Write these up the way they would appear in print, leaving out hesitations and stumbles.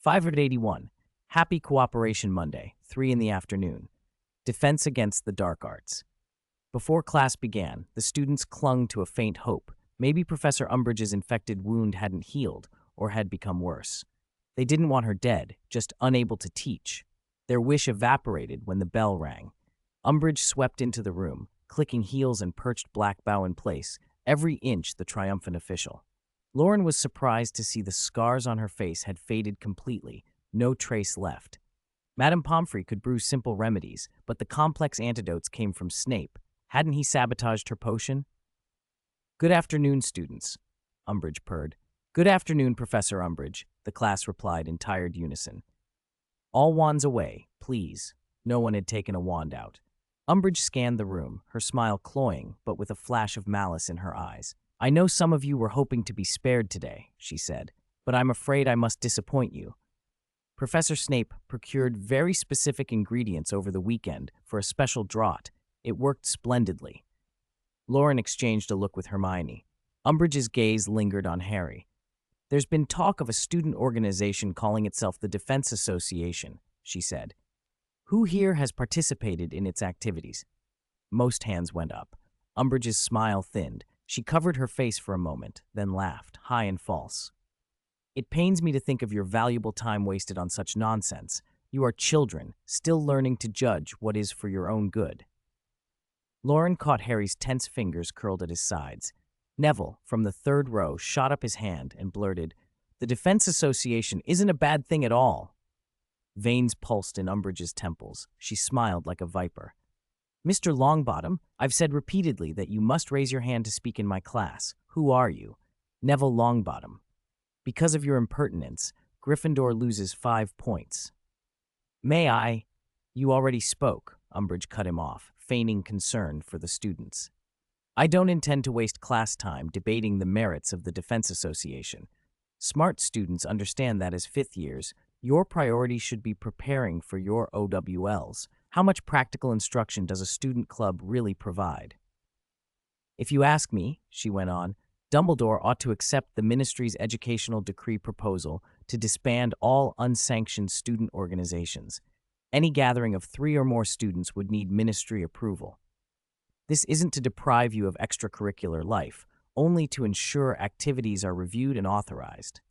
581. Happy Cooperation Monday, 3 in the afternoon. Defense against the dark arts. Before class began, the students clung to a faint hope. Maybe Professor Umbridge's infected wound hadn't healed or had become worse. They didn't want her dead, just unable to teach. Their wish evaporated when the bell rang. Umbridge swept into the room, clicking heels and perched Black Bow in place, every inch the triumphant official. Loren was surprised to see the scars on her face had faded completely, no trace left. Madame Pomfrey could brew simple remedies, but the complex antidotes came from Snape. Hadn't he sabotaged her potion? "Good afternoon, students," Umbridge purred. "Good afternoon, Professor Umbridge," the class replied in tired unison. "All wands away, please." No one had taken a wand out. Umbridge scanned the room, her smile cloying, but with a flash of malice in her eyes. "I know some of you were hoping to be spared today," she said, "but I'm afraid I must disappoint you. Professor Snape procured very specific ingredients over the weekend for a special draught. It worked splendidly." Loren exchanged a look with Hermione. Umbridge's gaze lingered on Harry. "There's been talk of a student organization calling itself the Defense Association," she said. "Who here has participated in its activities?" Most hands went up. Umbridge's smile thinned. She covered her face for a moment, then laughed, high and false. "It pains me to think of your valuable time wasted on such nonsense. You are children, still learning to judge what is for your own good." Loren caught Harry's tense fingers curled at his sides. Neville, from the third row, shot up his hand and blurted, "The Defense Association isn't a bad thing at all." Veins pulsed in Umbridge's temples. She smiled like a viper. "Mr. Longbottom, I've said repeatedly that you must raise your hand to speak in my class. Who are you?" "Neville Longbottom." "Because of your impertinence, Gryffindor loses 5 points." "May I?" "You already spoke," Umbridge cut him off, feigning concern for the students. "I don't intend to waste class time debating the merits of the Defense Association. Smart students understand that as fifth years, your priority should be preparing for your OWLs. How much practical instruction does a student club really provide?" "If you ask me," she went on, "Dumbledore ought to accept the Ministry's educational decree proposal to disband all unsanctioned student organizations. Any gathering of 3 or more students would need Ministry approval. This isn't to deprive you of extracurricular life, only to ensure activities are reviewed and authorized."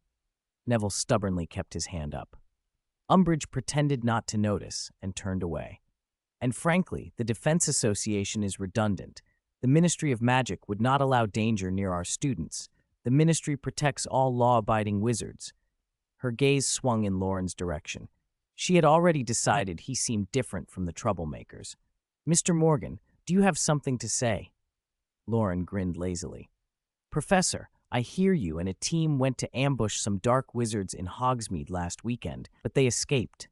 Neville stubbornly kept his hand up. Umbridge pretended not to notice and turned away. "And frankly, the Defense Association is redundant. The Ministry of Magic would not allow danger near our students. The Ministry protects all law-abiding wizards." Her gaze swung in Loren's direction. She had already decided he seemed different from the troublemakers. "Mr. Morgan, do you have something to say?" Loren grinned lazily. "Professor, I hear you and a team went to ambush some dark wizards in Hogsmeade last weekend, but they escaped."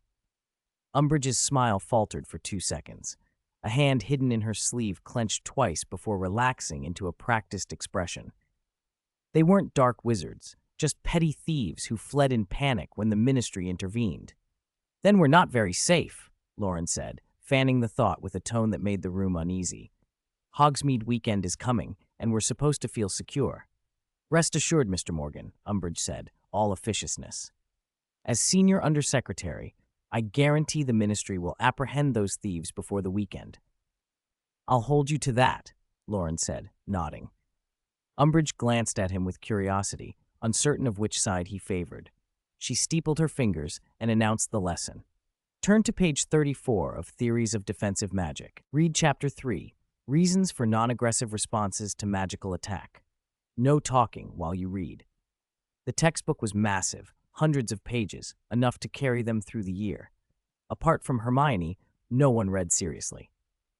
Umbridge's smile faltered for 2 seconds. A hand hidden in her sleeve clenched twice before relaxing into a practiced expression. "They weren't dark wizards, just petty thieves who fled in panic when the Ministry intervened." "Then we're not very safe," Loren said, fanning the thought with a tone that made the room uneasy. "Hogsmeade weekend is coming, and we're supposed to feel secure." "Rest assured, Mr. Morgan," Umbridge said, all officiousness. "As Senior Undersecretary, I guarantee the Ministry will apprehend those thieves before the weekend." "I'll hold you to that," Loren said, nodding. Umbridge glanced at him with curiosity, uncertain of which side he favored. She steepled her fingers and announced the lesson. "Turn to page 34 of Theories of Defensive Magic. Read Chapter 3, Reasons for Non-Aggressive Responses to Magical Attack. No talking while you read." The textbook was massive, hundreds of pages, enough to carry them through the year. Apart from Hermione, no one read seriously.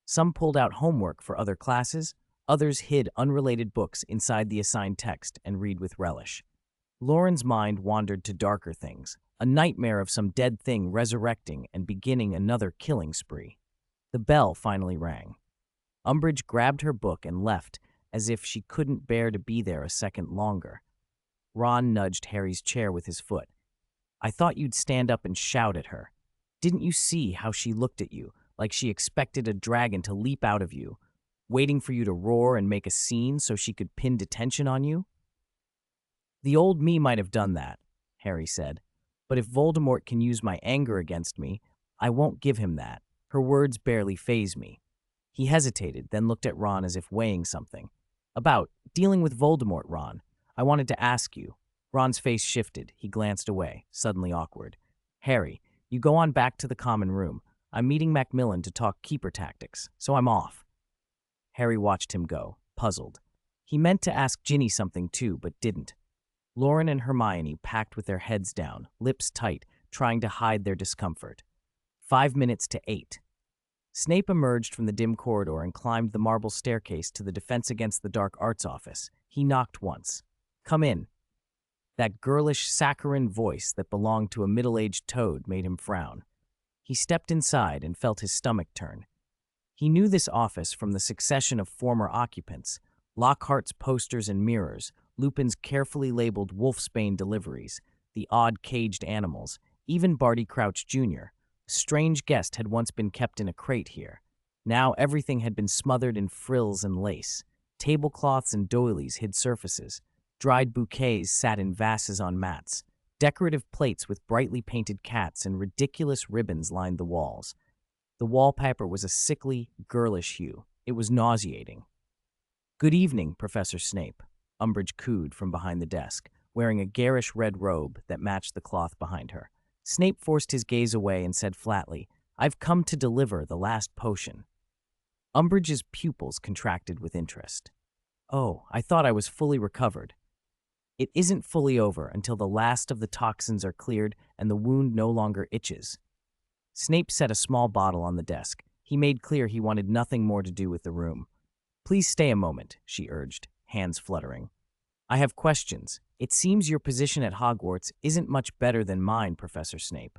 Some pulled out homework for other classes, others hid unrelated books inside the assigned text and read with relish. Loren's mind wandered to darker things, a nightmare of some dead thing resurrecting and beginning another killing spree. The bell finally rang. Umbridge grabbed her book and left, as if she couldn't bear to be there a second longer. Ron nudged Harry's chair with his foot. "I thought you'd stand up and shout at her. Didn't you see how she looked at you, like she expected a dragon to leap out of you, waiting for you to roar and make a scene so she could pin detention on you?" "The old me might have done that," Harry said. But if Voldemort can use my anger against me, I won't give him that. Her words barely faze me. He hesitated, then looked at Ron as if weighing something. About dealing with Voldemort, Ron. I wanted to ask you. Ron's face shifted. He glanced away, suddenly awkward. Harry, you go on back to the common room. I'm meeting Macmillan to talk keeper tactics, so I'm off. Harry watched him go, puzzled. He meant to ask Ginny something too, but didn't. Loren and Hermione packed with their heads down, lips tight, trying to hide their discomfort. 5 minutes to 8. Snape emerged from the dim corridor and climbed the marble staircase to the Defense Against the Dark Arts office. He knocked once. Come in. That girlish, saccharine voice that belonged to a middle-aged toad made him frown. He stepped inside and felt his stomach turn. He knew this office from the succession of former occupants, Lockhart's posters and mirrors, Lupin's carefully labeled wolfsbane deliveries, the odd caged animals, even Barty Crouch Jr. A strange guest had once been kept in a crate here. Now everything had been smothered in frills and lace. Tablecloths and doilies hid surfaces. Dried bouquets sat in vases on mats. Decorative plates with brightly painted cats and ridiculous ribbons lined the walls. The wallpaper was a sickly, girlish hue. It was nauseating. Good evening, Professor Snape, Umbridge cooed from behind the desk, wearing a garish red robe that matched the cloth behind her. Snape forced his gaze away and said flatly, I've come to deliver the last potion. Umbridge's pupils contracted with interest. Oh, I thought I was fully recovered. It isn't fully over until the last of the toxins are cleared and the wound no longer itches. Snape set a small bottle on the desk. He made clear he wanted nothing more to do with the room. Please stay a moment, she urged, hands fluttering. I have questions. It seems your position at Hogwarts isn't much better than mine, Professor Snape.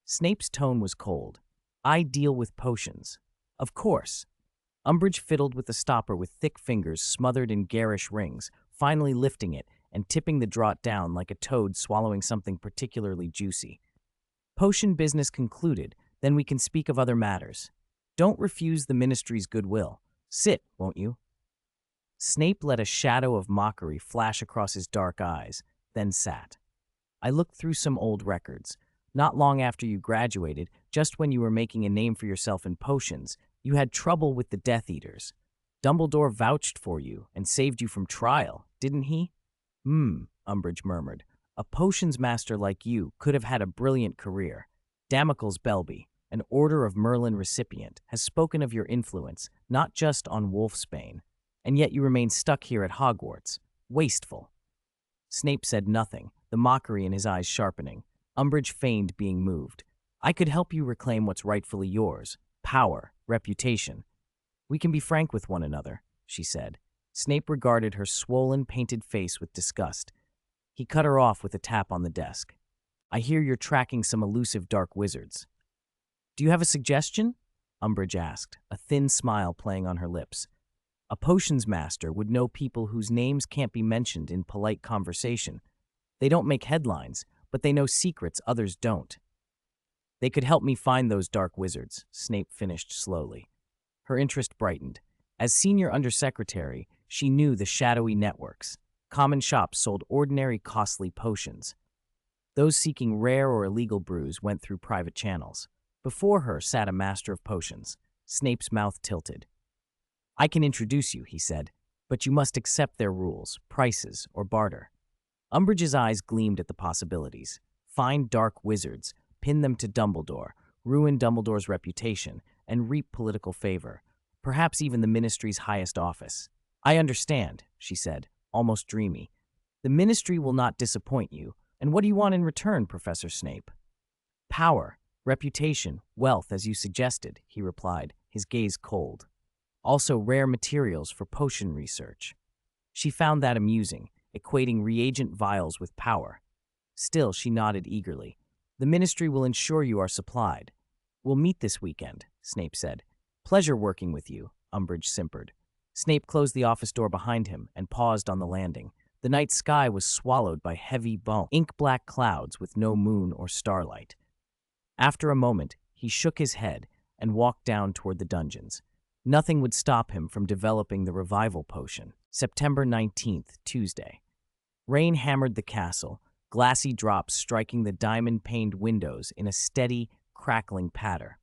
Snape's tone was cold. I deal with potions. Of course. Umbridge fiddled with the stopper with thick fingers smothered in garish rings, finally lifting it and tipping the draught down like a toad swallowing something particularly juicy. Potion business concluded, then we can speak of other matters. Don't refuse the Ministry's goodwill. Sit, won't you? Snape let a shadow of mockery flash across his dark eyes, then sat. I looked through some old records. Not long after you graduated, just when you were making a name for yourself in potions, you had trouble with the Death Eaters. Dumbledore vouched for you and saved you from trial, didn't he? Umbridge murmured. A potions master like you could have had a brilliant career. Damocles Belby, an Order of Merlin recipient, has spoken of your influence, not just on Wolfsbane, and yet you remain stuck here at Hogwarts. Wasteful. Snape said nothing, the mockery in his eyes sharpening. Umbridge feigned being moved. I could help you reclaim what's rightfully yours. Power, reputation. We can be frank with one another, she said. Snape regarded her swollen, painted face with disgust. He cut her off with a tap on the desk. I hear you're tracking some elusive dark wizards. Do you have a suggestion? Umbridge asked, a thin smile playing on her lips. A potions master would know people whose names can't be mentioned in polite conversation. They don't make headlines, but they know secrets others don't. They could help me find those dark wizards, Snape finished slowly. Her interest brightened. As senior undersecretary, she knew the shadowy networks. Common shops sold ordinary, costly potions. Those seeking rare or illegal brews went through private channels. Before her sat a master of potions. Snape's mouth tilted. I can introduce you, he said, but you must accept their rules, prices, or barter. Umbridge's eyes gleamed at the possibilities. Find dark wizards, pin them to Dumbledore, ruin Dumbledore's reputation, and reap political favor, perhaps even the Ministry's highest office. I understand, she said, almost dreamy. The Ministry will not disappoint you, and what do you want in return, Professor Snape? Power, reputation, wealth, as you suggested, he replied, his gaze cold. Also rare materials for potion research. She found that amusing, equating reagent vials with power. Still, she nodded eagerly. The Ministry will ensure you are supplied. We'll meet this weekend, Snape said. Pleasure working with you, Umbridge simpered. Snape closed the office door behind him and paused on the landing. The night sky was swallowed by heavy, ink-black clouds with no moon or starlight. After a moment, he shook his head and walked down toward the dungeons. Nothing would stop him from developing the revival potion. September 19th, Tuesday. Rain hammered the castle. glassy drops striking the diamond-paned windows in a steady, crackling patter.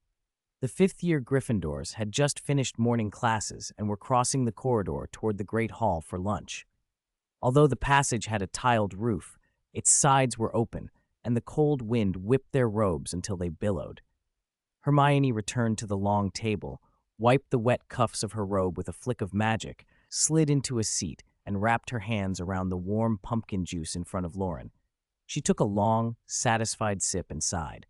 The fifth-year Gryffindors had just finished morning classes and were crossing the corridor toward the Great Hall for lunch. Although the passage had a tiled roof, its sides were open, and the cold wind whipped their robes until they billowed. Hermione returned to the long table, wiped the wet cuffs of her robe with a flick of magic, slid into a seat, and wrapped her hands around the warm pumpkin juice in front of Loren. She took a long, satisfied sip and sighed.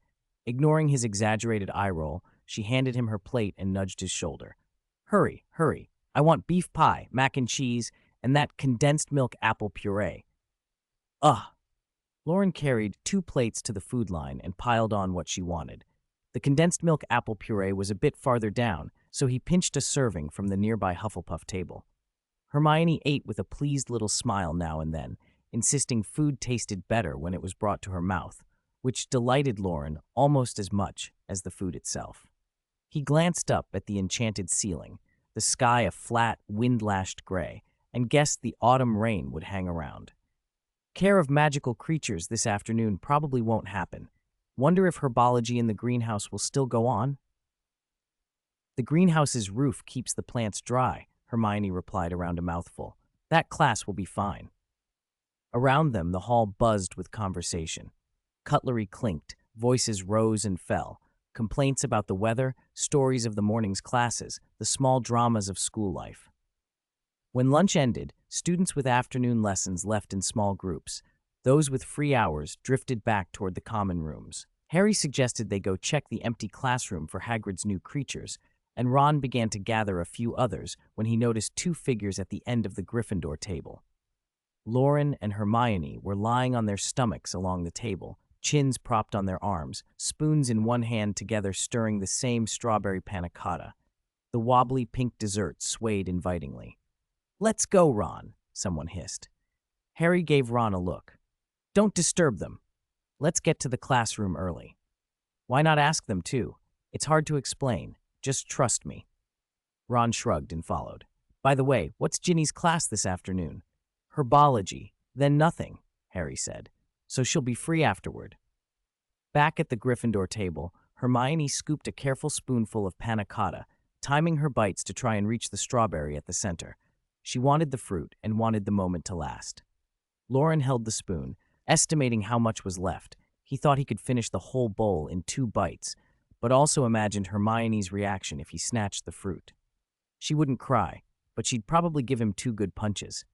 Ignoring his exaggerated eye roll, she handed him her plate and nudged his shoulder. Hurry, hurry. I want beef pie, mac and cheese, and that condensed milk apple puree. Ugh. Loren carried 2 plates to the food line and piled on what she wanted. The condensed milk apple puree was a bit farther down, so he pinched a serving from the nearby Hufflepuff table. Hermione ate with a pleased little smile now and then, insisting food tasted better when it was brought to her mouth, which delighted Loren almost as much as the food itself. He glanced up at the enchanted ceiling, the sky a flat, wind-lashed gray, and guessed the autumn rain would hang around. Care of magical creatures this afternoon probably won't happen. Wonder if herbology in the greenhouse will still go on? The greenhouse's roof keeps the plants dry, Hermione replied around a mouthful. That class will be fine. Around them, the hall buzzed with conversation. Cutlery clinked, voices rose and fell. Complaints about the weather, stories of the morning's classes, the small dramas of school life. When lunch ended, students with afternoon lessons left in small groups. Those with free hours drifted back toward the common rooms. Harry suggested they go check the empty classroom for Hagrid's new creatures, and Ron began to gather a few others when he noticed 2 figures at the end of the Gryffindor table. Loren and Hermione were lying on their stomachs along the table, chins propped on their arms, spoons in one hand together stirring the same strawberry panna cotta. The wobbly pink dessert swayed invitingly. "Let's go, Ron," someone hissed. Harry gave Ron a look. "Don't disturb them. Let's get to the classroom early." "Why not ask them, too? It's hard to explain. Just trust me." Ron shrugged and followed. "By the way, what's Ginny's class this afternoon?" "Herbology. Then nothing," Harry said. "So she'll be free afterward." Back at the Gryffindor table, Hermione scooped a careful spoonful of panna cotta, timing her bites to try and reach the strawberry at the center. She wanted the fruit and wanted the moment to last. Loren held the spoon, estimating how much was left. He thought he could finish the whole bowl in 2 bites, but also imagined Hermione's reaction if he snatched the fruit. She wouldn't cry, but she'd probably give him 2 good punches.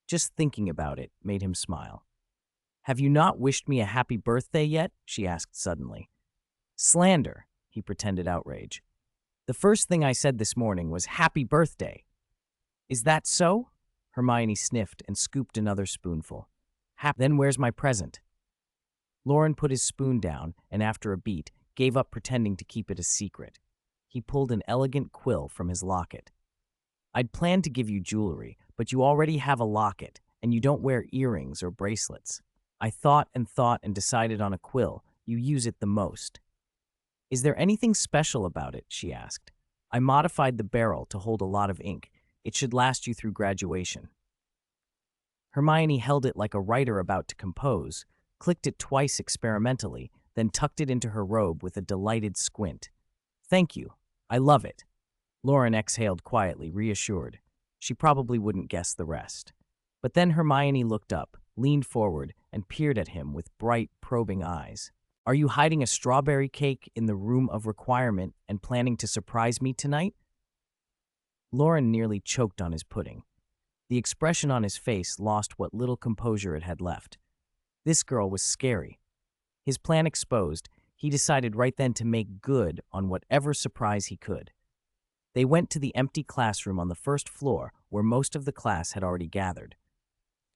Just thinking about it made him smile. "Have you not wished me a happy birthday yet?" she asked suddenly. "Slander," he pretended outrage. "The first thing I said this morning was happy birthday." "Is that so?" Hermione sniffed and scooped another spoonful. "Then where's my present?" Loren put his spoon down and, after a beat, gave up pretending to keep it a secret. He pulled an elegant quill from his locket. "I'd planned to give you jewelry, but you already have a locket, and you don't wear earrings or bracelets. I thought and decided on a quill. You use it the most." "Is there anything special about it?" she asked. "I modified the barrel to hold a lot of ink. It should last you through graduation." Hermione held it like a writer about to compose, clicked it twice experimentally, then tucked it into her robe with a delighted squint. "Thank you. I love it." Loren exhaled quietly, reassured. She probably wouldn't guess the rest. But then Hermione looked up, leaned forward, and peered at him with bright, probing eyes. "Are you hiding a strawberry cake in the room of requirement and planning to surprise me tonight?" Loren nearly choked on his pudding. The expression on his face lost what little composure it had left. This girl was scary. His plan exposed, he decided right then to make good on whatever surprise he could. They went to the empty classroom on the first floor where most of the class had already gathered.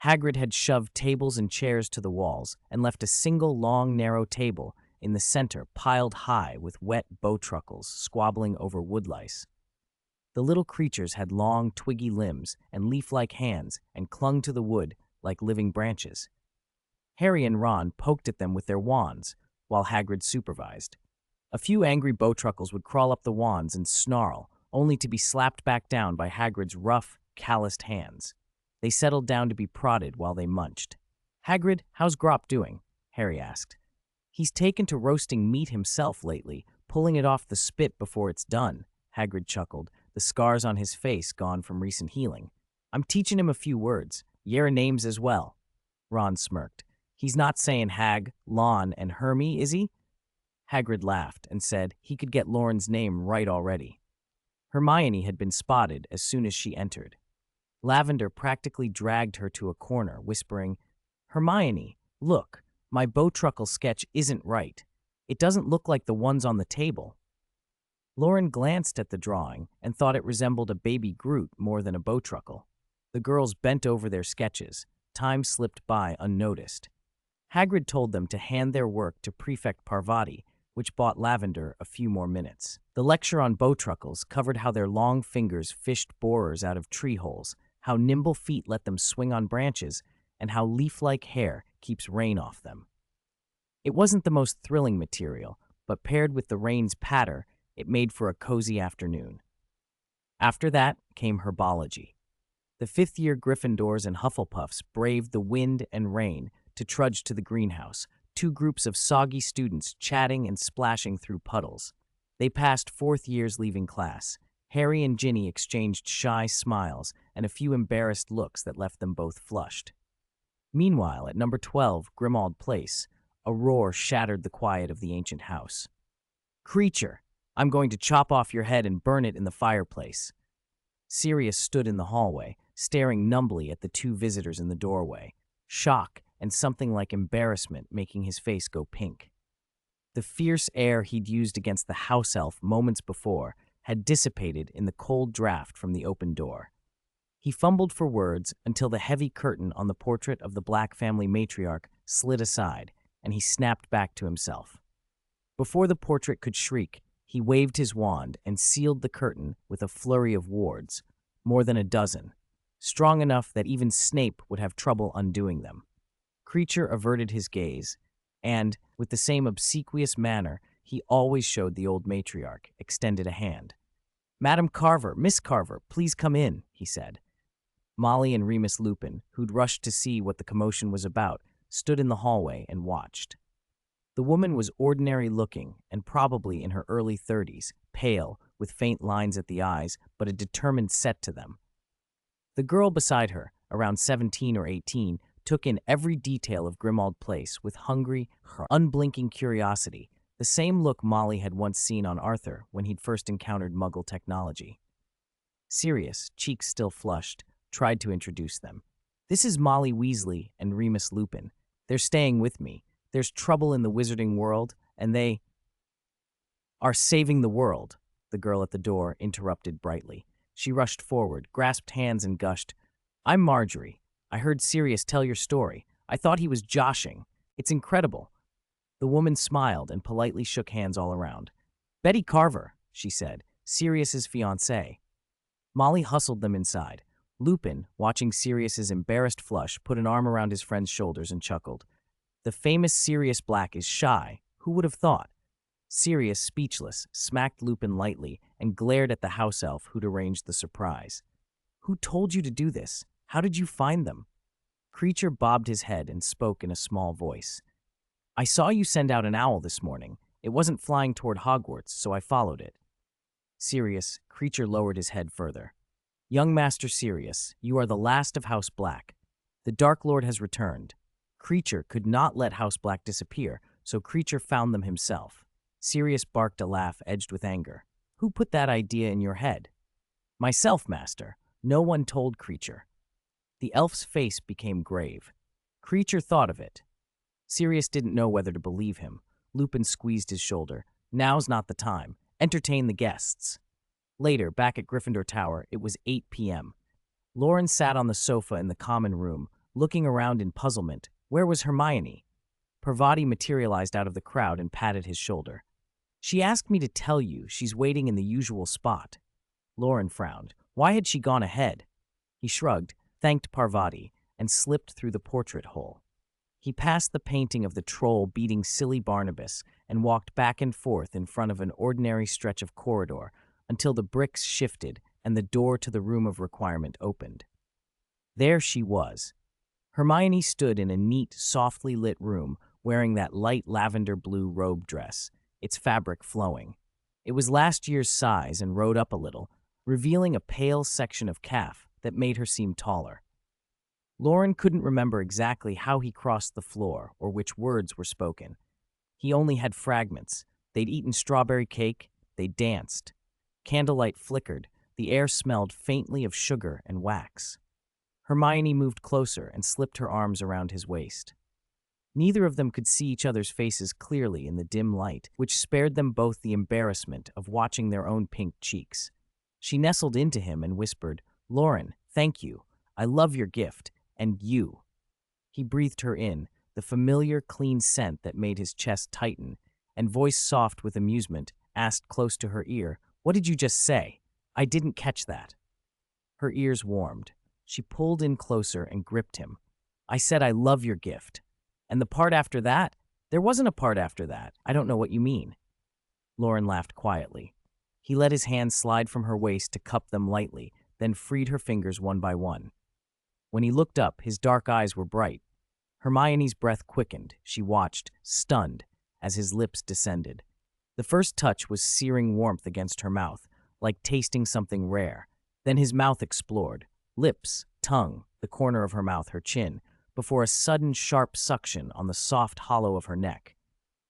Hagrid had shoved tables and chairs to the walls and left a single long, narrow table in the center piled high with wet bowtruckles squabbling over woodlice. The little creatures had long, twiggy limbs and leaf-like hands and clung to the wood like living branches. Harry and Ron poked at them with their wands, while Hagrid supervised. A few angry bowtruckles would crawl up the wands and snarl, only to be slapped back down by Hagrid's rough, calloused hands. They settled down to be prodded while they munched. "Hagrid, how's Grop doing?" Harry asked. "He's taken to roasting meat himself lately, pulling it off the spit before it's done," Hagrid chuckled, the scars on his face gone from recent healing. "I'm teaching him a few words, your names as well." Ron smirked. "He's not saying Hag, Lon, and Hermy, is he?" Hagrid laughed and said he could get Loren's name right already. Hermione had been spotted as soon as she entered. Lavender practically dragged her to a corner, whispering, "Hermione, look, my Bowtruckle sketch isn't right. It doesn't look like the ones on the table." Loren glanced at the drawing and thought it resembled a baby Groot more than a Bowtruckle. The girls bent over their sketches. Time slipped by unnoticed. Hagrid told them to hand their work to Prefect Parvati, which bought Lavender a few more minutes. The lecture on Bowtruckles covered how their long fingers fished borers out of tree holes, how nimble feet let them swing on branches, and how leaf-like hair keeps rain off them. It wasn't the most thrilling material, but paired with the rain's patter, it made for a cozy afternoon. After that came herbology. The fifth-year Gryffindors and Hufflepuffs braved the wind and rain to trudge to the greenhouse, two groups of soggy students chatting and splashing through puddles. They passed fourth years leaving class. Harry and Ginny exchanged shy smiles and a few embarrassed looks that left them both flushed. Meanwhile, at number 12, Grimmauld Place, a roar shattered the quiet of the ancient house. "Creature, I'm going to chop off your head and burn it in the fireplace." Sirius stood in the hallway, staring numbly at the two visitors in the doorway, shock and something like embarrassment making his face go pink. The fierce air he'd used against the house elf moments before had dissipated in the cold draft from the open door. He fumbled for words until the heavy curtain on the portrait of the Black family matriarch slid aside, and he snapped back to himself. Before the portrait could shriek, he waved his wand and sealed the curtain with a flurry of wards, more than a dozen, strong enough that even Snape would have trouble undoing them. Creature averted his gaze, and, with the same obsequious manner he always showed the old matriarch, extended a hand. "Madam Carver, Miss Carver, please come in," he said. Molly and Remus Lupin, who'd rushed to see what the commotion was about, stood in the hallway and watched. The woman was ordinary-looking and probably in her early 30s, pale, with faint lines at the eyes, but a determined set to them. The girl beside her, around 17 or 18, took in every detail of Grimmauld Place with hungry, unblinking curiosity, the same look Molly had once seen on Arthur when he'd first encountered Muggle technology. Sirius, cheeks still flushed, tried to introduce them. "This is Molly Weasley and Remus Lupin. They're staying with me. There's trouble in the wizarding world, and they are saving the world," the girl at the door interrupted brightly. She rushed forward, grasped hands, and gushed, "I'm Marjorie. I heard Sirius tell your story. I thought he was joshing. It's incredible." The woman smiled and politely shook hands all around. "Betty Carver," she said, "Sirius's fiancée." Molly hustled them inside. Lupin, watching Sirius's embarrassed flush, put an arm around his friend's shoulders and chuckled. "The famous Sirius Black is shy. Who would have thought?" Sirius, speechless, smacked Lupin lightly and glared at the house elf who'd arranged the surprise. "Who told you to do this? How did you find them?" Creature bobbed his head and spoke in a small voice. "I saw you send out an owl this morning. It wasn't flying toward Hogwarts, so I followed it." Sirius, Creature lowered his head further. "Young Master Sirius, you are the last of House Black. The Dark Lord has returned. Creature could not let House Black disappear, so Creature found them himself." Sirius barked a laugh edged with anger. "Who put that idea in your head?" "Myself, Master. No one told Creature." The elf's face became grave. "Creature thought of it." Sirius didn't know whether to believe him. Lupin squeezed his shoulder. "Now's not the time. Entertain the guests." Later, back at Gryffindor Tower, it was 8 p.m. Loren sat on the sofa in the common room, looking around in puzzlement. Where was Hermione? Parvati materialized out of the crowd and patted his shoulder. "She asked me to tell you she's waiting in the usual spot." Loren frowned. Why had she gone ahead? He shrugged, thanked Parvati, and slipped through the portrait hole. He passed the painting of the troll beating silly Barnabas and walked back and forth in front of an ordinary stretch of corridor until the bricks shifted and the door to the room of requirement opened. There she was. Hermione stood in a neat, softly lit room wearing that light lavender blue robe dress, its fabric flowing. It was last year's size and rode up a little, revealing a pale section of calf that made her seem taller. Loren couldn't remember exactly how he crossed the floor or which words were spoken. He only had fragments. They'd eaten strawberry cake, they danced. Candlelight flickered, the air smelled faintly of sugar and wax. Hermione moved closer and slipped her arms around his waist. Neither of them could see each other's faces clearly in the dim light, which spared them both the embarrassment of watching their own pink cheeks. She nestled into him and whispered, "Loren, thank you. I love your gift. And you." He breathed her in, the familiar, clean scent that made his chest tighten, and voice soft with amusement, asked close to her ear, "What did you just say? I didn't catch that." Her ears warmed. She pulled in closer and gripped him. "I said I love your gift. And the part after that? There wasn't a part after that. I don't know what you mean." Loren laughed quietly. He let his hands slide from her waist to cup them lightly, then freed her fingers one by one. When he looked up, his dark eyes were bright. Hermione's breath quickened. She watched, stunned, as his lips descended. The first touch was searing warmth against her mouth, like tasting something rare. Then his mouth explored. Lips, tongue, the corner of her mouth, her chin, before a sudden sharp suction on the soft hollow of her neck.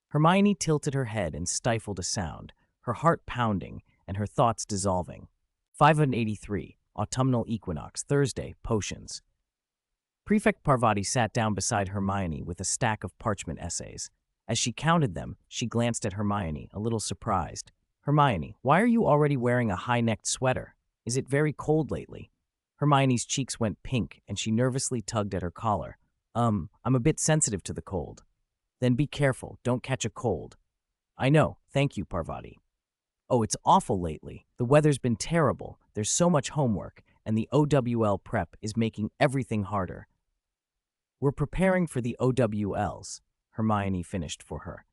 Hermione tilted her head and stifled a sound, her heart pounding and her thoughts dissolving. 583, Autumnal Equinox, Thursday, Potions. Prefect Parvati sat down beside Hermione with a stack of parchment essays. As she counted them, she glanced at Hermione, a little surprised. "Hermione, why are you already wearing a high-necked sweater? Is it very cold lately?" Hermione's cheeks went pink, and she nervously tugged at her collar. I'm a bit sensitive to the cold." "Then be careful, don't catch a cold." "I know, thank you, Parvati." "Oh, it's awful lately. The weather's been terrible, there's so much homework, and the OWL prep is making everything harder." "We're preparing for the OWLs," Hermione finished for her.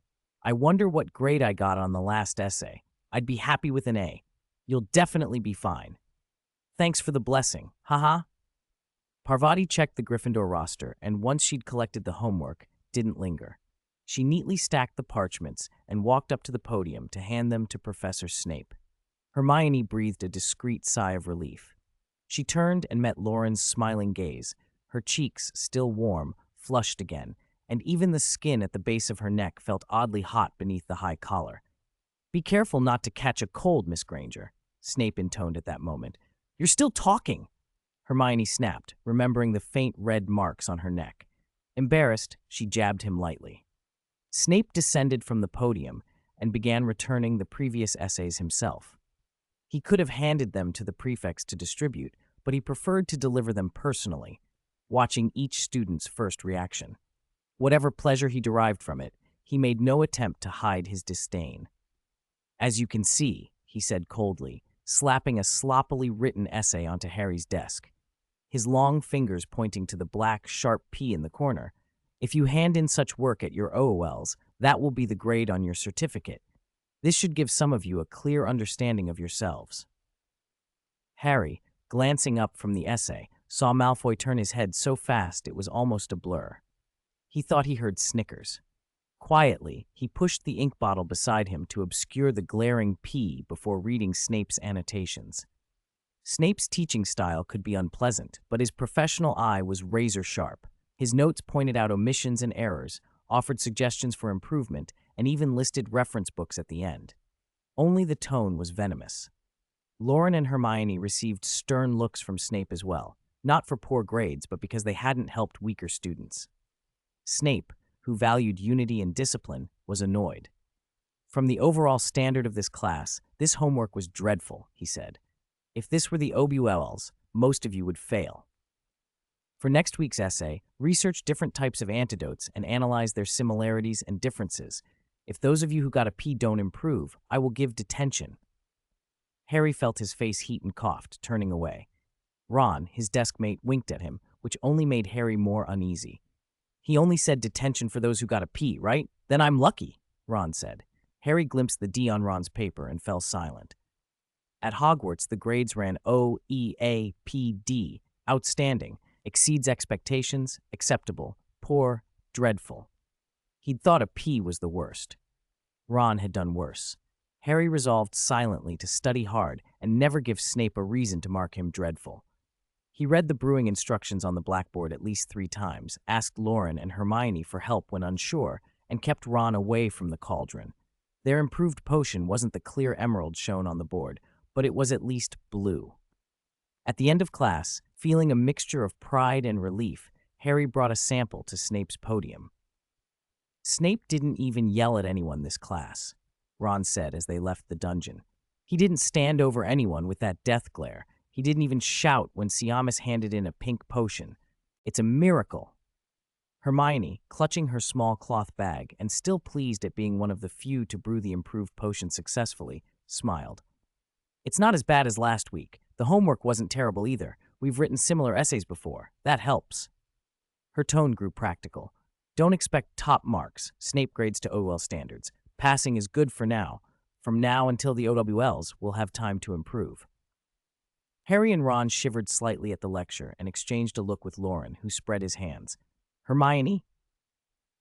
"I wonder what grade I got on the last essay. I'd be happy with an A. You'll definitely be fine." "Thanks for the blessing, haha." Parvati checked the Gryffindor roster, and once she'd collected the homework, didn't linger. She neatly stacked the parchments and walked up to the podium to hand them to Professor Snape. Hermione breathed a discreet sigh of relief. She turned and met Loren's smiling gaze, her cheeks, still warm, flushed again, and even the skin at the base of her neck felt oddly hot beneath the high collar. "Be careful not to catch a cold, Miss Granger," Snape intoned at that moment. "You're still talking!" Hermione snapped, remembering the faint red marks on her neck. Embarrassed, she jabbed him lightly. Snape descended from the podium and began returning the previous essays himself. He could have handed them to the prefects to distribute, but he preferred to deliver them personally, watching each student's first reaction. Whatever pleasure he derived from it, he made no attempt to hide his disdain. "As you can see," he said coldly, slapping a sloppily written essay onto Harry's desk, his long fingers pointing to the black, sharp P in the corner. "If you hand in such work at your OOLs, that will be the grade on your certificate. This should give some of you a clear understanding of yourselves." Harry, glancing up from the essay, saw Malfoy turn his head so fast it was almost a blur. He thought he heard snickers. Quietly, he pushed the ink bottle beside him to obscure the glaring P before reading Snape's annotations. Snape's teaching style could be unpleasant, but his professional eye was razor-sharp. His notes pointed out omissions and errors, offered suggestions for improvement, and even listed reference books at the end. Only the tone was venomous. Loren and Hermione received stern looks from Snape as well, not for poor grades, but because they hadn't helped weaker students. Snape, who valued unity and discipline, was annoyed. "From the overall standard of this class, this homework was dreadful," he said. "If this were the OWLs, most of you would fail. For next week's essay, research different types of antidotes and analyze their similarities and differences. If those of you who got a P don't improve, I will give detention." Harry felt his face heat and coughed, turning away. Ron, his desk mate, winked at him, which only made Harry more uneasy. "He only said detention for those who got a P, right? Then I'm lucky," Ron said. Harry glimpsed the D on Ron's paper and fell silent. At Hogwarts, the grades ran O, E, A, P, D, outstanding, Exceeds expectations, acceptable. Poor, dreadful. He'd thought a P was the worst. Ron had done worse. Harry resolved silently to study hard and never give Snape a reason to mark him dreadful. He read the brewing instructions on the blackboard at least 3 times, asked Loren and Hermione for help when unsure, and kept Ron away from the cauldron. Their improved potion wasn't the clear emerald shown on the board, but it was at least blue. At the end of class, feeling a mixture of pride and relief, Harry brought a sample to Snape's podium. Snape didn't even yell at anyone this class, Ron said as they left the dungeon. He didn't stand over anyone with that death glare. He didn't even shout when Siamus handed in a pink potion. It's a miracle. Hermione, clutching her small cloth bag and still pleased at being one of the few to brew the improved potion successfully, smiled. It's not as bad as last week. The homework wasn't terrible either. We've written similar essays before. That helps. Her tone grew practical. Don't expect top marks, Snape grades to OL standards. Passing is good for now. From now until the OWLs, we'll have time to improve. Harry and Ron shivered slightly at the lecture and exchanged a look with Loren, who spread his hands. Hermione?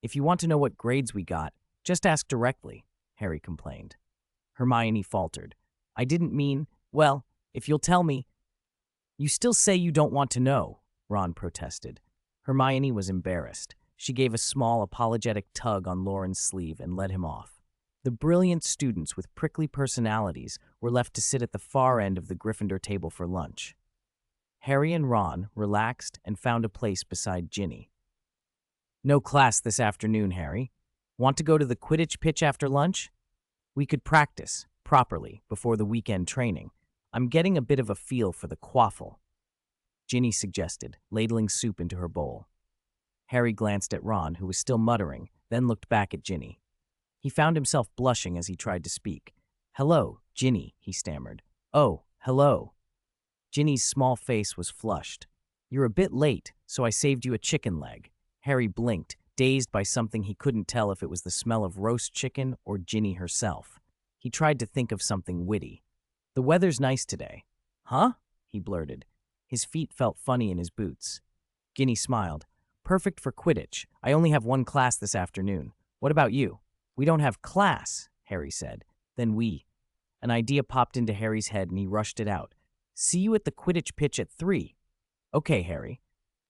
If you want to know what grades we got, just ask directly, Harry complained. Hermione faltered. I didn't mean, well, if you'll tell me. You still say you don't want to know, Ron protested. Hermione was embarrassed. She gave a small, apologetic tug on Loren's sleeve and led him off. The brilliant students with prickly personalities were left to sit at the far end of the Gryffindor table for lunch. Harry and Ron relaxed and found a place beside Ginny. No class this afternoon, Harry. Want to go to the Quidditch pitch after lunch? We could practice, properly, before the weekend training. I'm getting a bit of a feel for the quaffle, Ginny suggested, ladling soup into her bowl. Harry glanced at Ron, who was still muttering, then looked back at Ginny. He found himself blushing as he tried to speak. Hello, Ginny, he stammered. Oh, hello. Ginny's small face was flushed. You're a bit late, so I saved you a chicken leg. Harry blinked, dazed by something he couldn't tell if it was the smell of roast chicken or Ginny herself. He tried to think of something witty. The weather's nice today. Huh? He blurted. His feet felt funny in his boots. Ginny smiled. Perfect for Quidditch. I only have 1 class this afternoon. What about you? We don't have class, Harry said. Then we. An idea popped into Harry's head and he rushed it out. See you at the Quidditch pitch at 3. Okay, Harry.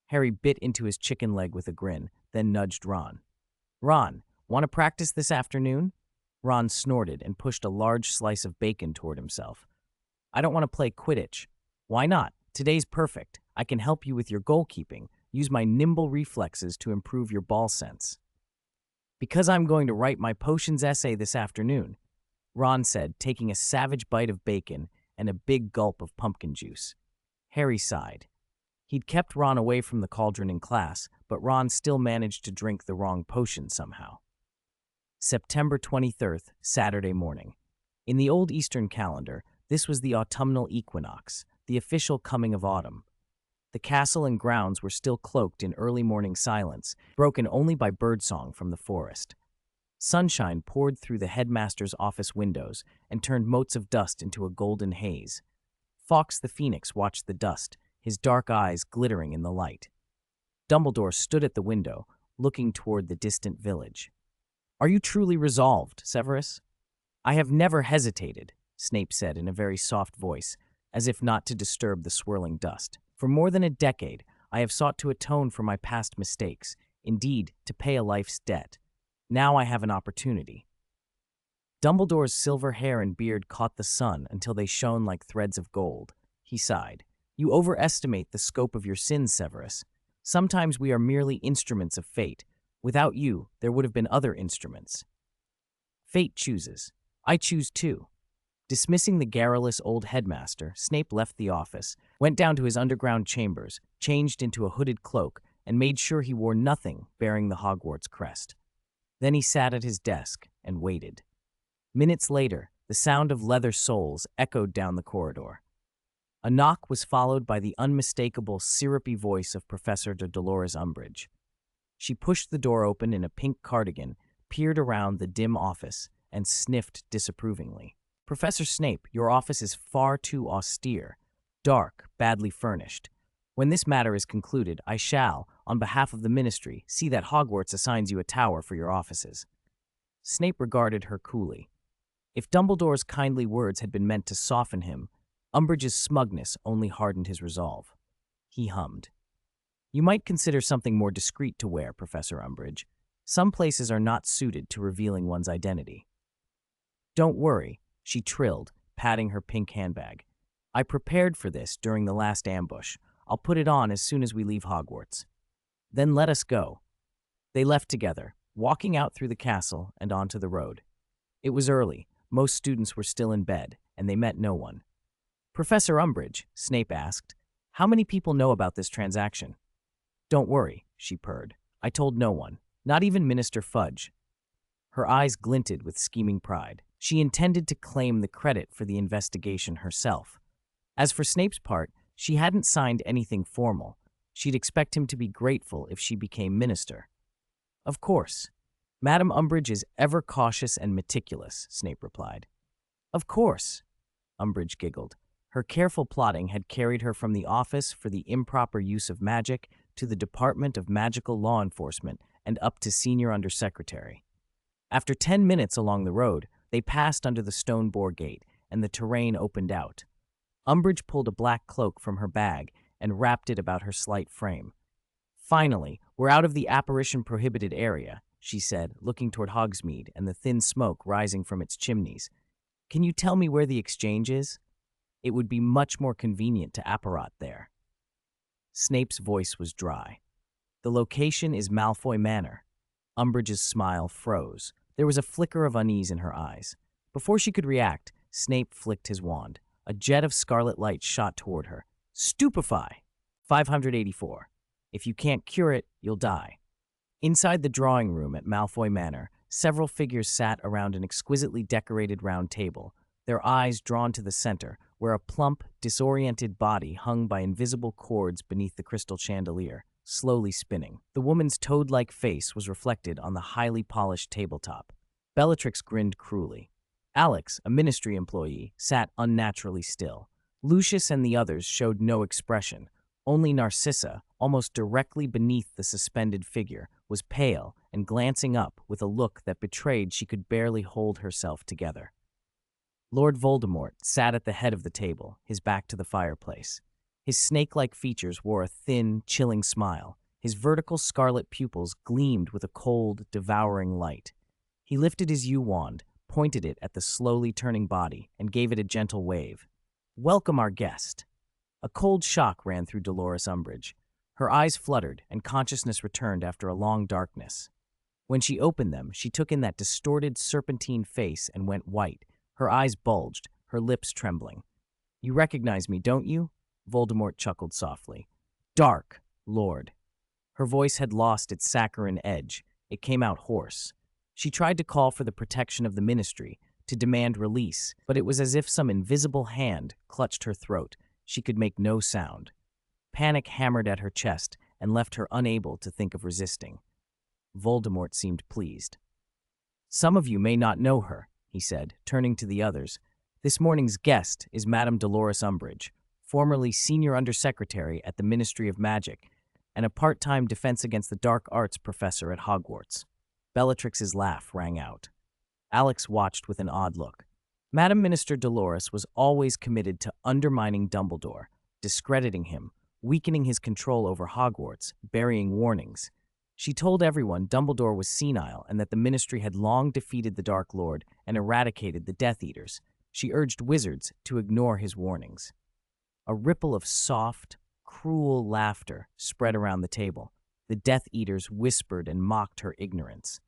Harry bit into his chicken leg with a grin, then nudged Ron. Ron, want to practice this afternoon? Ron snorted and pushed a large slice of bacon toward himself. I don't want to play Quidditch. Why not? Today's perfect. I can help you with your goalkeeping. Use my nimble reflexes to improve your ball sense. Because I'm going to write my potions essay this afternoon, Ron said, taking a savage bite of bacon and a big gulp of pumpkin juice. Harry sighed. He'd kept Ron away from the cauldron in class, but Ron still managed to drink the wrong potion somehow. September 23rd, Saturday morning. In the old Eastern calendar, this was the autumnal equinox, the official coming of autumn. The castle and grounds were still cloaked in early morning silence, broken only by birdsong from the forest. Sunshine poured through the headmaster's office windows and turned motes of dust into a golden haze. Fawkes the Phoenix watched the dust, his dark eyes glittering in the light. Dumbledore stood at the window, looking toward the distant village. Are you truly resolved, Severus? I have never hesitated, Snape said in a very soft voice, as if not to disturb the swirling dust. For more than a decade, I have sought to atone for my past mistakes, indeed, to pay a life's debt. Now I have an opportunity. Dumbledore's silver hair and beard caught the sun until they shone like threads of gold. He sighed. You overestimate the scope of your sins, Severus. Sometimes we are merely instruments of fate. Without you, there would have been other instruments. Fate chooses. I choose too. Dismissing the garrulous old headmaster, Snape left the office, went down to his underground chambers, changed into a hooded cloak, and made sure he wore nothing bearing the Hogwarts crest. Then he sat at his desk and waited. Minutes later, the sound of leather soles echoed down the corridor. A knock was followed by the unmistakable, syrupy voice of Professor Dolores Umbridge. She pushed the door open in a pink cardigan, peered around the dim office, and sniffed disapprovingly. Professor Snape, your office is far too austere. Dark, badly furnished. When this matter is concluded, I shall, on behalf of the ministry, see that Hogwarts assigns you a tower for your offices." Snape regarded her coolly. If Dumbledore's kindly words had been meant to soften him, Umbridge's smugness only hardened his resolve. He hummed. "You might consider something more discreet to wear, Professor Umbridge. Some places are not suited to revealing one's identity." "Don't worry," she trilled, patting her pink handbag. "I prepared for this during the last ambush. I'll put it on as soon as we leave Hogwarts." "Then let us go." They left together, walking out through the castle and onto the road. It was early, most students were still in bed, and they met no one. "Professor Umbridge," Snape asked, "how many people know about this transaction?" "Don't worry," she purred. "I told no one, not even Minister Fudge." Her eyes glinted with scheming pride. She intended to claim the credit for the investigation herself. As for Snape's part, she hadn't signed anything formal. She'd expect him to be grateful if she became minister. "Of course. Madame Umbridge is ever cautious and meticulous," Snape replied. "Of course," Umbridge giggled. Her careful plotting had carried her from the Office for the Improper Use of Magic to the Department of Magical Law Enforcement and up to Senior Undersecretary. After 10 minutes along the road, they passed under the stone boar gate, and the terrain opened out. Umbridge pulled a black cloak from her bag and wrapped it about her slight frame. "Finally, we're out of the apparition-prohibited area," she said, looking toward Hogsmeade and the thin smoke rising from its chimneys. "Can you tell me where the exchange is? It would be much more convenient to apparat there." Snape's voice was dry. "The location is Malfoy Manor." Umbridge's smile froze. There was a flicker of unease in her eyes. Before she could react, Snape flicked his wand. A jet of scarlet light shot toward her. "Stupefy! 584. If you can't cure it, you'll die." Inside the drawing room at Malfoy Manor, several figures sat around an exquisitely decorated round table, their eyes drawn to the center, where a plump, disoriented body hung by invisible cords beneath the crystal chandelier, slowly spinning. The woman's toad-like face was reflected on the highly polished tabletop. Bellatrix grinned cruelly. Alex, a ministry employee, sat unnaturally still. Lucius and the others showed no expression. Only Narcissa, almost directly beneath the suspended figure, was pale and glancing up with a look that betrayed she could barely hold herself together. Lord Voldemort sat at the head of the table, his back to the fireplace. His snake-like features wore a thin, chilling smile. His vertical scarlet pupils gleamed with a cold, devouring light. He lifted his yew-wand, pointed it at the slowly turning body, and gave it a gentle wave. "Welcome our guest." A cold shock ran through Dolores Umbridge. Her eyes fluttered, and consciousness returned after a long darkness. When she opened them, she took in that distorted, serpentine face and went white. Her eyes bulged, her lips trembling. "You recognize me, don't you?" Voldemort chuckled softly. "Dark, Lord." Her voice had lost its saccharine edge. It came out hoarse. She tried to call for the protection of the ministry, to demand release, but it was as if some invisible hand clutched her throat. She could make no sound. Panic hammered at her chest and left her unable to think of resisting. Voldemort seemed pleased. "Some of you may not know her," he said, turning to the others. "This morning's guest is Madame Dolores Umbridge, formerly Senior Undersecretary at the Ministry of Magic and a part-time Defense Against the Dark Arts professor at Hogwarts." Bellatrix's laugh rang out. Alex watched with an odd look. Madame Minister Dolores was always committed to undermining Dumbledore, discrediting him, weakening his control over Hogwarts, burying warnings. She told everyone Dumbledore was senile and that the Ministry had long defeated the Dark Lord and eradicated the Death Eaters. She urged wizards to ignore his warnings. A ripple of soft, cruel laughter spread around the table. The Death Eaters whispered and mocked her ignorance.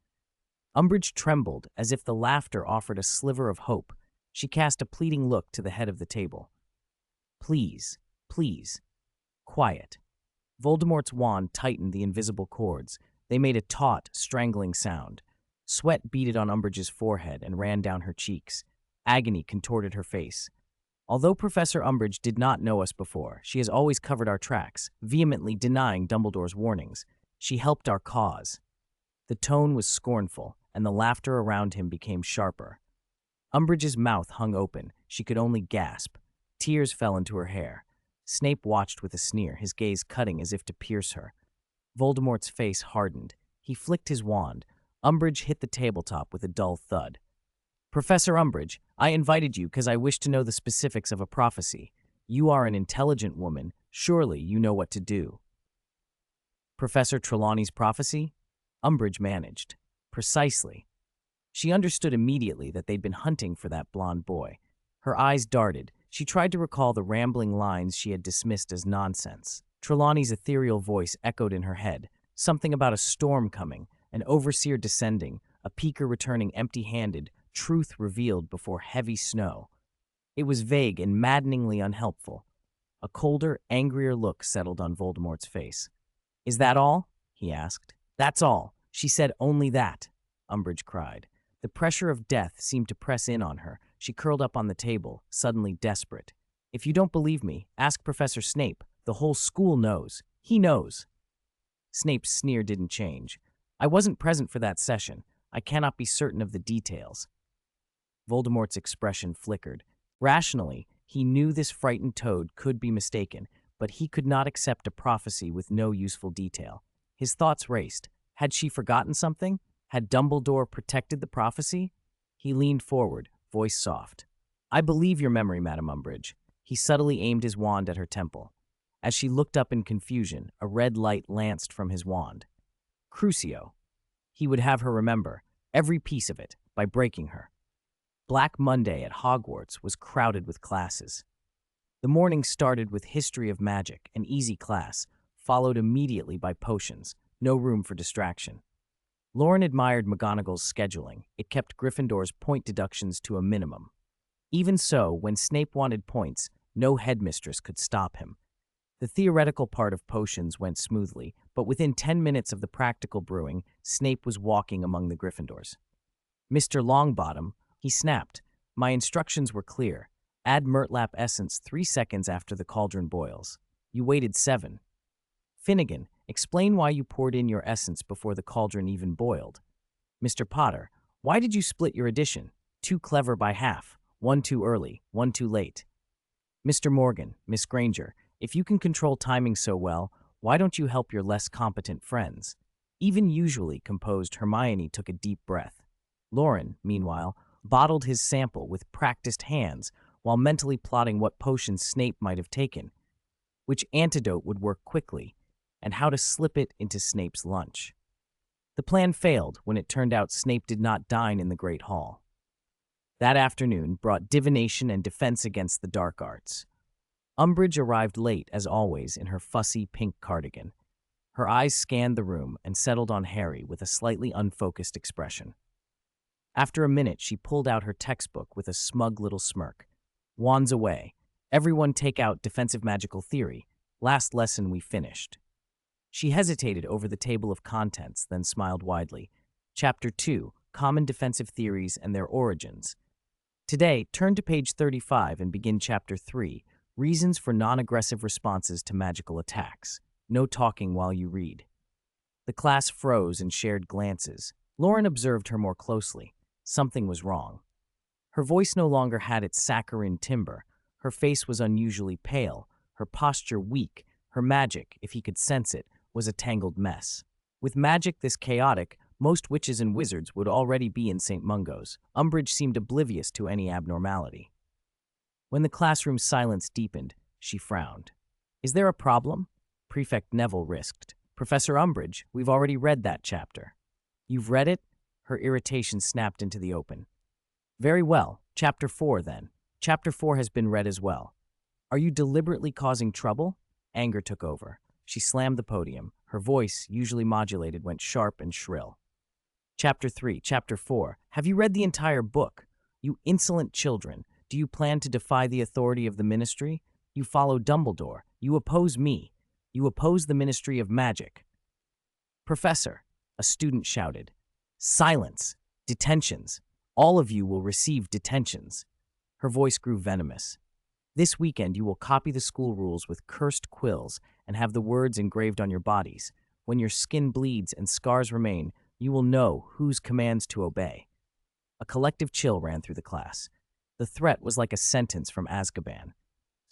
Umbridge trembled as if the laughter offered a sliver of hope. She cast a pleading look to the head of the table. "Please, please, quiet." Voldemort's wand tightened the invisible cords. They made a taut, strangling sound. Sweat beaded on Umbridge's forehead and ran down her cheeks. Agony contorted her face. "Although Professor Umbridge did not know us before, she has always covered our tracks, vehemently denying Dumbledore's warnings. She helped our cause." The tone was scornful, and the laughter around him became sharper. Umbridge's mouth hung open. She could only gasp. Tears fell into her hair. Snape watched with a sneer, his gaze cutting as if to pierce her. Voldemort's face hardened. He flicked his wand. Umbridge hit the tabletop with a dull thud. Professor Umbridge, I invited you because I wish to know the specifics of a prophecy. You are an intelligent woman. Surely you know what to do. Professor Trelawney's prophecy? Umbridge managed. Precisely. She understood immediately that they'd been hunting for that blonde boy. Her eyes darted. She tried to recall the rambling lines she had dismissed as nonsense. Trelawney's ethereal voice echoed in her head. Something about a storm coming, an overseer descending, a peeker returning empty-handed, truth revealed before heavy snow. It was vague and maddeningly unhelpful. A colder, angrier look settled on Voldemort's face. Is that all? He asked. That's all. She said only that, Umbridge cried. The pressure of death seemed to press in on her. She curled up on the table, suddenly desperate. If you don't believe me, ask Professor Snape. The whole school knows. He knows. Snape's sneer didn't change. I wasn't present for that session. I cannot be certain of the details. Voldemort's expression flickered. Rationally, he knew this frightened toad could be mistaken, but he could not accept a prophecy with no useful detail. His thoughts raced. Had she forgotten something? Had Dumbledore protected the prophecy? He leaned forward, voice soft. I believe your memory, Madam Umbridge. He subtly aimed his wand at her temple. As she looked up in confusion, a red light lanced from his wand. Crucio. He would have her remember, every piece of it, by breaking her. Black Monday at Hogwarts was crowded with classes. The morning started with History of Magic, an easy class, followed immediately by potions, no room for distraction. Loren admired McGonagall's scheduling. It kept Gryffindor's point deductions to a minimum. Even so, when Snape wanted points, no headmistress could stop him. The theoretical part of potions went smoothly, but within 10 minutes of the practical brewing, Snape was walking among the Gryffindors. Mr. Longbottom, he snapped. My instructions were clear. Add Murtlap essence 3 seconds after the cauldron boils. You waited 7. Finnegan, explain why you poured in your essence before the cauldron even boiled. Mr. Potter, why did you split your addition? 2 clever by half. 1 too early, 1 too late. Mr. Morgan, Miss Granger, if you can control timing so well, why don't you help your less competent friends? Even usually composed Hermione took a deep breath. Loren, meanwhile, bottled his sample with practiced hands while mentally plotting what potions Snape might have taken, which antidote would work quickly, and how to slip it into Snape's lunch. The plan failed when it turned out Snape did not dine in the Great Hall. That afternoon brought divination and defense against the dark arts. Umbridge arrived late, as always, in her fussy pink cardigan. Her eyes scanned the room and settled on Harry with a slightly unfocused expression. After a minute, she pulled out her textbook with a smug little smirk. Wands away. Everyone take out defensive magical theory. Last lesson we finished. She hesitated over the table of contents, then smiled widely. Chapter 2, Common Defensive Theories and Their Origins. Today, turn to page 35 and begin Chapter 3, Reasons for Non-Aggressive Responses to Magical Attacks. No talking while you read. The class froze and shared glances. Loren observed her more closely. Something was wrong. Her voice no longer had its saccharine timbre. Her face was unusually pale, her posture weak, her magic, if he could sense it, was a tangled mess. With magic this chaotic, most witches and wizards would already be in St. Mungo's. Umbridge seemed oblivious to any abnormality. When the classroom silence deepened, she frowned. Is there a problem? Prefect Neville risked. Professor Umbridge, we've already read that chapter. You've read it? Her irritation snapped into the open. Very well. Chapter 4, then. Chapter 4 has been read as well. Are you deliberately causing trouble? Anger took over. She slammed the podium. Her voice, usually modulated, went sharp and shrill. Chapter 3, Chapter 4. Have you read the entire book? You insolent children. Do you plan to defy the authority of the ministry? You follow Dumbledore. You oppose me. You oppose the Ministry of Magic. Professor, a student shouted. Silence. Detentions. All of you will receive detentions. Her voice grew venomous. This weekend you will copy the school rules with cursed quills and have the words engraved on your bodies. When your skin bleeds and scars remain, you will know whose commands to obey. A collective chill ran through the class. The threat was like a sentence from Azkaban.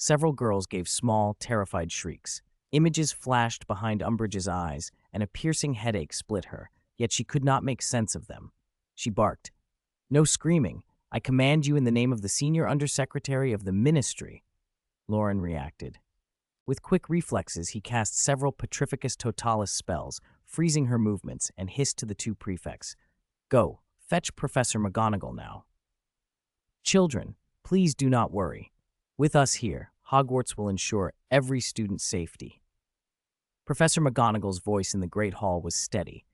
Several girls gave small, terrified shrieks. Images flashed behind Umbridge's eyes, and a piercing headache split her, yet she could not make sense of them. She barked, "No screaming! I command you in the name of the Senior Undersecretary of the Ministry." Loren reacted. With quick reflexes, he cast several Petrificus Totalis spells, freezing her movements, and hissed to the two prefects, "Go, fetch Professor McGonagall now." "Children, please do not worry. With us here, Hogwarts will ensure every student's safety." Professor McGonagall's voice in the Great Hall was steady.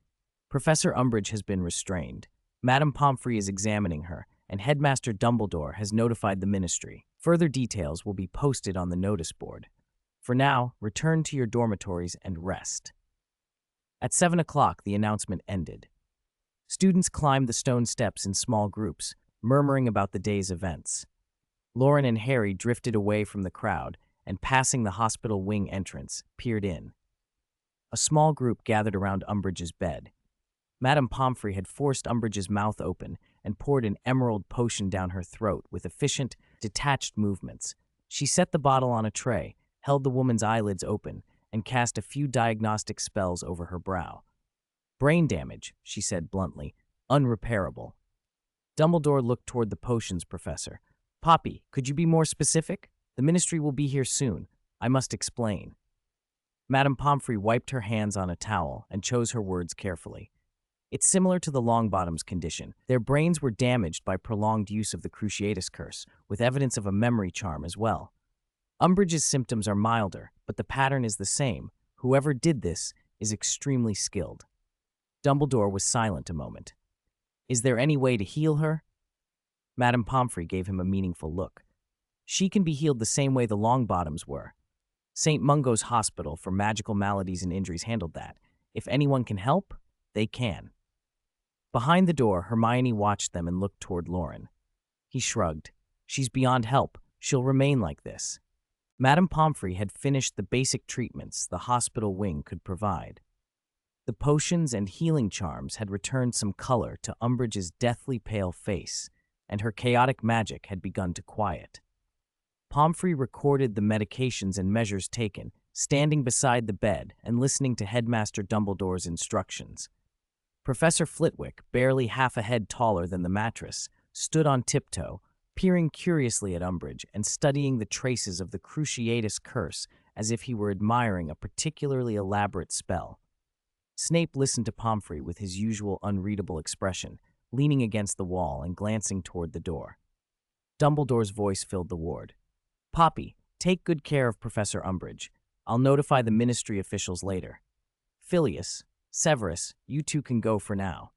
"Professor Umbridge has been restrained. Madame Pomfrey is examining her, and Headmaster Dumbledore has notified the Ministry. Further details will be posted on the notice board. For now, return to your dormitories and rest." At 7 o'clock, the announcement ended. Students climbed the stone steps in small groups, murmuring about the day's events. Loren and Harry drifted away from the crowd and, passing the hospital wing entrance, peered in. A small group gathered around Umbridge's bed. Madame Pomfrey had forced Umbridge's mouth open and poured an emerald potion down her throat with efficient, detached movements. She set the bottle on a tray, held the woman's eyelids open, and cast a few diagnostic spells over her brow. "Brain damage," she said bluntly. "Unrepairable." Dumbledore looked toward the potions professor. "Poppy, could you be more specific? The Ministry will be here soon. I must explain." Madame Pomfrey wiped her hands on a towel and chose her words carefully. "It's similar to the Longbottoms condition. Their brains were damaged by prolonged use of the Cruciatus Curse, with evidence of a memory charm as well. Umbridge's symptoms are milder, but the pattern is the same. Whoever did this is extremely skilled." Dumbledore was silent a moment. "Is there any way to heal her?" Madame Pomfrey gave him a meaningful look. "She can be healed the same way the Longbottoms were. St. Mungo's Hospital for Magical Maladies and Injuries handled that. If anyone can help, they can." Behind the door, Hermione watched them and looked toward Loren. He shrugged. "She's beyond help. She'll remain like this." Madame Pomfrey had finished the basic treatments the hospital wing could provide. The potions and healing charms had returned some color to Umbridge's deathly pale face, and her chaotic magic had begun to quiet. Pomfrey recorded the medications and measures taken, standing beside the bed and listening to Headmaster Dumbledore's instructions. Professor Flitwick, barely half a head taller than the mattress, stood on tiptoe, peering curiously at Umbridge and studying the traces of the Cruciatus Curse as if he were admiring a particularly elaborate spell. Snape listened to Pomfrey with his usual unreadable expression, leaning against the wall and glancing toward the door. Dumbledore's voice filled the ward. "Poppy, take good care of Professor Umbridge. I'll notify the Ministry officials later. Phileas, Severus, you two can go for now.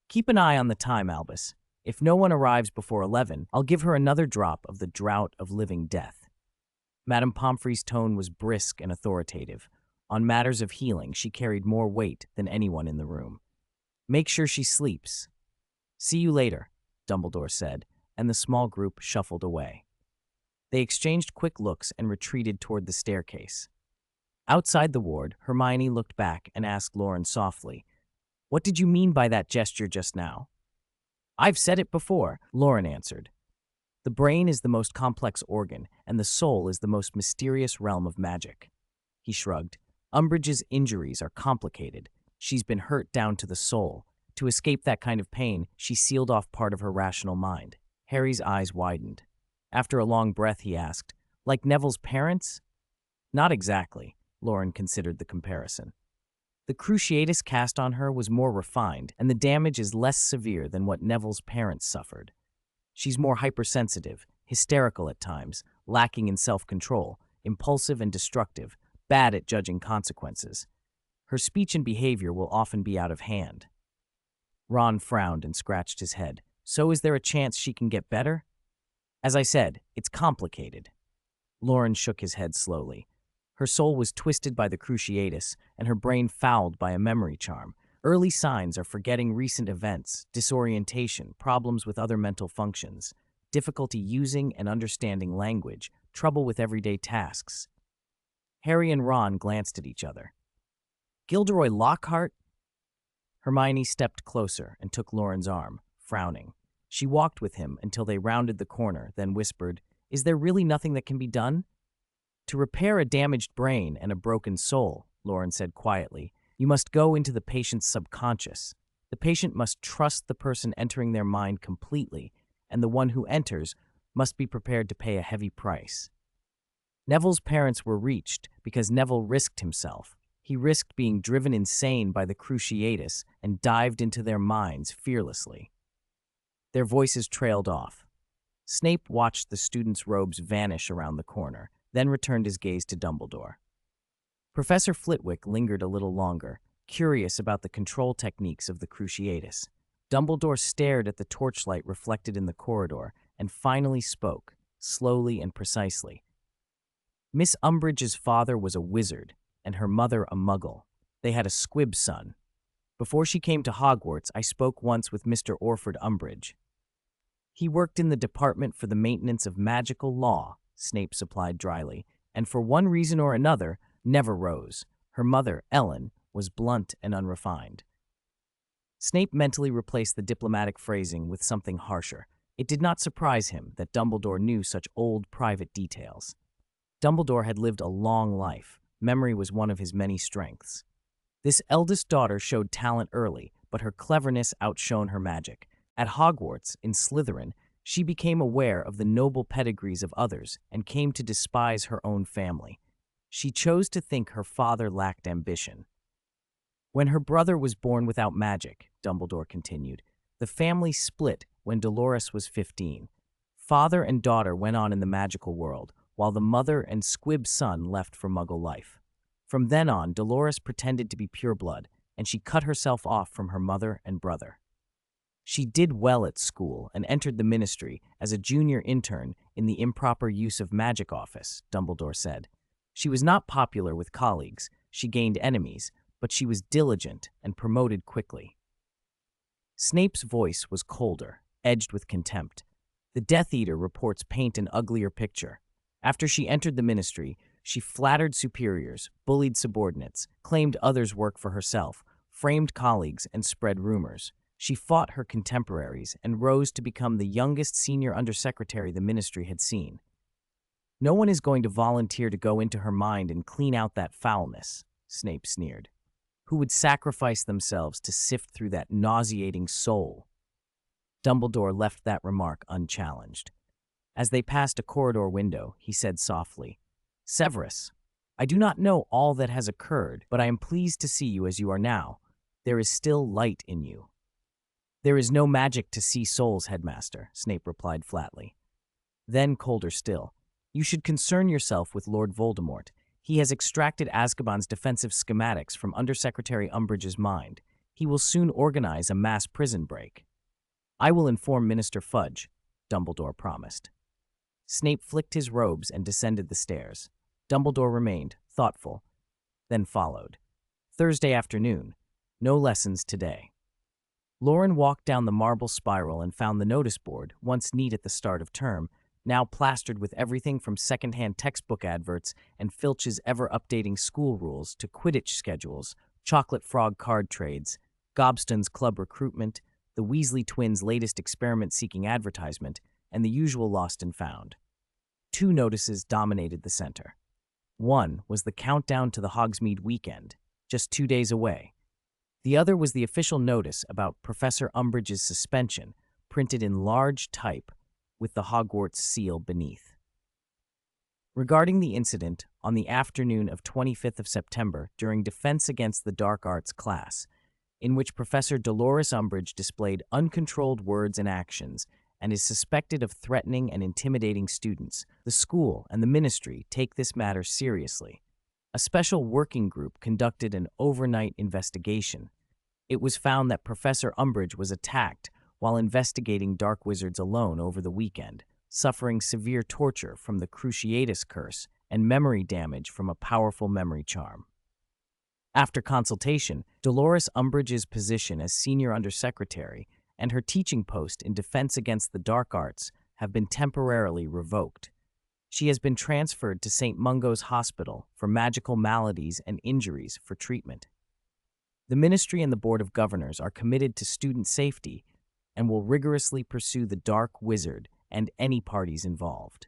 Keep an eye on the time, Albus. If no one arrives before 11, I'll give her another drop of the Draught of Living Death." Madame Pomfrey's tone was brisk and authoritative. On matters of healing, she carried more weight than anyone in the room. "Make sure she sleeps." "See you later," Dumbledore said, and the small group shuffled away. They exchanged quick looks and retreated toward the staircase. Outside the ward, Hermione looked back and asked Loren softly, "What did you mean by that gesture just now?" "I've said it before," Loren answered. "The brain is the most complex organ, and the soul is the most mysterious realm of magic." He shrugged. "Umbridge's injuries are complicated. She's been hurt down to the soul. To escape that kind of pain, she sealed off part of her rational mind." Harry's eyes widened. After a long breath, he asked, "Like Neville's parents?" "Not exactly," Loren considered the comparison. "The Cruciatus cast on her was more refined, and the damage is less severe than what Neville's parents suffered. She's more hypersensitive, hysterical at times, lacking in self-control, impulsive and destructive, bad at judging consequences. Her speech and behavior will often be out of hand." Ron frowned and scratched his head. "So is there a chance she can get better?" "As I said, it's complicated." Loren shook his head slowly. Her soul was twisted by the Cruciatus, and her brain fouled by a memory charm. Early signs are forgetting recent events, disorientation, problems with other mental functions, difficulty using and understanding language, trouble with everyday tasks. Harry and Ron glanced at each other. "Gilderoy Lockhart?" Hermione stepped closer and took Loren's arm, frowning. She walked with him until they rounded the corner, then whispered, Is there really nothing that can be done? To repair a damaged brain and a broken soul, Loren said quietly, you must go into the patient's subconscious. The patient must trust the person entering their mind completely, and the one who enters must be prepared to pay a heavy price. Neville's parents were reached because Neville risked himself. He risked being driven insane by the Cruciatus and dived into their minds fearlessly. Their voices trailed off. Snape watched the students' robes vanish around the corner, then returned his gaze to Dumbledore. Professor Flitwick lingered a little longer, curious about the control techniques of the Cruciatus. Dumbledore stared at the torchlight reflected in the corridor and finally spoke, slowly and precisely. Miss Umbridge's father was a wizard, and her mother a muggle. They had a squib son. Before she came to Hogwarts, I spoke once with Mr. Orford Umbridge. He worked in the Department for the Maintenance of Magical Law, Snape supplied dryly, and for one reason or another, never rose. Her mother, Ellen, was blunt and unrefined. Snape mentally replaced the diplomatic phrasing with something harsher. It did not surprise him that Dumbledore knew such old private details. Dumbledore had lived a long life. Memory was one of his many strengths. This eldest daughter showed talent early, but her cleverness outshone her magic. At Hogwarts, in Slytherin, she became aware of the noble pedigrees of others and came to despise her own family. She chose to think her father lacked ambition. When her brother was born without magic, Dumbledore continued, the family split when Dolores was 15. Father and daughter went on in the magical world, while the mother and squib son left for Muggle life. From then on, Dolores pretended to be pureblood, and she cut herself off from her mother and brother. She did well at school and entered the ministry as a junior intern in the improper use of magic office, Dumbledore said. She was not popular with colleagues, she gained enemies, but she was diligent and promoted quickly. Snape's voice was colder, edged with contempt. The Death Eater reports paint an uglier picture. After she entered the ministry, she flattered superiors, bullied subordinates, claimed others' work for herself, framed colleagues, and spread rumors. She fought her contemporaries and rose to become the youngest senior undersecretary the ministry had seen. No one is going to volunteer to go into her mind and clean out that foulness, Snape sneered. Who would sacrifice themselves to sift through that nauseating soul? Dumbledore left that remark unchallenged. As they passed a corridor window, he said softly, Severus, I do not know all that has occurred, but I am pleased to see you as you are now. There is still light in you. There is no magic to see souls, Headmaster, Snape replied flatly. Then, colder still, you should concern yourself with Lord Voldemort. He has extracted Azkaban's defensive schematics from Undersecretary Umbridge's mind. He will soon organize a mass prison break. I will inform Minister Fudge, Dumbledore promised. Snape flicked his robes and descended the stairs. Dumbledore remained, thoughtful, then followed. Thursday afternoon. No lessons today. Loren walked down the marble spiral and found the notice board, once neat at the start of term, now plastered with everything from second-hand textbook adverts and Filch's ever-updating school rules to Quidditch schedules, chocolate frog card trades, Gobston's club recruitment, the Weasley twins' latest experiment-seeking advertisement, and the usual lost and found. Two notices dominated the center. One was the countdown to the Hogsmeade weekend, just 2 days away. The other was the official notice about Professor Umbridge's suspension, printed in large type with the Hogwarts seal beneath. Regarding the incident on the afternoon of 25th of September during Defense Against the Dark Arts class, in which Professor Dolores Umbridge displayed uncontrolled words and actions and is suspected of threatening and intimidating students, the school and the ministry take this matter seriously. A special working group conducted an overnight investigation. It was found that Professor Umbridge was attacked while investigating dark wizards alone over the weekend, suffering severe torture from the Cruciatus curse and memory damage from a powerful memory charm. After consultation, Dolores Umbridge's position as senior undersecretary and her teaching post in Defense Against the Dark Arts have been temporarily revoked. She has been transferred to St. Mungo's Hospital for magical maladies and injuries for treatment. The Ministry and the Board of Governors are committed to student safety and will rigorously pursue the Dark Wizard and any parties involved.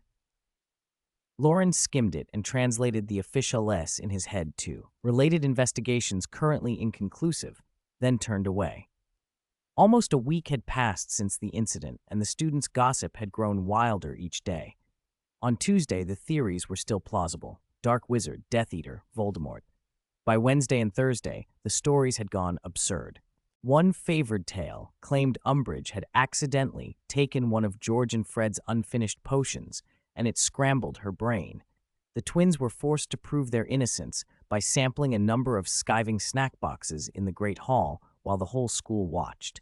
Loren skimmed it and translated the official S in his head too. Related investigations currently inconclusive, then turned away. Almost a week had passed since the incident, and the students' gossip had grown wilder each day. On Tuesday, the theories were still plausible. Dark Wizard, Death Eater, Voldemort. By Wednesday and Thursday, the stories had gone absurd. One favored tale claimed Umbridge had accidentally taken one of George and Fred's unfinished potions, and it scrambled her brain. The twins were forced to prove their innocence by sampling a number of skiving snack boxes in the Great Hall while the whole school watched.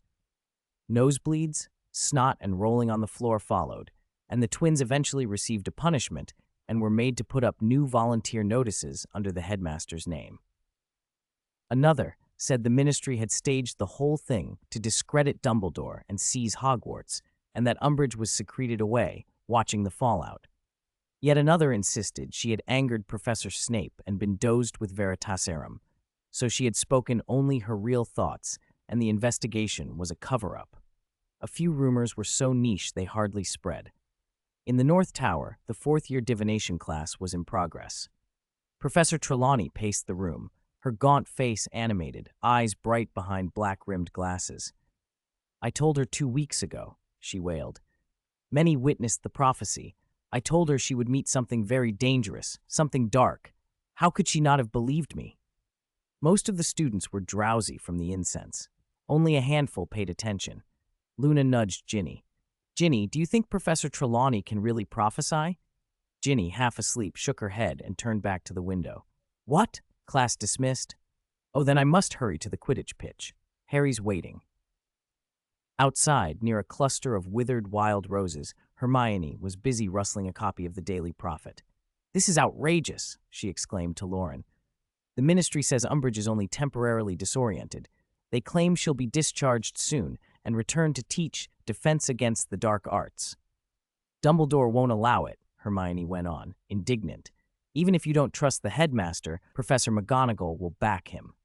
Nosebleeds, snot, and rolling on the floor followed, and the twins eventually received a punishment and were made to put up new volunteer notices under the headmaster's name. Another said the ministry had staged the whole thing to discredit Dumbledore and seize Hogwarts, and that Umbridge was secreted away, watching the fallout. Yet another insisted she had angered Professor Snape and been dosed with Veritaserum, so she had spoken only her real thoughts, and the investigation was a cover-up. A few rumors were so niche they hardly spread. In the North Tower, the fourth-year divination class was in progress. Professor Trelawney paced the room, her gaunt face animated, eyes bright behind black-rimmed glasses. "I told her 2 weeks ago," she wailed. "Many witnessed the prophecy. I told her she would meet something very dangerous, something dark. How could she not have believed me?" Most of the students were drowsy from the incense. Only a handful paid attention. Luna nudged Ginny. "Ginny, do you think Professor Trelawney can really prophesy?" Ginny, half asleep, shook her head and turned back to the window. "What? Class dismissed? Oh, then I must hurry to the Quidditch pitch. Harry's waiting." Outside, near a cluster of withered wild roses, Hermione was busy rustling a copy of the Daily Prophet. "This is outrageous," she exclaimed to Loren. "The ministry says Umbridge is only temporarily disoriented. They claim she'll be discharged soon and return to teach defense against the dark arts." "Dumbledore won't allow it," Hermione went on, indignant. "Even if you don't trust the headmaster, Professor McGonagall will back him."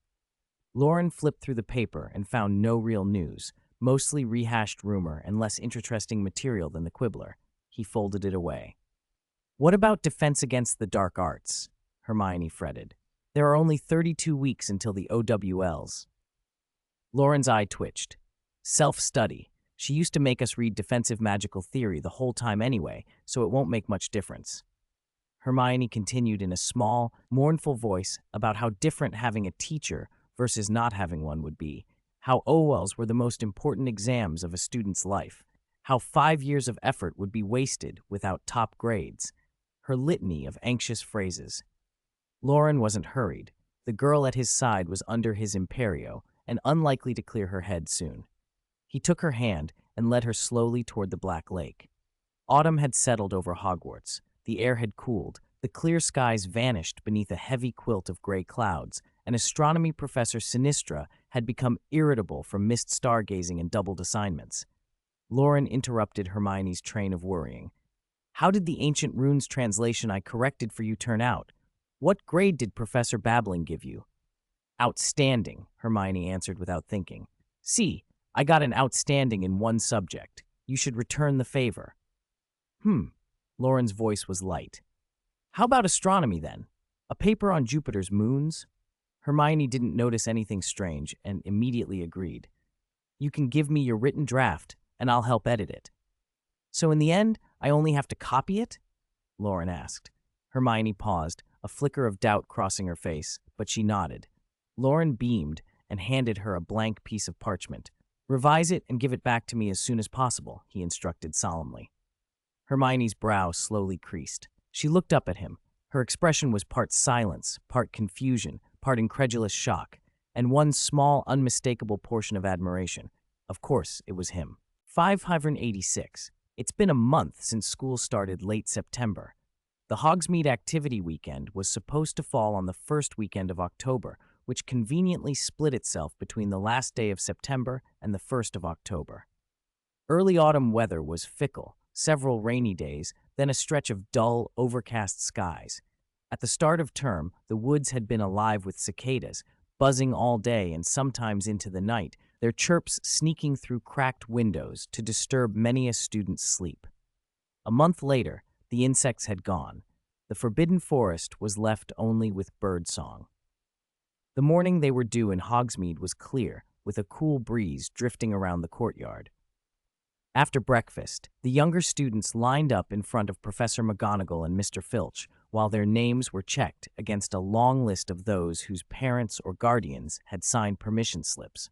Loren flipped through the paper and found no real news, mostly rehashed rumor and less interesting material than the Quibbler. He folded it away. "What about defense against the dark arts?" Hermione fretted. "There are only 32 weeks until the OWLs." Loren's eye twitched. "Self-study. She used to make us read defensive magical theory the whole time anyway, so it won't make much difference." Hermione continued in a small, mournful voice about how different having a teacher versus not having one would be, how OWLs were the most important exams of a student's life, how 5 years of effort would be wasted without top grades. Her litany of anxious phrases. Loren wasn't hurried. The girl at his side was under his imperio and unlikely to clear her head soon. He took her hand and led her slowly toward the Black Lake. Autumn had settled over Hogwarts. The air had cooled, the clear skies vanished beneath a heavy quilt of gray clouds, and astronomy professor Sinistra had become irritable from missed stargazing and doubled assignments. Loren interrupted Hermione's train of worrying. "How did the ancient runes translation I corrected for you turn out? What grade did Professor Babbling give you?" "Outstanding," Hermione answered without thinking. "See, I got an outstanding in one subject. You should return the favor." Loren's voice was light. "How about astronomy, then? A paper on Jupiter's moons?" Hermione didn't notice anything strange and immediately agreed. "You can give me your written draft, and I'll help edit it." "So in the end, I only have to copy it?" Loren asked. Hermione paused, a flicker of doubt crossing her face, but she nodded. Loren beamed and handed her a blank piece of parchment. "Revise it and give it back to me as soon as possible," he instructed solemnly. Hermione's brow slowly creased. She looked up at him. Her expression was part silence, part confusion, part incredulous shock, and one small, unmistakable portion of admiration. Of course, it was him. 586. It's been a month since school started late September. The Hogsmeade Activity Weekend was supposed to fall on the first weekend of October, which conveniently split itself between the last day of September and the 1st of October. Early autumn weather was fickle, several rainy days, then a stretch of dull, overcast skies. At the start of term, the woods had been alive with cicadas, buzzing all day and sometimes into the night, their chirps sneaking through cracked windows to disturb many a student's sleep. A month later, the insects had gone. The The forbidden forest was left only with birdsong. The morning they were due in Hogsmeade was clear, with a cool breeze drifting around the courtyard. After breakfast, the younger students lined up in front of Professor McGonagall and Mr. Filch, while their names were checked against a long list of those whose parents or guardians had signed permission slips.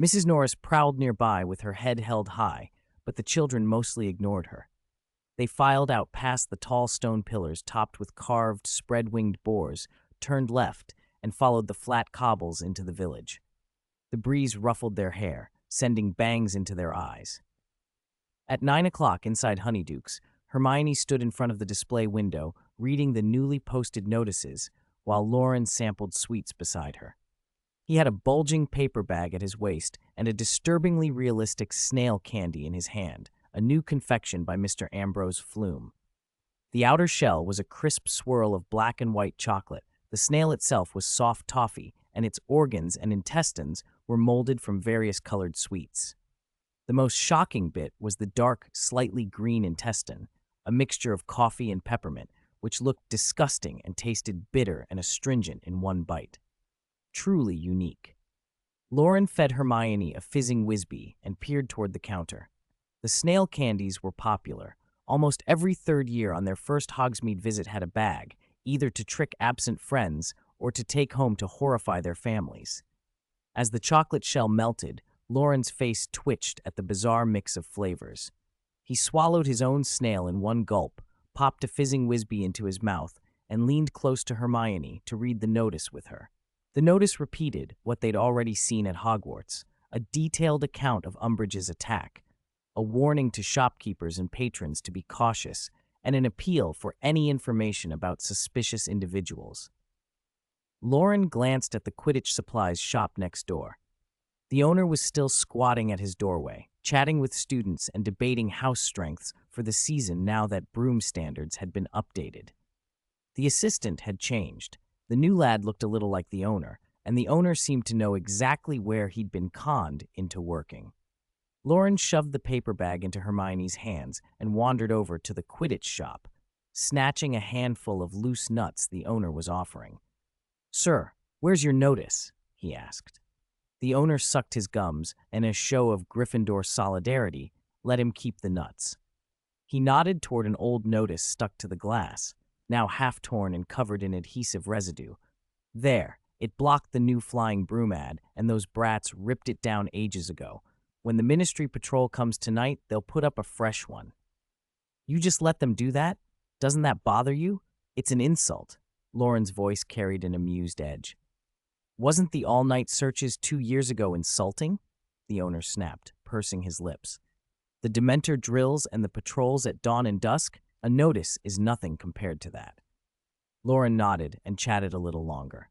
Mrs. Norris prowled nearby with her head held high, but the children mostly ignored her. They filed out past the tall stone pillars topped with carved, spread-winged boars, turned left, and followed the flat cobbles into the village. The breeze ruffled their hair, sending bangs into their eyes. At 9 o'clock inside Honeyduke's, Hermione stood in front of the display window, reading the newly posted notices, while Loren sampled sweets beside her. He had a bulging paper bag at his waist and a disturbingly realistic snail candy in his hand, a new confection by Mr. Ambrose Flume. The outer shell was a crisp swirl of black and white chocolate. The snail itself was soft toffee, and its organs and intestines were molded from various colored sweets. The most shocking bit was the dark, slightly green intestine, a mixture of coffee and peppermint, which looked disgusting and tasted bitter and astringent in one bite. Truly unique. Loren fed Hermione a fizzing Whizbee and peered toward the counter. The snail candies were popular. Almost every third year on their first Hogsmeade visit had a bag, either to trick absent friends or to take home to horrify their families. As the chocolate shell melted, Loren's face twitched at the bizarre mix of flavors. He swallowed his own snail in one gulp, popped a fizzing Whizbee into his mouth, and leaned close to Hermione to read the notice with her. The notice repeated what they'd already seen at Hogwarts, a detailed account of Umbridge's attack, a warning to shopkeepers and patrons to be cautious, and an appeal for any information about suspicious individuals. Loren glanced at the Quidditch supplies shop next door. The owner was still squatting at his doorway, chatting with students and debating house strengths for the season now that broom standards had been updated. The assistant had changed. The new lad looked a little like the owner, and the owner seemed to know exactly where he'd been conned into working. Loren shoved the paper bag into Hermione's hands and wandered over to the Quidditch shop, snatching a handful of loose nuts the owner was offering. "Sir, where's your notice?" he asked. The owner sucked his gums, and in a show of Gryffindor solidarity, let him keep the nuts. He nodded toward an old notice stuck to the glass, now half-torn and covered in adhesive residue. There, it blocked the new flying broom ad, and those brats ripped it down ages ago. When the Ministry Patrol comes tonight, they'll put up a fresh one. "You just let them do that? Doesn't that bother you? It's an insult." Loren's voice carried an amused edge. "Wasn't the all-night searches 2 years ago insulting?" The owner snapped, pursing his lips. "The Dementor drills and the patrols at dawn and dusk? A notice is nothing compared to that." Loren nodded and chatted a little longer.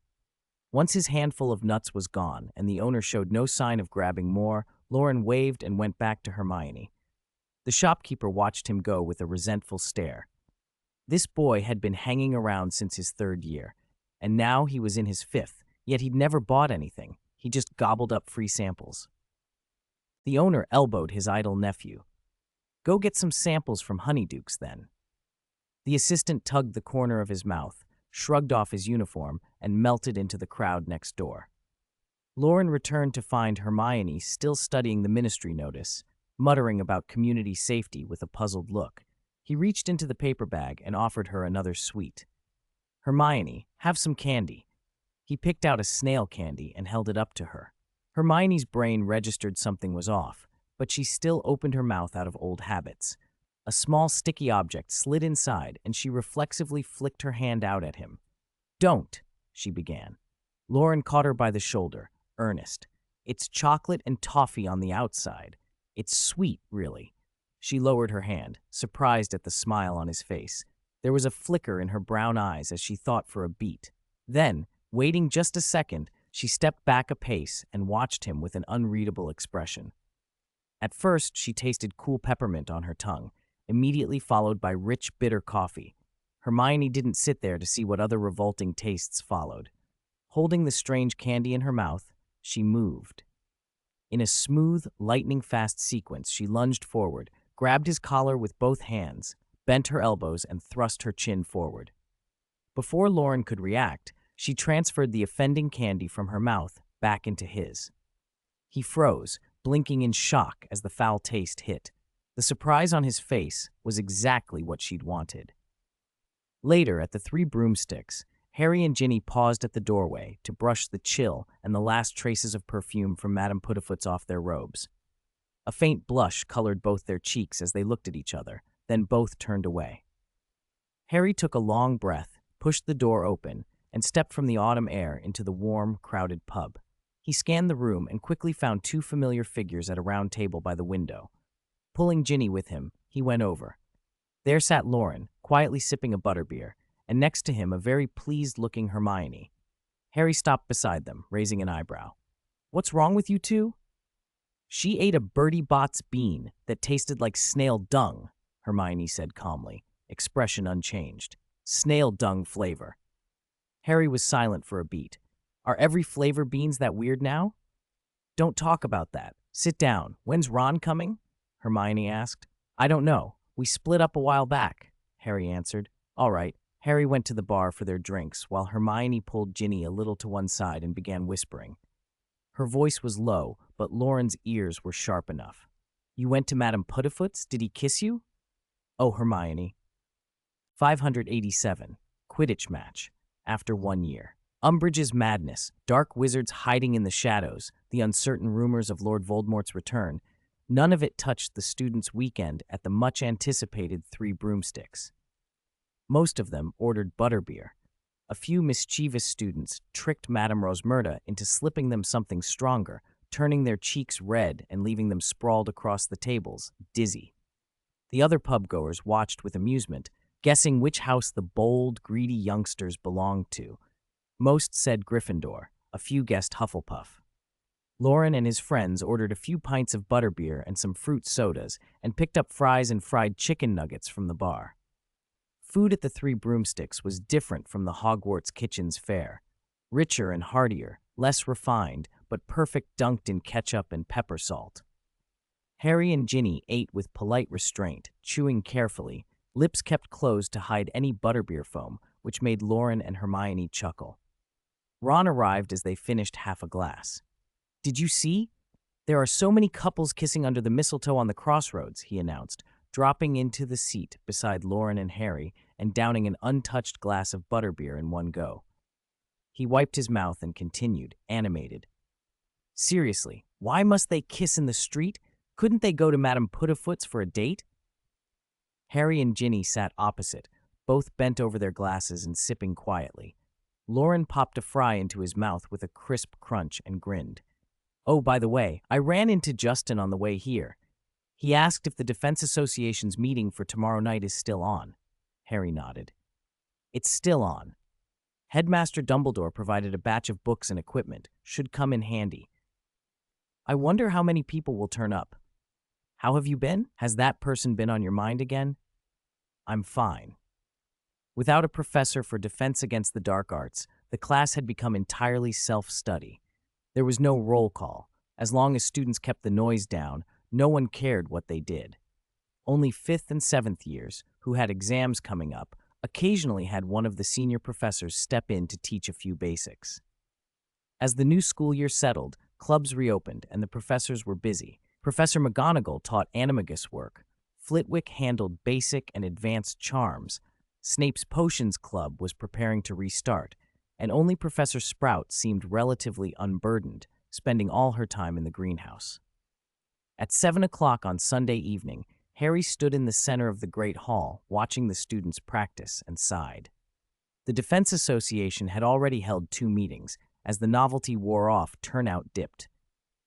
Once his handful of nuts was gone and the owner showed no sign of grabbing more, Loren waved and went back to Hermione. The shopkeeper watched him go with a resentful stare. This boy had been hanging around since his 3rd year, and now he was in his 5th, yet he'd never bought anything. He just gobbled up free samples. The owner elbowed his idle nephew. "Go get some samples from Honeyduke's, then." The assistant tugged the corner of his mouth, shrugged off his uniform, and melted into the crowd next door. Loren returned to find Hermione still studying the ministry notice, muttering about community safety with a puzzled look. He reached into the paper bag and offered her another sweet. "Hermione, have some candy." He picked out a snail candy and held it up to her. Hermione's brain registered something was off, but she still opened her mouth out of old habits. A small sticky object slid inside, and she reflexively flicked her hand out at him. "Don't," she began. Loren caught her by the shoulder, earnest. "It's chocolate and toffee on the outside. It's sweet, really." She lowered her hand, surprised at the smile on his face. There was a flicker in her brown eyes as she thought for a beat. Then, waiting just a second, she stepped back a pace and watched him with an unreadable expression. At first, she tasted cool peppermint on her tongue, immediately followed by rich, bitter coffee. Hermione didn't sit there to see what other revolting tastes followed. Holding the strange candy in her mouth, she moved. In a smooth, lightning-fast sequence, she lunged forward, grabbed his collar with both hands, bent her elbows, and thrust her chin forward. Before Loren could react, she transferred the offending candy from her mouth back into his. He froze, blinking in shock as the foul taste hit. The surprise on his face was exactly what she'd wanted. Later, at the Three Broomsticks, Harry and Ginny paused at the doorway to brush the chill and the last traces of perfume from Madame Puddifoot's off their robes. A faint blush colored both their cheeks as they looked at each other, then both turned away. Harry took a long breath, pushed the door open, and stepped from the autumn air into the warm, crowded pub. He scanned the room and quickly found two familiar figures at a round table by the window. Pulling Ginny with him, he went over. There sat Loren, quietly sipping a butterbeer, and next to him a very pleased-looking Hermione. Harry stopped beside them, raising an eyebrow. "What's wrong with you two?" "She ate a Bertie Bott's bean that tasted like snail dung," Hermione said calmly, expression unchanged. "Snail dung flavor." Harry was silent for a beat. "Are every flavor beans that weird now?" "Don't talk about that. Sit down. When's Ron coming?" Hermione asked. "I don't know. We split up a while back," Harry answered. "All right." Harry went to the bar for their drinks, while Hermione pulled Ginny a little to one side and began whispering. Her voice was low, but Lauren's ears were sharp enough. "You went to Madame Puddifoot's? Did he kiss you?" "Oh, Hermione." 587. Quidditch match. After 1 year. Umbridge's madness, dark wizards hiding in the shadows, the uncertain rumors of Lord Voldemort's return, none of it touched the students' weekend at the much-anticipated Three Broomsticks. Most of them ordered butterbeer. A few mischievous students tricked Madame Rosmerta into slipping them something stronger, turning their cheeks red and leaving them sprawled across the tables, dizzy. The other pub-goers watched with amusement, guessing which house the bold, greedy youngsters belonged to. Most said Gryffindor, a few guessed Hufflepuff. Loren and his friends ordered a few pints of butterbeer and some fruit sodas and picked up fries and fried chicken nuggets from the bar. Food at the Three Broomsticks was different from the Hogwarts kitchen's fare. Richer and heartier, less refined, but perfect dunked in ketchup and pepper salt. Harry and Ginny ate with polite restraint, chewing carefully, lips kept closed to hide any butterbeer foam, which made Loren and Hermione chuckle. Ron arrived as they finished half a glass. "Did you see? There are so many couples kissing under the mistletoe on the crossroads," he announced, dropping into the seat beside Loren and Harry and downing an untouched glass of butterbeer in one go. He wiped his mouth and continued, animated. "Seriously, why must they kiss in the street? Couldn't they go to Madame Puddifoot's for a date?" Harry and Ginny sat opposite, both bent over their glasses and sipping quietly. Loren popped a fry into his mouth with a crisp crunch and grinned. "Oh, by the way, I ran into Justin on the way here. He asked if the Defense Association's meeting for tomorrow night is still on." Harry nodded. "It's still on. Headmaster Dumbledore provided a batch of books and equipment. Should come in handy. I wonder how many people will turn up. How have you been? Has that person been on your mind again?" "I'm fine." Without a professor for defense against the dark arts, the class had become entirely self-study. There was no roll call. As long as students kept the noise down, no one cared what they did. Only 5th and 7th years, who had exams coming up, occasionally had one of the senior professors step in to teach a few basics. As the new school year settled, clubs reopened and the professors were busy. Professor McGonagall taught animagus work. Flitwick handled basic and advanced charms. Snape's Potions Club was preparing to restart, and only Professor Sprout seemed relatively unburdened, spending all her time in the greenhouse. At 7 o'clock on Sunday evening, Harry stood in the center of the Great Hall, watching the students practice, and sighed. The Defense Association had already held 2 meetings. As the novelty wore off, turnout dipped.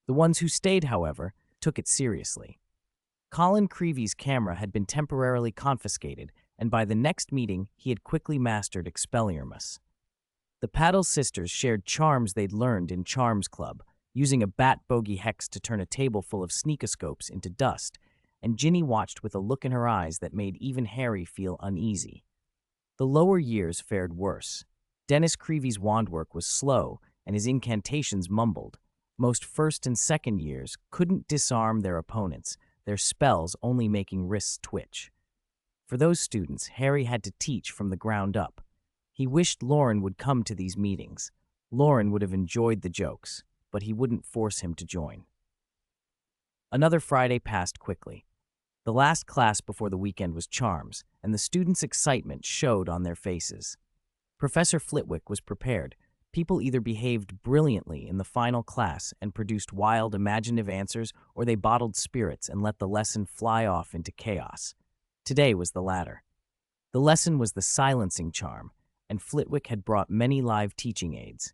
The ones who stayed, however, took it seriously. Colin Creevy's camera had been temporarily confiscated, and by the next meeting, he had quickly mastered Expelliarmus. The Paddle sisters shared charms they'd learned in Charms Club, using a bat bogey hex to turn a table full of sneakoscopes into dust, and Ginny watched with a look in her eyes that made even Harry feel uneasy. The lower years fared worse. Dennis Creevy's wand work was slow, and his incantations mumbled. Most 1st and 2nd years couldn't disarm their opponents, their spells only making wrists twitch. For those students, Harry had to teach from the ground up. He wished Loren would come to these meetings. Loren would have enjoyed the jokes, but he wouldn't force him to join. Another Friday passed quickly. The last class before the weekend was charms, and the students' excitement showed on their faces. Professor Flitwick was prepared. People either behaved brilliantly in the final class and produced wild, imaginative answers, or they bottled spirits and let the lesson fly off into chaos. Today was the latter. The lesson was the silencing charm, and Flitwick had brought many live teaching aids.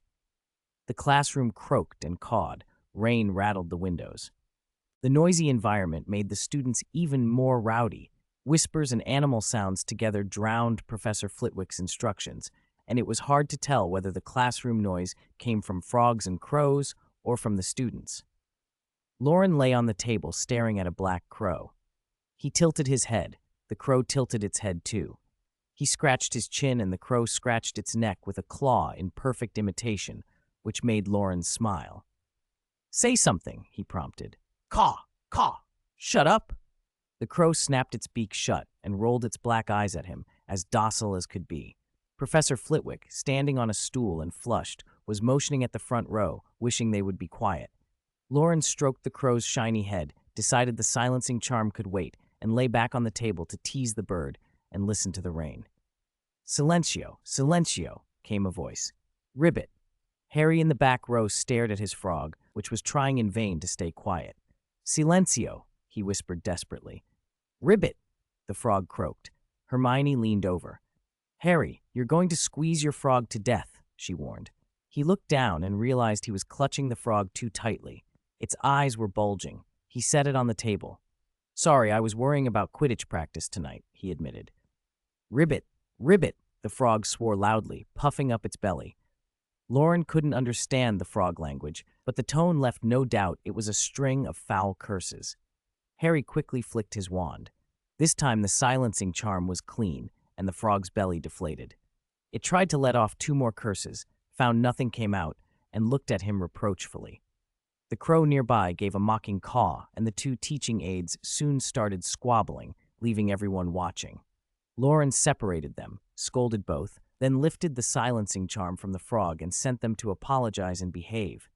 The classroom croaked and cawed. Rain rattled the windows. The noisy environment made the students even more rowdy. Whispers and animal sounds together drowned Professor Flitwick's instructions, and it was hard to tell whether the classroom noise came from frogs and crows or from the students. Loren lay on the table staring at a black crow. He tilted his head. The crow tilted its head too. He scratched his chin and the crow scratched its neck with a claw in perfect imitation, which made Loren smile. "Say something," he prompted. "Caw, caw, shut up." The crow snapped its beak shut and rolled its black eyes at him, as docile as could be. Professor Flitwick, standing on a stool and flushed, was motioning at the front row, wishing they would be quiet. Loren stroked the crow's shiny head, decided the silencing charm could wait, and lay back on the table to tease the bird and listen to the rain. "Silencio, silencio," came a voice. "Ribbit." Harry in the back row stared at his frog, which was trying in vain to stay quiet. "Silencio," he whispered desperately. "Ribbit," the frog croaked. Hermione leaned over. "Harry, you're going to squeeze your frog to death," she warned. He looked down and realized he was clutching the frog too tightly. Its eyes were bulging. He set it on the table. "Sorry, I was worrying about Quidditch practice tonight," he admitted. "Ribbit, ribbit," the frog swore loudly, puffing up its belly. Loren couldn't understand the frog language, but the tone left no doubt it was a string of foul curses. Harry quickly flicked his wand. This time the silencing charm was clean, and the frog's belly deflated. It tried to let off 2 more curses, found nothing came out, and looked at him reproachfully. The crow nearby gave a mocking caw, and the 2 teaching aides soon started squabbling, leaving everyone watching. Loren separated them, scolded both, then lifted the silencing charm from the frog and sent them to apologize and behave.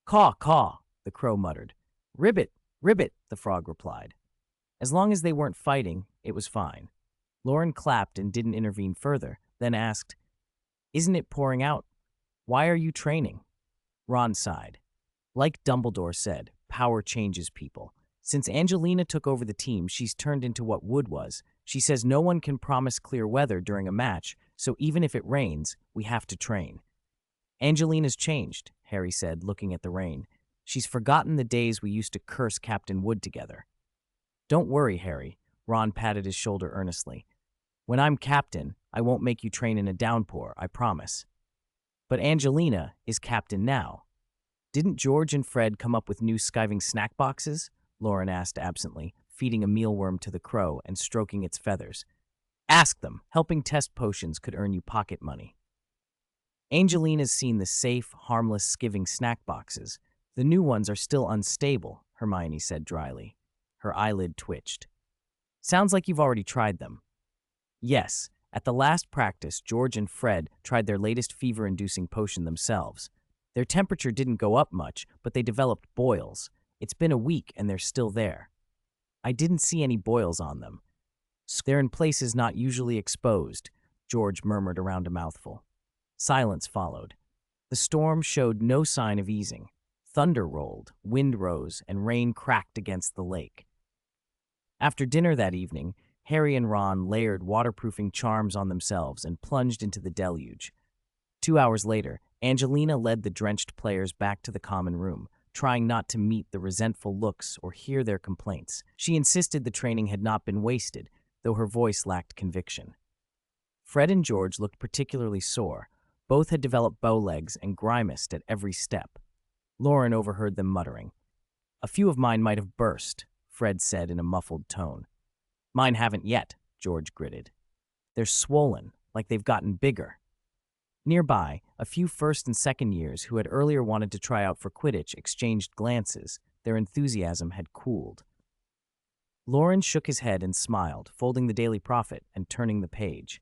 "Caw, caw," the crow muttered. "Ribbit, ribbit," the frog replied. As long as they weren't fighting, it was fine. Loren clapped and didn't intervene further, then asked, "Isn't it pouring out? Why are you training?" Ron sighed. Like Dumbledore said, power changes people. Since Angelina took over the team, she's turned into what Wood was. She says no one can promise clear weather during a match, so even if it rains, we have to train. "Angelina's changed," Harry said, looking at the rain. "She's forgotten the days we used to curse Captain Wood together." "Don't worry, Harry," Ron patted his shoulder earnestly. "When I'm captain, I won't make you train in a downpour, I promise." "But Angelina is captain now. Didn't George and Fred come up with new skiving snack boxes?" Loren asked absently, feeding a mealworm to the crow and stroking its feathers. "Ask them. Helping test potions could earn you pocket money." "Angelina's seen the safe, harmless skiving snack boxes. The new ones are still unstable," Hermione said dryly. Her eyelid twitched. "Sounds like you've already tried them." "Yes. At the last practice, George and Fred tried their latest fever-inducing potion themselves. Their temperature didn't go up much, but they developed boils. It's been a week and they're still there." "I didn't see any boils on them." "They're in places not usually exposed," George murmured around a mouthful. Silence followed. The storm showed no sign of easing. Thunder rolled, wind rose, and rain cracked against the lake. After dinner that evening, Harry and Ron layered waterproofing charms on themselves and plunged into the deluge. 2 hours later, Angelina led the drenched players back to the common room, trying not to meet the resentful looks or hear their complaints. She insisted the training had not been wasted, though her voice lacked conviction. Fred and George looked particularly sore. Both had developed bow legs and grimaced at every step. Loren overheard them muttering. "A few of mine might have burst," Fred said in a muffled tone. "Mine haven't yet," George gritted. "They're swollen, like they've gotten bigger." Nearby, a few first and second years who had earlier wanted to try out for Quidditch exchanged glances. Their enthusiasm had cooled. Loren shook his head and smiled, folding the Daily Prophet and turning the page.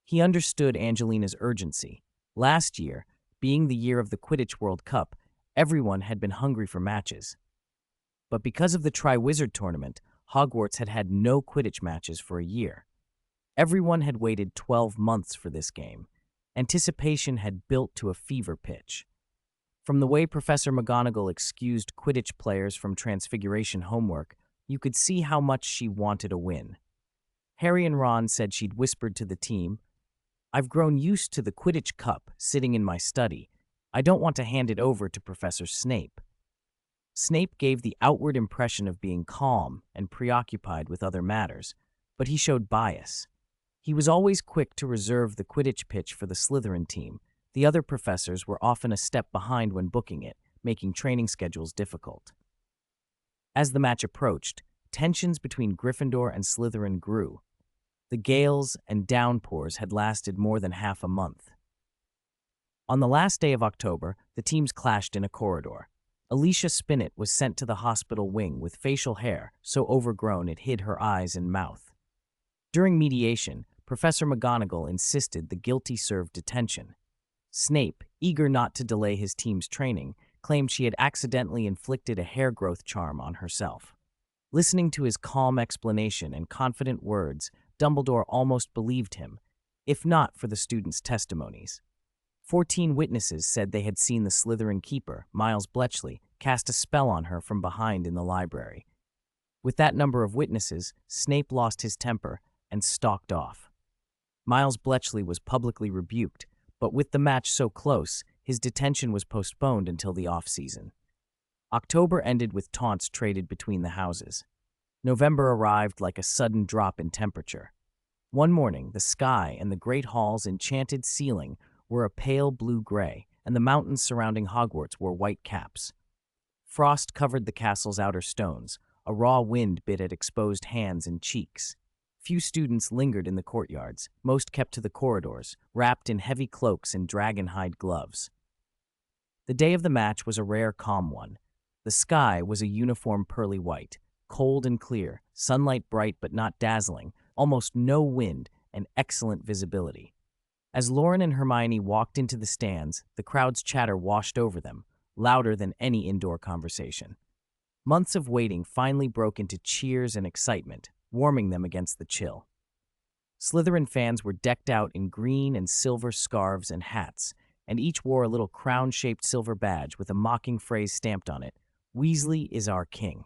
He understood Angelina's urgency. Last year, being the year of the Quidditch World Cup, everyone had been hungry for matches. But because of the Triwizard Tournament, Hogwarts had had no Quidditch matches for a year. Everyone had waited 12 months for this game. Anticipation had built to a fever pitch. From the way Professor McGonagall excused Quidditch players from Transfiguration homework, you could see how much she wanted a win. Harry and Ron said she'd whispered to the team, "I've grown used to the Quidditch Cup sitting in my study. I don't want to hand it over to Professor Snape." Snape gave the outward impression of being calm and preoccupied with other matters, but he showed bias. He was always quick to reserve the Quidditch pitch for the Slytherin team. The other professors were often a step behind when booking it, making training schedules difficult. As the match approached, tensions between Gryffindor and Slytherin grew. The gales and downpours had lasted more than half a month. On the last day of October, the teams clashed in a corridor. Alicia Spinnet was sent to the hospital wing with facial hair so overgrown it hid her eyes and mouth. During mediation, Professor McGonagall insisted the guilty served detention. Snape, eager not to delay his team's training, claimed she had accidentally inflicted a hair growth charm on herself. Listening to his calm explanation and confident words, Dumbledore almost believed him, if not for the students' testimonies. 14 witnesses said they had seen the Slytherin keeper, Miles Bletchley, cast a spell on her from behind in the library. With that number of witnesses, Snape lost his temper and stalked off. Miles Bletchley was publicly rebuked, but with the match so close, his detention was postponed until the off-season. October ended with taunts traded between the houses. November arrived like a sudden drop in temperature. One morning, the sky and the Great Hall's enchanted ceiling were a pale blue-gray, and the mountains surrounding Hogwarts wore white caps. Frost covered the castle's outer stones. A raw wind bit at exposed hands and cheeks. Few students lingered in the courtyards. Most kept to the corridors, wrapped in heavy cloaks and dragon-hide gloves. The day of the match was a rare calm one. The sky was a uniform pearly white, cold and clear, sunlight bright but not dazzling, almost no wind, and excellent visibility. As Loren and Hermione walked into the stands, the crowd's chatter washed over them, louder than any indoor conversation. Months of waiting finally broke into cheers and excitement, warming them against the chill. Slytherin fans were decked out in green and silver scarves and hats, and each wore a little crown-shaped silver badge with a mocking phrase stamped on it, "Weasley is our king."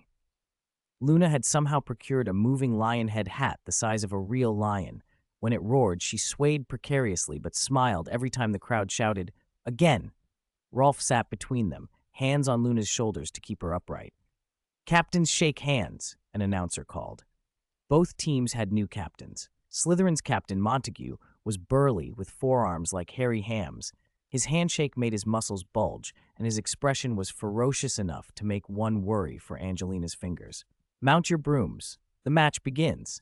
Luna had somehow procured a moving lion head hat the size of a real lion. When it roared, she swayed precariously but smiled every time the crowd shouted, "Again!" Rolf sat between them, hands on Luna's shoulders to keep her upright. "Captains shake hands," an announcer called. Both teams had new captains. Slytherin's captain, Montague, was burly with forearms like hairy hams. His handshake made his muscles bulge, and his expression was ferocious enough to make one worry for Angelina's fingers. "Mount your brooms. The match begins."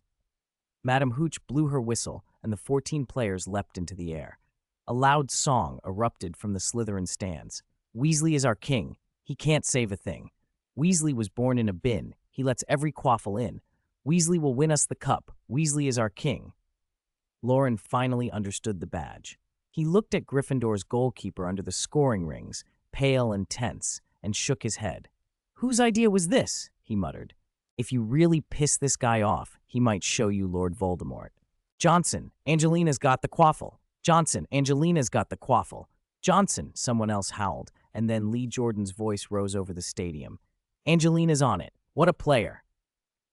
Madame Hooch blew her whistle, and the 14 players leapt into the air. A loud song erupted from the Slytherin stands. "Weasley is our king. He can't save a thing. Weasley was born in a bin. He lets every quaffle in. Weasley will win us the cup. Weasley is our king." Loren finally understood the badge. He looked at Gryffindor's goalkeeper under the scoring rings, pale and tense, and shook his head. "Whose idea was this?" he muttered. "If you really piss this guy off, he might show you Lord Voldemort." "Johnson, Angelina's got the quaffle. Johnson, Angelina's got the quaffle. Johnson," someone else howled, and then Lee Jordan's voice rose over the stadium. "Angelina's on it. What a player.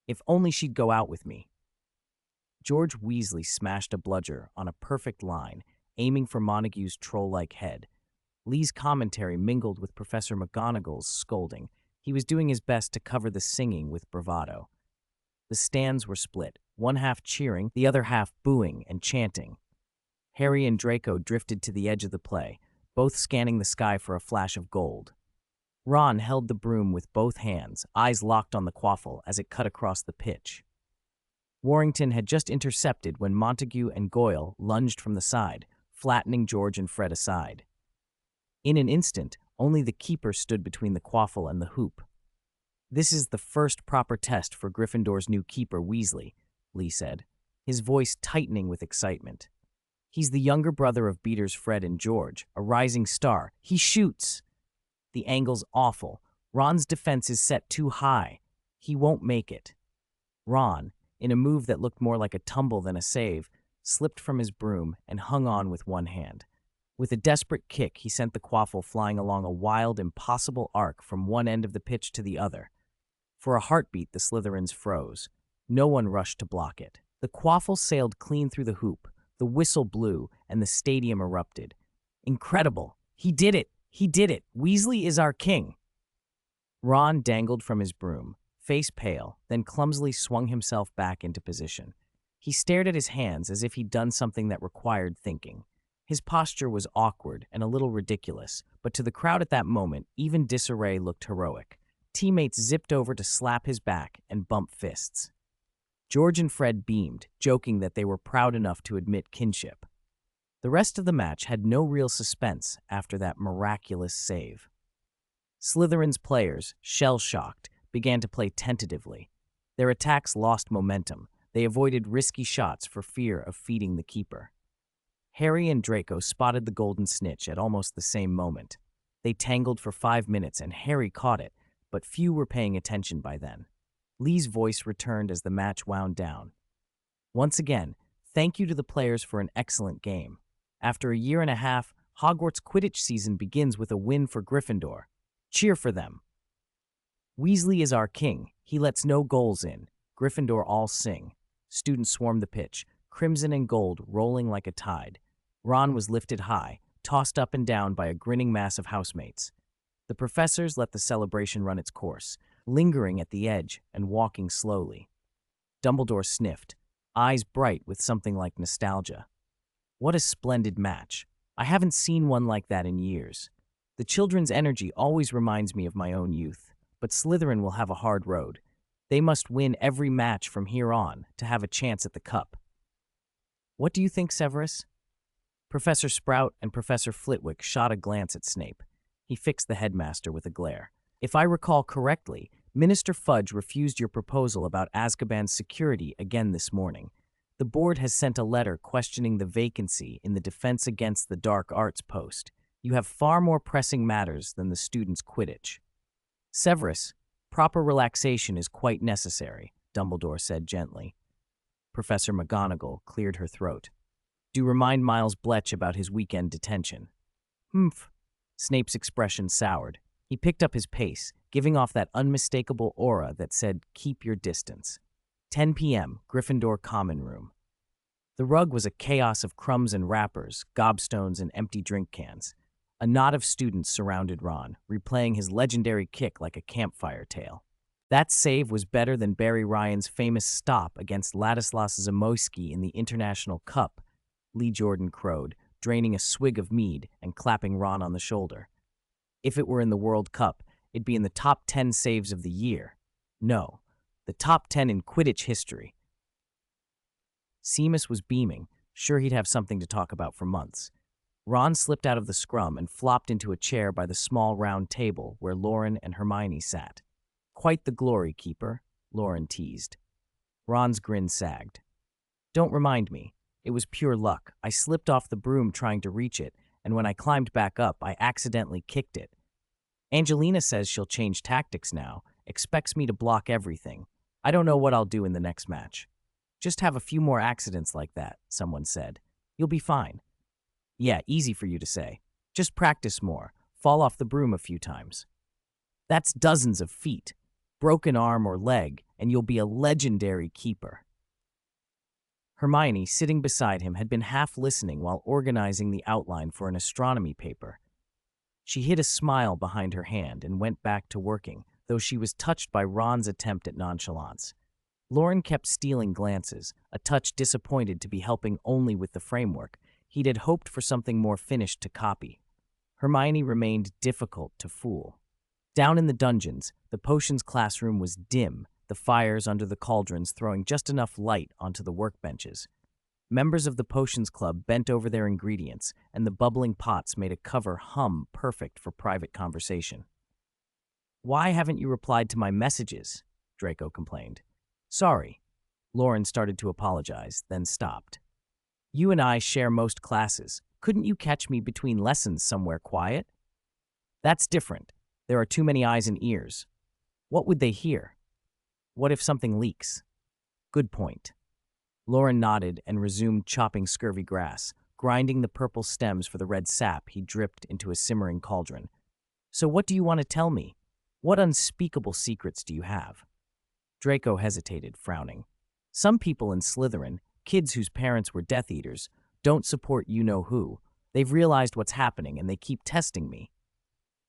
If only she'd go out with me." George Weasley smashed a bludger on a perfect line, aiming for Montague's troll-like head. Lee's commentary mingled with Professor McGonagall's scolding. He was doing his best to cover the singing with bravado. The stands were split, one half cheering, the other half booing and chanting. Harry and Draco drifted to the edge of the play, both scanning the sky for a flash of gold. Ron held the broom with both hands, eyes locked on the quaffle as it cut across the pitch. Warrington had just intercepted when Montague and Goyle lunged from the side, flattening George and Fred aside. In an instant, only the keeper stood between the quaffle and the hoop. "This is the first proper test for Gryffindor's new keeper, Weasley," Lee said, his voice tightening with excitement. He's the younger brother of beaters Fred and George, a rising star. He shoots. The angle's awful. Ron's defense is set too high. He won't make it. Ron, in a move that looked more like a tumble than a save, slipped from his broom and hung on with one hand. With a desperate kick, he sent the quaffle flying along a wild, impossible arc from one end of the pitch to the other. For a heartbeat, the Slytherins froze. No one rushed to block it. The quaffle sailed clean through the hoop, the whistle blew, and the stadium erupted. Incredible! He did it! He did it! Weasley is our king! Ron dangled from his broom, face pale, then clumsily swung himself back into position. He stared at his hands as if he'd done something that required thinking. His posture was awkward and a little ridiculous, but to the crowd at that moment, even disarray looked heroic. Teammates zipped over to slap his back and bump fists. George and Fred beamed, joking that they were proud enough to admit kinship. The rest of the match had no real suspense after that miraculous save. Slytherin's players, shell-shocked, began to play tentatively. Their attacks lost momentum. They avoided risky shots for fear of feeding the keeper. Harry and Draco spotted the golden snitch at almost the same moment. They tangled for 5 minutes and Harry caught it, but few were paying attention by then. Lee's voice returned as the match wound down. Once again, thank you to the players for an excellent game. After a year and a half, Hogwarts Quidditch season begins with a win for Gryffindor. Cheer for them. Weasley is our king. He lets no goals in. Gryffindor all sing. Students swarm the pitch, crimson and gold rolling like a tide. Ron was lifted high, tossed up and down by a grinning mass of housemates. The professors let the celebration run its course, lingering at the edge and walking slowly. Dumbledore sniffed, eyes bright with something like nostalgia. What a splendid match. I haven't seen one like that in years. The children's energy always reminds me of my own youth, but Slytherin will have a hard road. They must win every match from here on to have a chance at the cup. What do you think, Severus? Professor Sprout and Professor Flitwick shot a glance at Snape. He fixed the headmaster with a glare. If I recall correctly, Minister Fudge refused your proposal about Azkaban's security again this morning. The board has sent a letter questioning the vacancy in the Defense Against the Dark Arts post. You have far more pressing matters than the students' Quidditch. Severus, proper relaxation is quite necessary, Dumbledore said gently. Professor McGonagall cleared her throat. Do remind Miles Bletch about his weekend detention. Humph. Snape's expression soured. He picked up his pace, giving off that unmistakable aura that said, keep your distance. 10 p.m., Gryffindor Common Room. The rug was a chaos of crumbs and wrappers, gobstones and empty drink cans. A knot of students surrounded Ron, replaying his legendary kick like a campfire tale. That save was better than Barry Ryan's famous stop against Ladislas Zamoyski in the International Cup, Lee Jordan crowed, draining a swig of mead and clapping Ron on the shoulder. If it were in the World Cup, it'd be in the top 10 saves of the year. No, the top 10 in Quidditch history. Seamus was beaming, sure he'd have something to talk about for months. Ron slipped out of the scrum and flopped into a chair by the small round table where Loren and Hermione sat. Quite the glory, keeper, Loren teased. Ron's grin sagged. Don't remind me. It was pure luck. I slipped off the broom trying to reach it, and when I climbed back up, I accidentally kicked it. Angelina says she'll change tactics now, expects me to block everything. I don't know what I'll do in the next match. Just have a few more accidents like that, someone said. You'll be fine. Yeah, easy for you to say. Just practice more. Fall off the broom a few times. That's dozens of feet. Broken arm or leg, and you'll be a legendary keeper. Hermione, sitting beside him, had been half listening while organizing the outline for an astronomy paper. She hid a smile behind her hand and went back to working, though she was touched by Ron's attempt at nonchalance. Loren kept stealing glances, a touch disappointed to be helping only with the framework. He'd had hoped for something more finished to copy. Hermione remained difficult to fool. Down in the dungeons, the potions classroom was dim, the fires under the cauldrons throwing just enough light onto the workbenches. Members of the potions club bent over their ingredients, and the bubbling pots made a cover hum perfect for private conversation. Why haven't you replied to my messages? Draco complained. Sorry. Loren started to apologize, then stopped. You and I share most classes. Couldn't you catch me between lessons somewhere quiet? That's different. There are too many eyes and ears. What would they hear? What if something leaks? Good point. Loren nodded and resumed chopping scurvy grass, grinding the purple stems for the red sap he dripped into a simmering cauldron. So what do you want to tell me? What unspeakable secrets do you have? Draco hesitated, frowning. Some people in Slytherin, kids whose parents were Death Eaters, don't support you-know-who. They've realized what's happening and they keep testing me.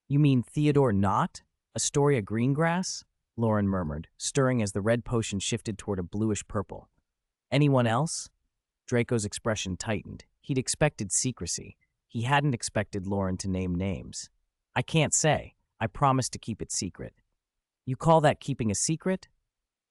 You mean Theodore Knott? Astoria Greengrass? Loren murmured, stirring as the red potion shifted toward a bluish purple. Anyone else? Draco's expression tightened. He'd expected secrecy. He hadn't expected Loren to name names. I can't say. I promised to keep it secret. You call that keeping a secret?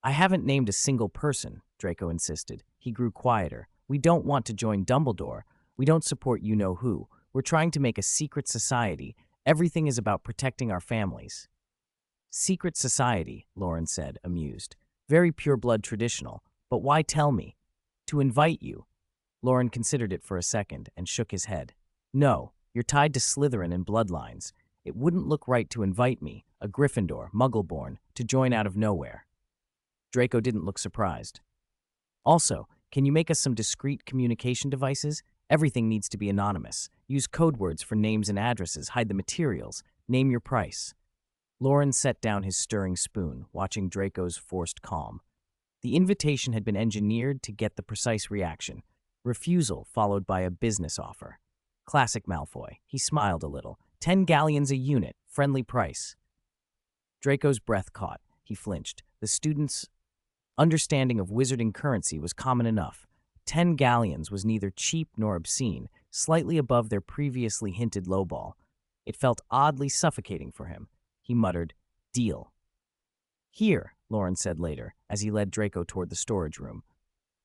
I haven't named a single person, Draco insisted. He grew quieter. We don't want to join Dumbledore. We don't support you-know-who. We're trying to make a secret society. Everything is about protecting our families. Secret society, Loren said, amused. Very pure-blood traditional. But why tell me? To invite you. Loren considered it for a second and shook his head. No, you're tied to Slytherin and bloodlines. It wouldn't look right to invite me, a Gryffindor, Muggle-born, to join out of nowhere. Draco didn't look surprised. Also, can you make us some discreet communication devices? Everything needs to be anonymous. Use code words for names and addresses, hide the materials, name your price. Loren set down his stirring spoon, watching Draco's forced calm. The invitation had been engineered to get the precise reaction. Refusal followed by a business offer. Classic Malfoy. He smiled a little. 10 galleons a unit, friendly price. Draco's breath caught. He flinched. The student's understanding of wizarding currency was common enough. 10 galleons was neither cheap nor obscene, slightly above their previously hinted lowball. It felt oddly suffocating for him. He muttered, "Deal." "Here," Loren said later, as he led Draco toward the storage room.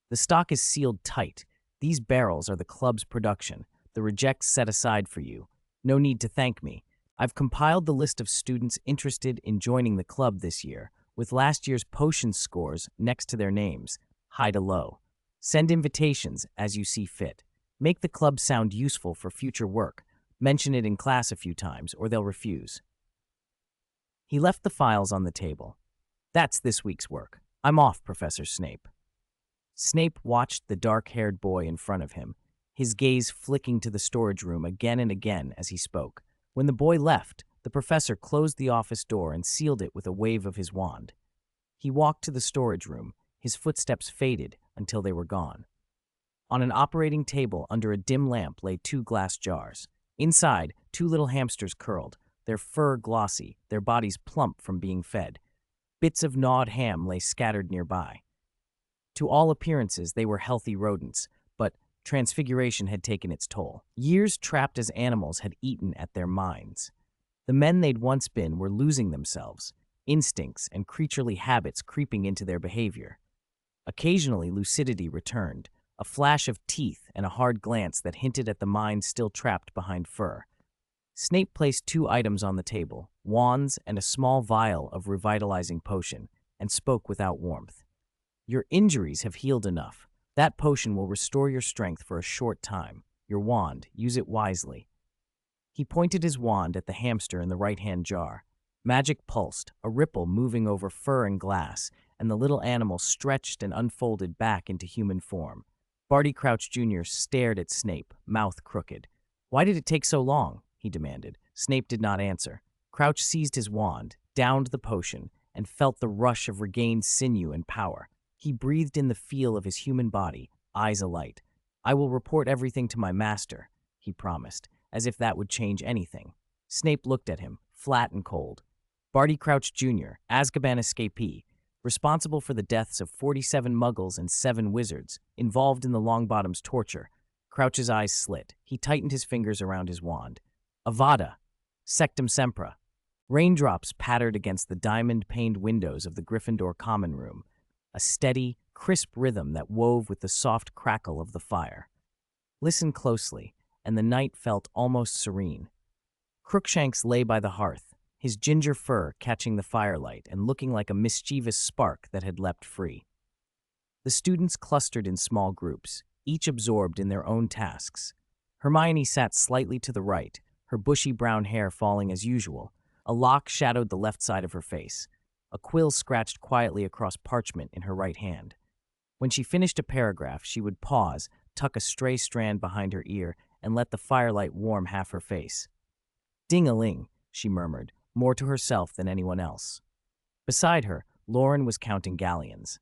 "The stock is sealed tight. These barrels are the club's production, the rejects set aside for you. No need to thank me. I've compiled the list of students interested in joining the club this year, with last year's potion scores next to their names, high to low. Send invitations as you see fit. Make the club sound useful for future work. Mention it in class a few times, or they'll refuse." He left the files on the table. "That's this week's work. I'm off, Professor Snape." Snape watched the dark-haired boy in front of him, his gaze flicking to the storage room again and again as he spoke. When the boy left, the professor closed the office door and sealed it with a wave of his wand. He walked to the storage room. His footsteps faded until they were gone. On an operating table under a dim lamp lay 2 glass jars. Inside, 2 little hamsters curled, their fur glossy, their bodies plump from being fed. Bits of gnawed ham lay scattered nearby. To all appearances, they were healthy rodents, but Transfiguration had taken its toll. Years trapped as animals had eaten at their minds. The men they'd once been were losing themselves, instincts and creaturely habits creeping into their behavior. Occasionally, lucidity returned, a flash of teeth and a hard glance that hinted at the mind still trapped behind fur. Snape placed 2 items on the table, wands and a small vial of revitalizing potion, and spoke without warmth. "Your injuries have healed enough. That potion will restore your strength for a short time. Your wand, use it wisely." He pointed his wand at the hamster in the right-hand jar. Magic pulsed, a ripple moving over fur and glass, and the little animal stretched and unfolded back into human form. Barty Crouch Jr. stared at Snape, mouth crooked. "Why did it take so long?" he demanded. Snape did not answer. Crouch seized his wand, downed the potion, and felt the rush of regained sinew and power. He breathed in the feel of his human body, eyes alight. "I will report everything to my master," he promised, as if that would change anything. Snape looked at him, flat and cold. "Barty Crouch Jr., Azkaban escapee, responsible for the deaths of 47 Muggles and 7 wizards, involved in the Longbottom's torture." Crouch's eyes slit. He tightened his fingers around his wand. "Avada! Sectum Sempra!" Raindrops pattered against the diamond-paned windows of the Gryffindor common room, a steady, crisp rhythm that wove with the soft crackle of the fire. Listen closely, and the night felt almost serene. Crookshanks lay by the hearth, his ginger fur catching the firelight and looking like a mischievous spark that had leapt free. The students clustered in small groups, each absorbed in their own tasks. Hermione sat slightly to the right, her bushy brown hair falling as usual. A lock shadowed the left side of her face. A quill scratched quietly across parchment in her right hand. When she finished a paragraph, she would pause, tuck a stray strand behind her ear, and let the firelight warm half her face. "Ding-a-ling," she murmured, more to herself than anyone else. Beside her, Loren was counting galleons.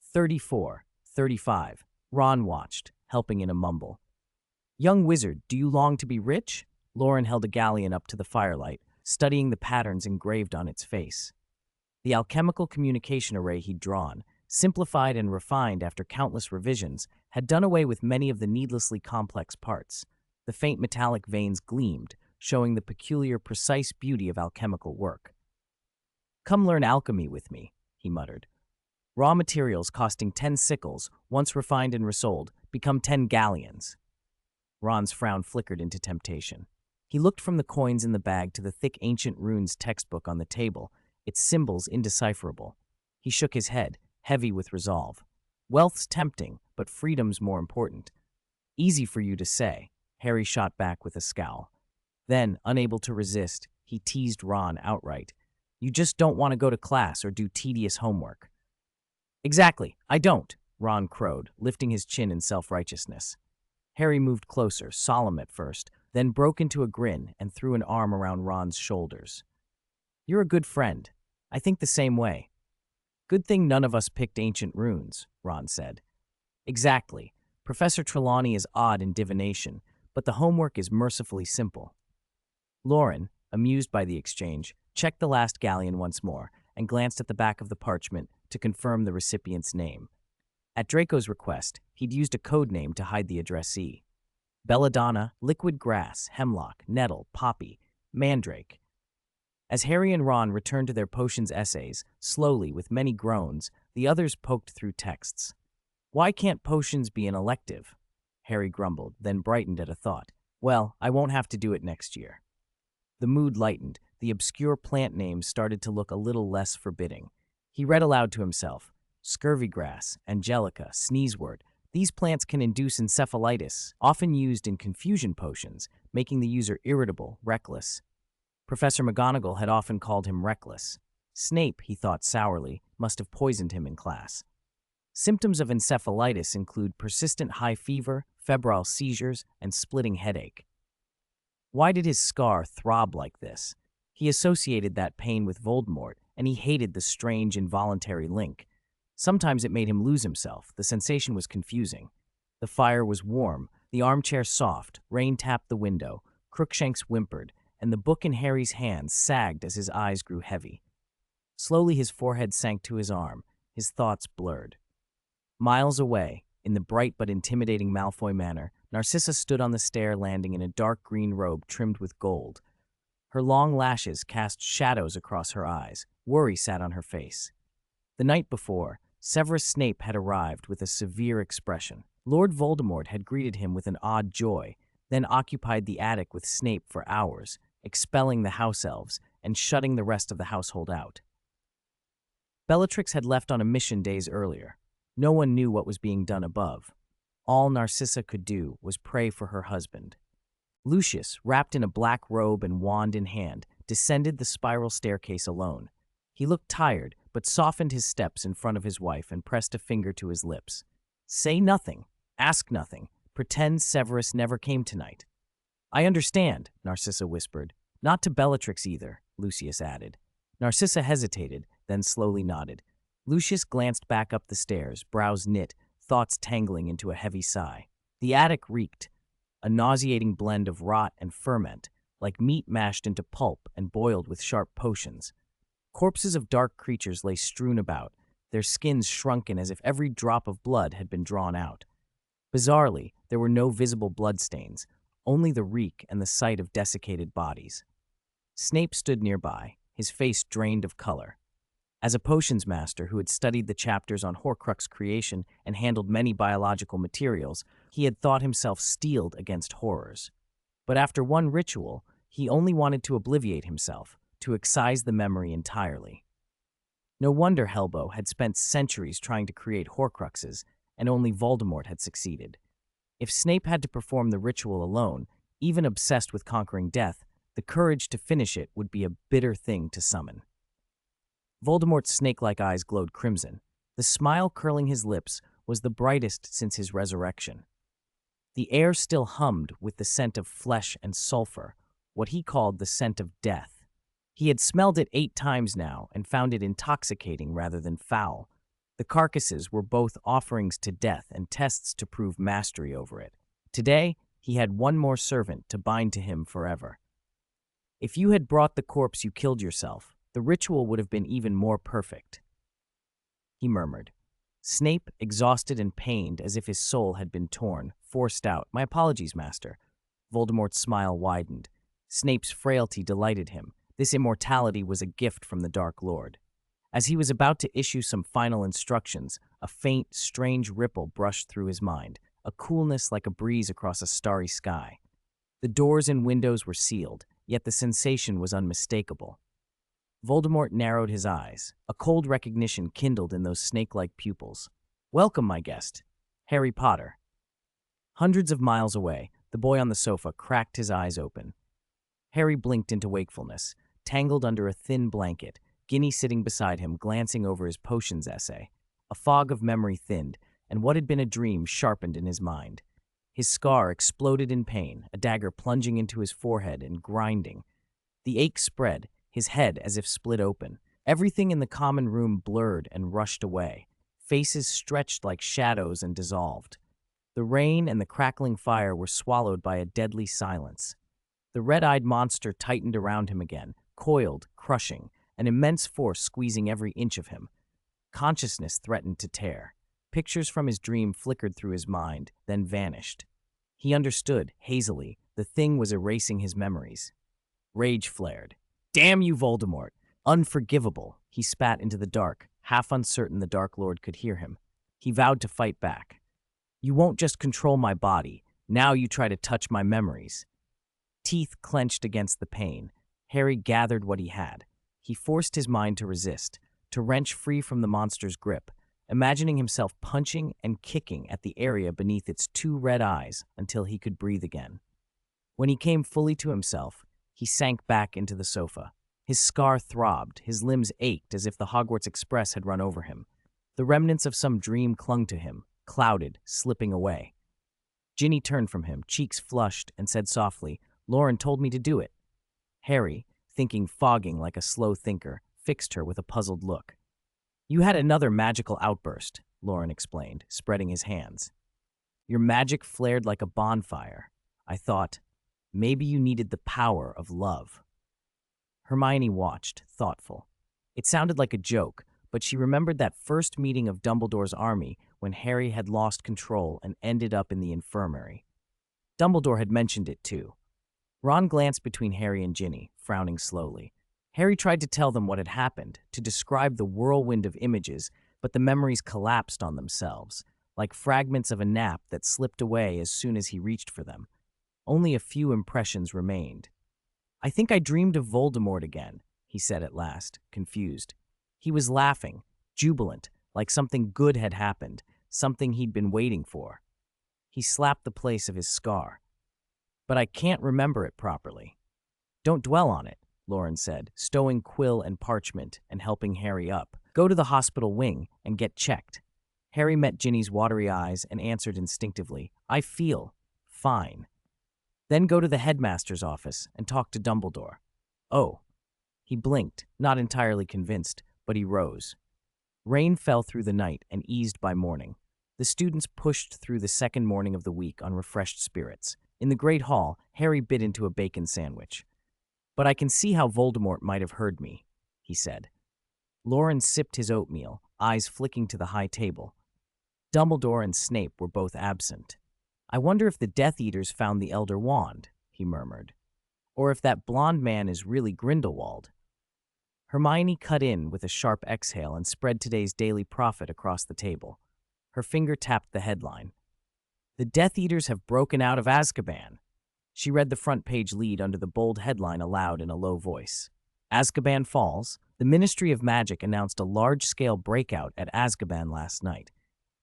34, 35. Ron watched, helping in a mumble. "Young wizard, do you long to be rich?" Loren held a galleon up to the firelight, studying the patterns engraved on its face. The alchemical communication array he'd drawn, simplified and refined after countless revisions, had done away with many of the needlessly complex parts. The faint metallic veins gleamed, showing the peculiar, precise beauty of alchemical work. "Come learn alchemy with me," he muttered. "Raw materials costing 10 sickles, once refined and resold, become 10 galleons." Ron's frown flickered into temptation. He looked from the coins in the bag to the thick ancient runes textbook on the table, its symbols indecipherable. He shook his head, heavy with resolve. "Wealth's tempting, but freedom's more important." "Easy for you to say," Harry shot back with a scowl. Then, unable to resist, he teased Ron outright. "You just don't want to go to class or do tedious homework." "Exactly, I don't," Ron crowed, lifting his chin in self-righteousness. Harry moved closer, solemn at first, then broke into a grin and threw an arm around Ron's shoulders. "You're a good friend. I think the same way." "Good thing none of us picked ancient runes," Ron said. "Exactly. Professor Trelawney is odd in divination, but the homework is mercifully simple." Loren, amused by the exchange, checked the last galleon once more and glanced at the back of the parchment to confirm the recipient's name. At Draco's request, he'd used a code name to hide the addressee. Belladonna, liquid grass, hemlock, nettle, poppy, mandrake. As Harry and Ron returned to their potions essays, slowly, with many groans, the others poked through texts. "Why can't potions be an elective?" Harry grumbled, then brightened at a thought. "Well, I won't have to do it next year." The mood lightened. The obscure plant names started to look a little less forbidding. He read aloud to himself. Scurvy grass, angelica, sneezewort. These plants can induce encephalitis, often used in confusion potions, making the user irritable, reckless. Professor McGonagall had often called him reckless. Snape, he thought sourly, must have poisoned him in class. Symptoms of encephalitis include persistent high fever, febrile seizures, and splitting headache. Why did his scar throb like this? He associated that pain with Voldemort, and he hated the strange, involuntary link. Sometimes it made him lose himself. The sensation was confusing. The fire was warm, the armchair soft, rain tapped the window, Crookshanks whimpered, and the book in Harry's hands sagged as his eyes grew heavy. Slowly his forehead sank to his arm, his thoughts blurred. Miles away, in the bright but intimidating Malfoy Manor, Narcissa stood on the stair landing in a dark green robe trimmed with gold. Her long lashes cast shadows across her eyes. Worry sat on her face. The night before, Severus Snape had arrived with a severe expression. Lord Voldemort had greeted him with an odd joy, then occupied the attic with Snape for hours, expelling the house elves and shutting the rest of the household out. Bellatrix had left on a mission days earlier. No one knew what was being done above. All Narcissa could do was pray for her husband. Lucius, wrapped in a black robe and wand in hand, descended the spiral staircase alone. He looked tired, but softened his steps in front of his wife and pressed a finger to his lips. "Say nothing. Ask nothing. Pretend Severus never came tonight." "I understand," Narcissa whispered. "Not to Bellatrix either," Lucius added. Narcissa hesitated, then slowly nodded. Lucius glanced back up the stairs, brows knit, thoughts tangling into a heavy sigh. The attic reeked, a nauseating blend of rot and ferment, like meat mashed into pulp and boiled with sharp potions. Corpses of dark creatures lay strewn about, their skins shrunken as if every drop of blood had been drawn out. Bizarrely, there were no visible bloodstains, only the reek and the sight of desiccated bodies. Snape stood nearby, his face drained of color. As a potions master who had studied the chapters on Horcrux creation and handled many biological materials, he had thought himself steeled against horrors. But after one ritual, he only wanted to obliviate himself, to excise the memory entirely. No wonder Helbo had spent centuries trying to create Horcruxes, and only Voldemort had succeeded. If Snape had to perform the ritual alone, even obsessed with conquering death, the courage to finish it would be a bitter thing to summon. Voldemort's snake-like eyes glowed crimson. The smile curling his lips was the brightest since his resurrection. The air still hummed with the scent of flesh and sulfur, what he called the scent of death. He had smelled it 8 times now and found it intoxicating rather than foul. The carcasses were both offerings to death and tests to prove mastery over it. Today, he had one more servant to bind to him forever. If you had brought the corpse you killed yourself, the ritual would have been even more perfect, he murmured. Snape, exhausted and pained as if his soul had been torn, forced out, "My apologies, Master." Voldemort's smile widened. Snape's frailty delighted him. This immortality was a gift from the Dark Lord. As he was about to issue some final instructions, a faint, strange ripple brushed through his mind, a coolness like a breeze across a starry sky. The doors and windows were sealed, yet the sensation was unmistakable. Voldemort narrowed his eyes. A cold recognition kindled in those snake-like pupils. "Welcome, my guest, Harry Potter." Hundreds of miles away, the boy on the sofa cracked his eyes open. Harry blinked into wakefulness, tangled under a thin blanket, Ginny sitting beside him, glancing over his potions essay. A fog of memory thinned, and what had been a dream sharpened in his mind. His scar exploded in pain, a dagger plunging into his forehead and grinding. The ache spread, his head as if split open. Everything in the common room blurred and rushed away. Faces stretched like shadows and dissolved. The rain and the crackling fire were swallowed by a deadly silence. The red-eyed monster tightened around him again, coiled, crushing, an immense force squeezing every inch of him. Consciousness threatened to tear. Pictures from his dream flickered through his mind, then vanished. He understood, hazily, the thing was erasing his memories. Rage flared. "Damn you, Voldemort! Unforgivable!" He spat into the dark, half uncertain the Dark Lord could hear him. He vowed to fight back. "You won't just control my body. Now you try to touch my memories." Teeth clenched against the pain. Harry gathered what he had. He forced his mind to resist, to wrench free from the monster's grip, imagining himself punching and kicking at the area beneath its 2 red eyes until he could breathe again. When he came fully to himself, he sank back into the sofa. His scar throbbed, his limbs ached as if the Hogwarts Express had run over him. The remnants of some dream clung to him, clouded, slipping away. Ginny turned from him, cheeks flushed, and said softly, "Loren told me to do it." Harry, thinking fogging like a slow thinker, fixed her with a puzzled look. "You had another magical outburst," Loren explained, spreading his hands. "Your magic flared like a bonfire. I thought, maybe you needed the power of love." Hermione watched, thoughtful. It sounded like a joke, but she remembered that first meeting of Dumbledore's army when Harry had lost control and ended up in the infirmary. Dumbledore had mentioned it too. Ron glanced between Harry and Ginny, frowning slowly. Harry tried to tell them what had happened, to describe the whirlwind of images, but the memories collapsed on themselves, like fragments of a nap that slipped away as soon as he reached for them. Only a few impressions remained. "I think I dreamed of Voldemort again," he said at last, confused. He was laughing, jubilant, like something good had happened, something he'd been waiting for. He slapped the place of his scar. "But I can't remember it properly." "Don't dwell on it," Loren said, stowing quill and parchment and helping Harry up. "Go to the hospital wing and get checked." Harry met Ginny's watery eyes and answered instinctively, "I feel fine." "Then go to the headmaster's office and talk to Dumbledore." "Oh." He blinked, not entirely convinced, but he rose. Rain fell through the night and eased by morning. The students pushed through the second morning of the week on refreshed spirits. In the great hall, Harry bit into a bacon sandwich. "But I can see how Voldemort might have heard me," he said. Loren sipped his oatmeal, eyes flicking to the high table. Dumbledore and Snape were both absent. "I wonder if the Death Eaters found the Elder Wand," he murmured. "Or if that blonde man is really Grindelwald." Hermione cut in with a sharp exhale and spread today's Daily Prophet across the table. Her finger tapped the headline. "The Death Eaters have broken out of Azkaban." She read the front page lead under the bold headline aloud in a low voice. Azkaban Falls. The Ministry of Magic announced a large-scale breakout at Azkaban last night.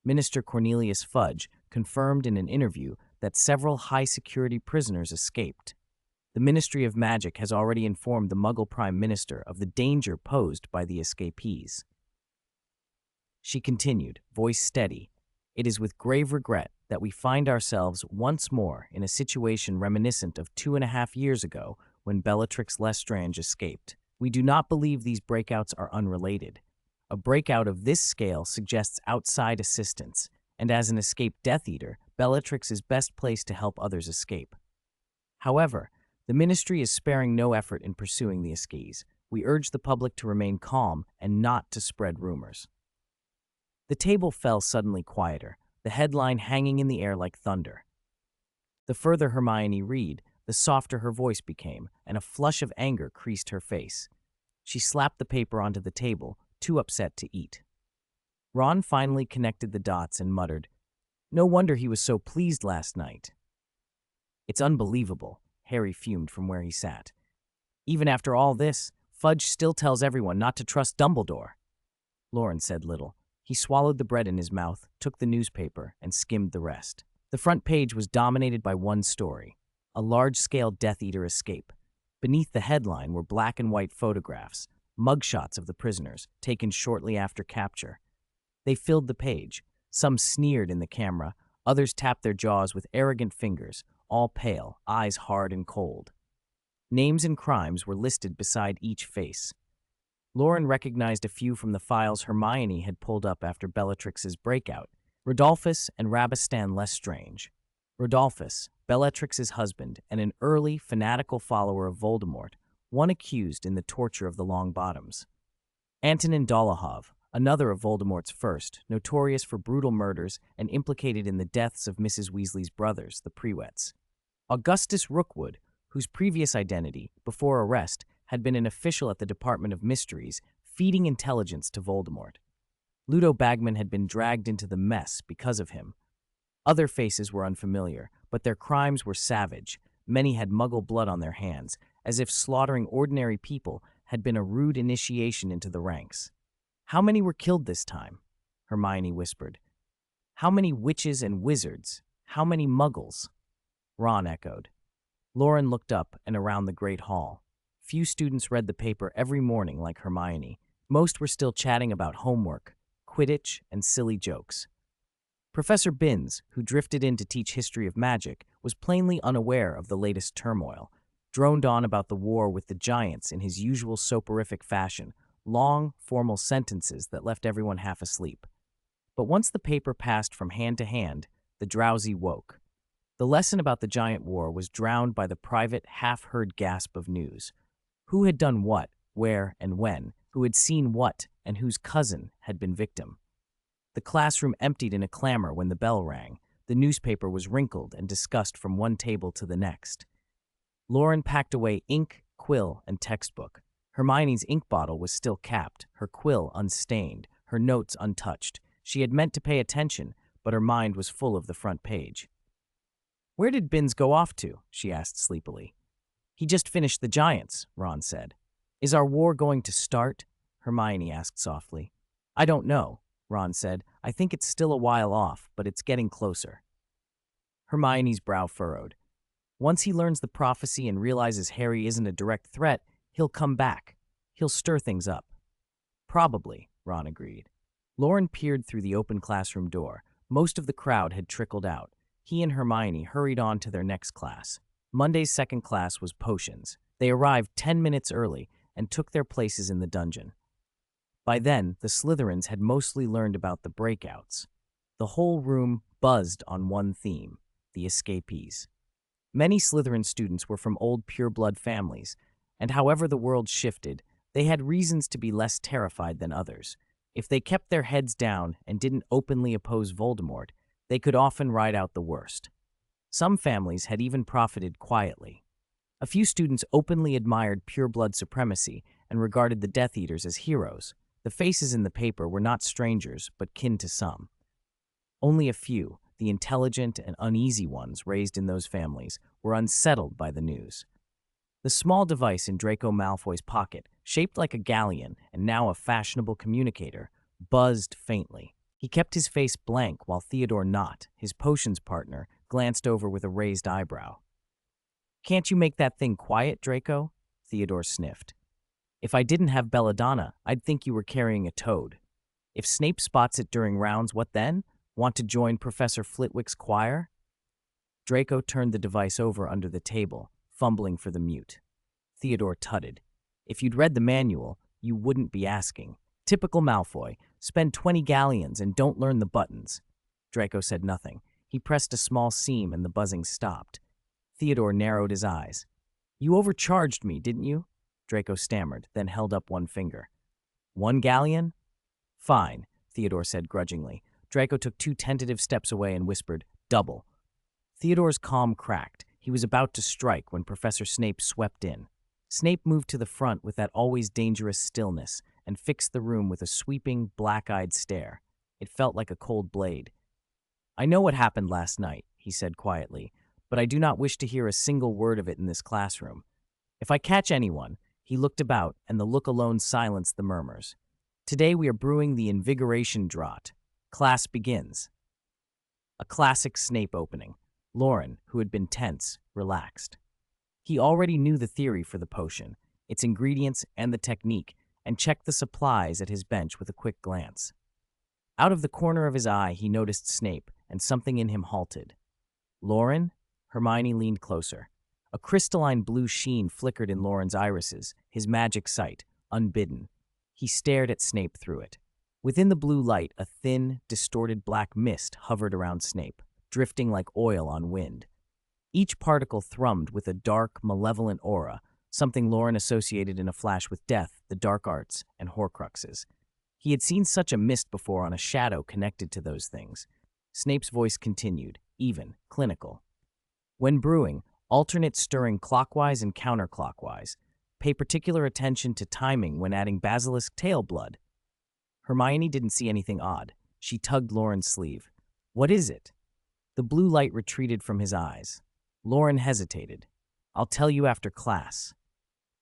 Minister Cornelius Fudge confirmed in an interview that several high-security prisoners escaped. The Ministry of Magic has already informed the Muggle Prime Minister of the danger posed by the escapees. She continued, voice steady, "It is with grave regret that we find ourselves once more in a situation reminiscent of 2.5 years ago when Bellatrix Lestrange escaped. We do not believe these breakouts are unrelated. A breakout of this scale suggests outside assistance, and as an escaped Death Eater, Bellatrix is best placed to help others escape. However, the Ministry is sparing no effort in pursuing the escapees. We urge the public to remain calm and not to spread rumors." The table fell suddenly quieter, the headline hanging in the air like thunder. The further Hermione read, the softer her voice became, and a flush of anger creased her face. She slapped the paper onto the table, too upset to eat. Ron finally connected the dots and muttered, "No wonder he was so pleased last night." "It's unbelievable," Harry fumed from where he sat. "Even after all this, Fudge still tells everyone not to trust Dumbledore." Loren said little. He swallowed the bread in his mouth, took the newspaper, and skimmed the rest. The front page was dominated by one story: a large-scale Death Eater escape. Beneath the headline were black and white photographs, mugshots of the prisoners, taken shortly after capture. They filled the page. Some sneered in the camera, others tapped their jaws with arrogant fingers, all pale, eyes hard and cold. Names and crimes were listed beside each face. Loren recognized a few from the files Hermione had pulled up after Bellatrix's breakout: Rodolphus and Rabastan Lestrange. Rodolphus, Bellatrix's husband and an early, fanatical follower of Voldemort, one accused in the torture of the Longbottoms. Antonin Dolohov, another of Voldemort's first, notorious for brutal murders and implicated in the deaths of Mrs. Weasley's brothers, the Prewetts. Augustus Rookwood, whose previous identity, before arrest, had been an official at the Department of Mysteries, feeding intelligence to Voldemort. Ludo Bagman had been dragged into the mess because of him. Other faces were unfamiliar, but their crimes were savage. Many had Muggle blood on their hands, as if slaughtering ordinary people had been a rude initiation into the ranks. "How many were killed this time?" Hermione whispered. "How many witches and wizards? How many Muggles?" Ron echoed. Loren looked up and around the great hall. Few students read the paper every morning like Hermione. Most were still chatting about homework, Quidditch, and silly jokes. Professor Binns, who drifted in to teach history of magic, was plainly unaware of the latest turmoil, droned on about the war with the giants in his usual soporific fashion, long, formal sentences that left everyone half asleep. But once the paper passed from hand to hand, the drowsy woke. The lesson about the giant war was drowned by the private, half-heard gasp of news. Who had done what, where, and when, who had seen what, and whose cousin had been victim. The classroom emptied in a clamor when the bell rang. The newspaper was wrinkled and discussed from one table to the next. Loren packed away ink, quill, and textbook. Hermione's ink bottle was still capped, her quill unstained, her notes untouched. She had meant to pay attention, but her mind was full of the front page. "Where did Binns go off to?" she asked sleepily. "He just finished the Giants," Ron said. "Is our war going to start?" Hermione asked softly. "I don't know," Ron said. "I think it's still a while off, but it's getting closer." Hermione's brow furrowed. "Once he learns the prophecy and realizes Harry isn't a direct threat, he'll come back. He'll stir things up." "Probably," Ron agreed. Loren peered through the open classroom door. Most of the crowd had trickled out. He and Hermione hurried on to their next class. Monday's second class was potions. They arrived 10 minutes early and took their places in the dungeon. By then, the Slytherins had mostly learned about the breakouts. The whole room buzzed on one theme: the escapees. Many Slytherin students were from old pureblood families, and however the world shifted, they had reasons to be less terrified than others. If they kept their heads down and didn't openly oppose Voldemort, they could often ride out the worst. Some families had even profited quietly. A few students openly admired pureblood supremacy and regarded the Death Eaters as heroes. The faces in the paper were not strangers, but kin to some. Only a few, the intelligent and uneasy ones raised in those families, were unsettled by the news. The small device in Draco Malfoy's pocket, shaped like a galleon and now a fashionable communicator, buzzed faintly. He kept his face blank while Theodore Knott, his potions partner, glanced over with a raised eyebrow. "Can't you make that thing quiet, Draco?" Theodore sniffed. "If I didn't have belladonna, I'd think you were carrying a toad. If Snape spots it during rounds, what then? Want to join Professor Flitwick's choir?" Draco turned the device over under the table, fumbling for the mute. Theodore tutted. "If you'd read the manual, you wouldn't be asking. Typical Malfoy. Spend 20 galleons and don't learn the buttons." Draco said nothing. He pressed a small seam and the buzzing stopped. Theodore narrowed his eyes. "You overcharged me, didn't you?" Draco stammered, then held up one finger. "1 galleon?" "Fine," Theodore said grudgingly. Draco took 2 tentative steps away and whispered, "Double." Theodore's calm cracked. He was about to strike when Professor Snape swept in. Snape moved to the front with that always dangerous stillness and fixed the room with a sweeping, black-eyed stare. It felt like a cold blade. "I know what happened last night," he said quietly, "but I do not wish to hear a single word of it in this classroom. If I catch anyone—" He looked about, and the look alone silenced the murmurs. "Today we are brewing the invigoration draught. Class begins." A classic Snape opening. Loren, who had been tense, relaxed. He already knew the theory for the potion, its ingredients and the technique, and checked the supplies at his bench with a quick glance. Out of the corner of his eye, he noticed Snape, and something in him halted. "Loren?" Hermione leaned closer. A crystalline blue sheen flickered in Loren's irises, his magic sight, unbidden. He stared at Snape through it. Within the blue light, a thin, distorted black mist hovered around Snape, drifting like oil on wind. Each particle thrummed with a dark, malevolent aura, something Loren associated in a flash with death, the dark arts, and Horcruxes. He had seen such a mist before on a shadow connected to those things. Snape's voice continued, even, clinical. "When brewing, alternate stirring clockwise and counterclockwise. Pay particular attention to timing when adding basilisk tail blood." Hermione didn't see anything odd. She tugged Loren's sleeve. "What is it?" The blue light retreated from his eyes. Loren hesitated. "I'll tell you after class."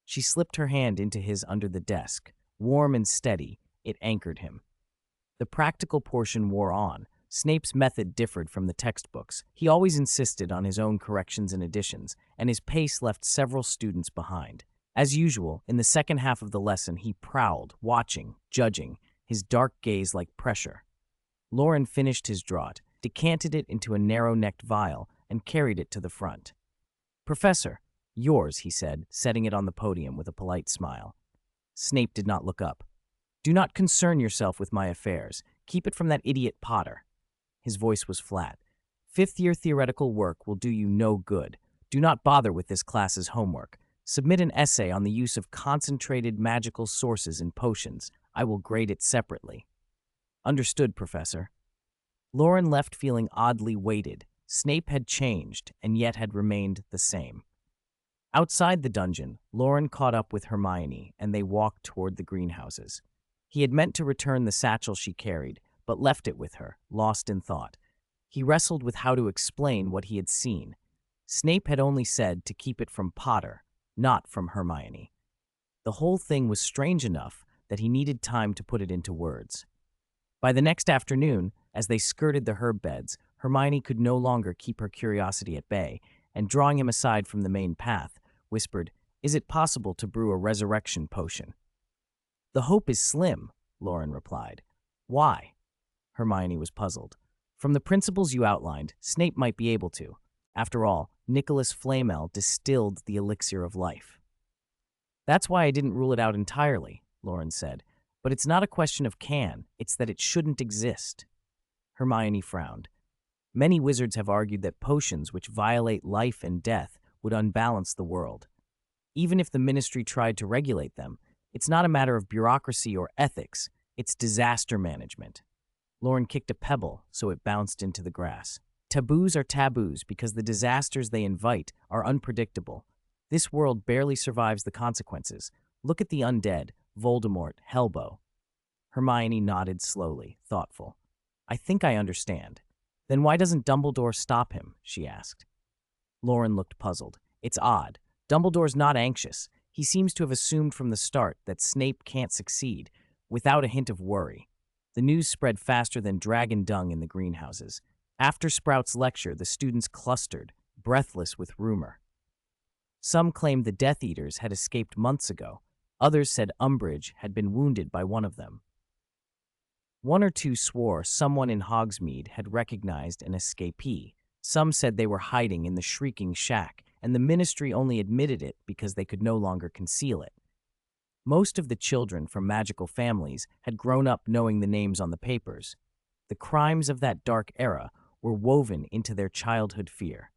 She slipped her hand into his under the desk. Warm and steady, it anchored him. The practical portion wore on. Snape's method differed from the textbooks. He always insisted on his own corrections and additions, and his pace left several students behind. As usual, in the second half of the lesson, he prowled, watching, judging, his dark gaze like pressure. Loren finished his draught, decanted it into a narrow-necked vial, and carried it to the front. "Professor, yours," he said, setting it on the podium with a polite smile. Snape did not look up. "Do not concern yourself with my affairs. Keep it from that idiot Potter." His voice was flat. "Fifth-year theoretical work will do you no good. Do not bother with this class's homework. Submit an essay on the use of concentrated magical sources in potions. I will grade it separately." "Understood, Professor." Loren left feeling oddly weighted. Snape had changed, and yet had remained the same. Outside the dungeon, Loren caught up with Hermione, and they walked toward the greenhouses. He had meant to return the satchel she carried, but left it with her, lost in thought. He wrestled with how to explain what he had seen. Snape had only said to keep it from Potter, not from Hermione. The whole thing was strange enough that he needed time to put it into words. By the next afternoon, as they skirted the herb beds, Hermione could no longer keep her curiosity at bay, and drawing him aside from the main path, whispered, "Is it possible to brew a resurrection potion?" "The hope is slim," Loren replied. "Why?" Hermione was puzzled. "From the principles you outlined, Snape might be able to. After all, Nicholas Flamel distilled the elixir of life." "That's why I didn't rule it out entirely," Loren said. "But it's not a question of can, it's that it shouldn't exist." Hermione frowned. "Many wizards have argued that potions which violate life and death would unbalance the world. Even if the ministry tried to regulate them, it's not a matter of bureaucracy or ethics, it's disaster management." Loren kicked a pebble, so it bounced into the grass. "Taboos are taboos because the disasters they invite are unpredictable. This world barely survives the consequences. Look at the undead, Voldemort, Hellbow." Hermione nodded slowly, thoughtful. "I think I understand." "Then why doesn't Dumbledore stop him?" she asked. Loren looked puzzled. "It's odd. Dumbledore's not anxious. He seems to have assumed from the start that Snape can't succeed, without a hint of worry. The news spread faster than dragon dung in the greenhouses. After Sprout's lecture, the students clustered, breathless with rumor. Some claimed the Death Eaters had escaped months ago. Others said Umbridge had been wounded by one of them. One or two swore someone in Hogsmeade had recognized an escapee. Some said they were hiding in the Shrieking Shack, and the Ministry only admitted it because they could no longer conceal it. Most of the children from magical families had grown up knowing the names on the papers. The crimes of that dark era were woven into their childhood fear.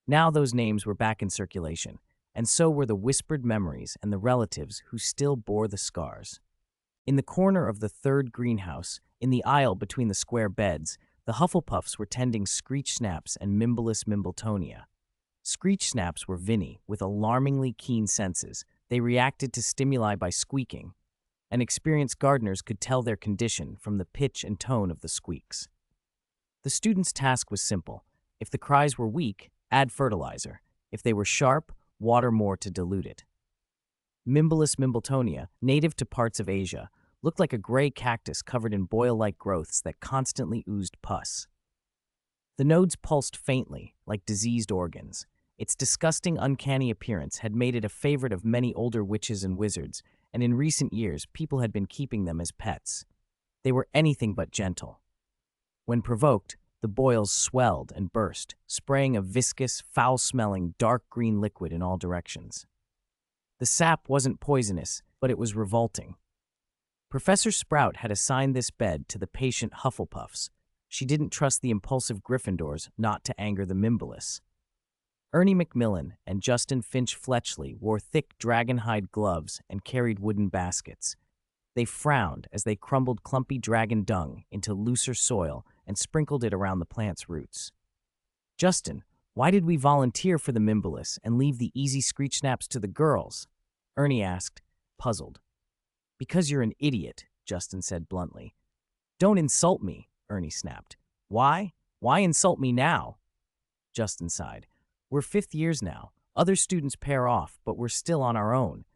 Now those names were back in circulation, and so were the whispered memories and the relatives who still bore the scars. In the corner of the third greenhouse, in the aisle between the square beds, the Hufflepuffs were tending Screech Snaps and Mimbless Mimbletonia. Screech Snaps were Vinny, with alarmingly keen senses. They reacted to stimuli by squeaking, and experienced gardeners could tell their condition from the pitch and tone of the squeaks. The student's task was simple. If the cries were weak, add fertilizer. If they were sharp, water more to dilute it. Mimbless Mimbletonia, native to parts of Asia, looked like a gray cactus covered in boil-like growths that constantly oozed pus. The nodes pulsed faintly, like diseased organs. Its disgusting, uncanny appearance had made it a favorite of many older witches and wizards, and in recent years, people had been keeping them as pets. They were anything but gentle. When provoked, the boils swelled and burst, spraying a viscous, foul-smelling, dark green liquid in all directions. The sap wasn't poisonous, but it was revolting. Professor Sprout had assigned this bed to the patient Hufflepuffs. She didn't trust the impulsive Gryffindors not to anger the Mimbless. Ernie Macmillan and Justin Finch Fletchley wore thick dragonhide gloves and carried wooden baskets. They frowned as they crumbled clumpy dragon dung into looser soil and sprinkled it around the plant's roots. "Justin, why did we volunteer for the Mimbless and leave the easy Screech Snaps to the girls?" Ernie asked, puzzled. "Because you're an idiot," Justin said bluntly. "Don't insult me," Ernie snapped. "Why? Why insult me now?" Justin sighed. "We're fifth years now. Other students pair off, but we're still on our own.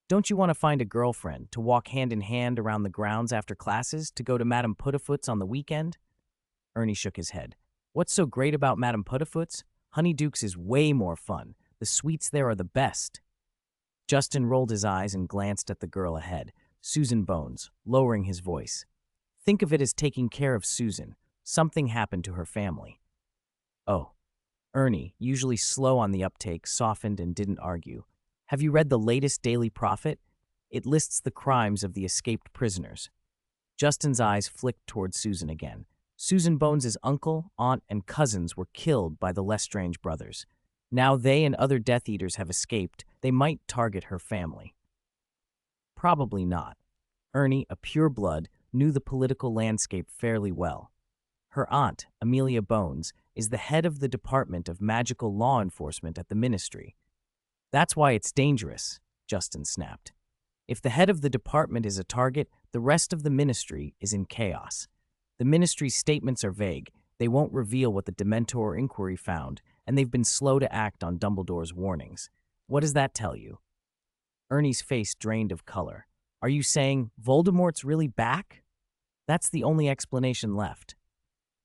Don't you want to find a girlfriend, to walk hand in hand around the grounds after classes, to go to Madame Putafoot's on the weekend?" Ernie shook his head. "What's so great about Madame Putafoot's? Honeyduke's is way more fun. The sweets there are the best." Justin rolled his eyes and glanced at the girl ahead, Susan Bones, lowering his voice. "Think of it as taking care of Susan. Something happened to her family." "Oh." Ernie, usually slow on the uptake, softened and didn't argue. "Have you read the latest Daily Prophet? It lists the crimes of the escaped prisoners." Justin's eyes flicked toward Susan again. Susan Bones's uncle, aunt, and cousins were killed by the Lestrange brothers. Now they and other Death Eaters have escaped. They might target her family. Probably not. Ernie, a pureblood, knew the political landscape fairly well. Her aunt, Amelia Bones, is the head of the Department of Magical Law Enforcement at the Ministry. "That's why it's dangerous," Justin snapped. "If the head of the department is a target, the rest of the Ministry is in chaos. The Ministry's statements are vague. They won't reveal what the Dementor inquiry found, and they've been slow to act on Dumbledore's warnings. What does that tell you?" Ernie's face drained of color. "Are you saying Voldemort's really back?" That's the only explanation left.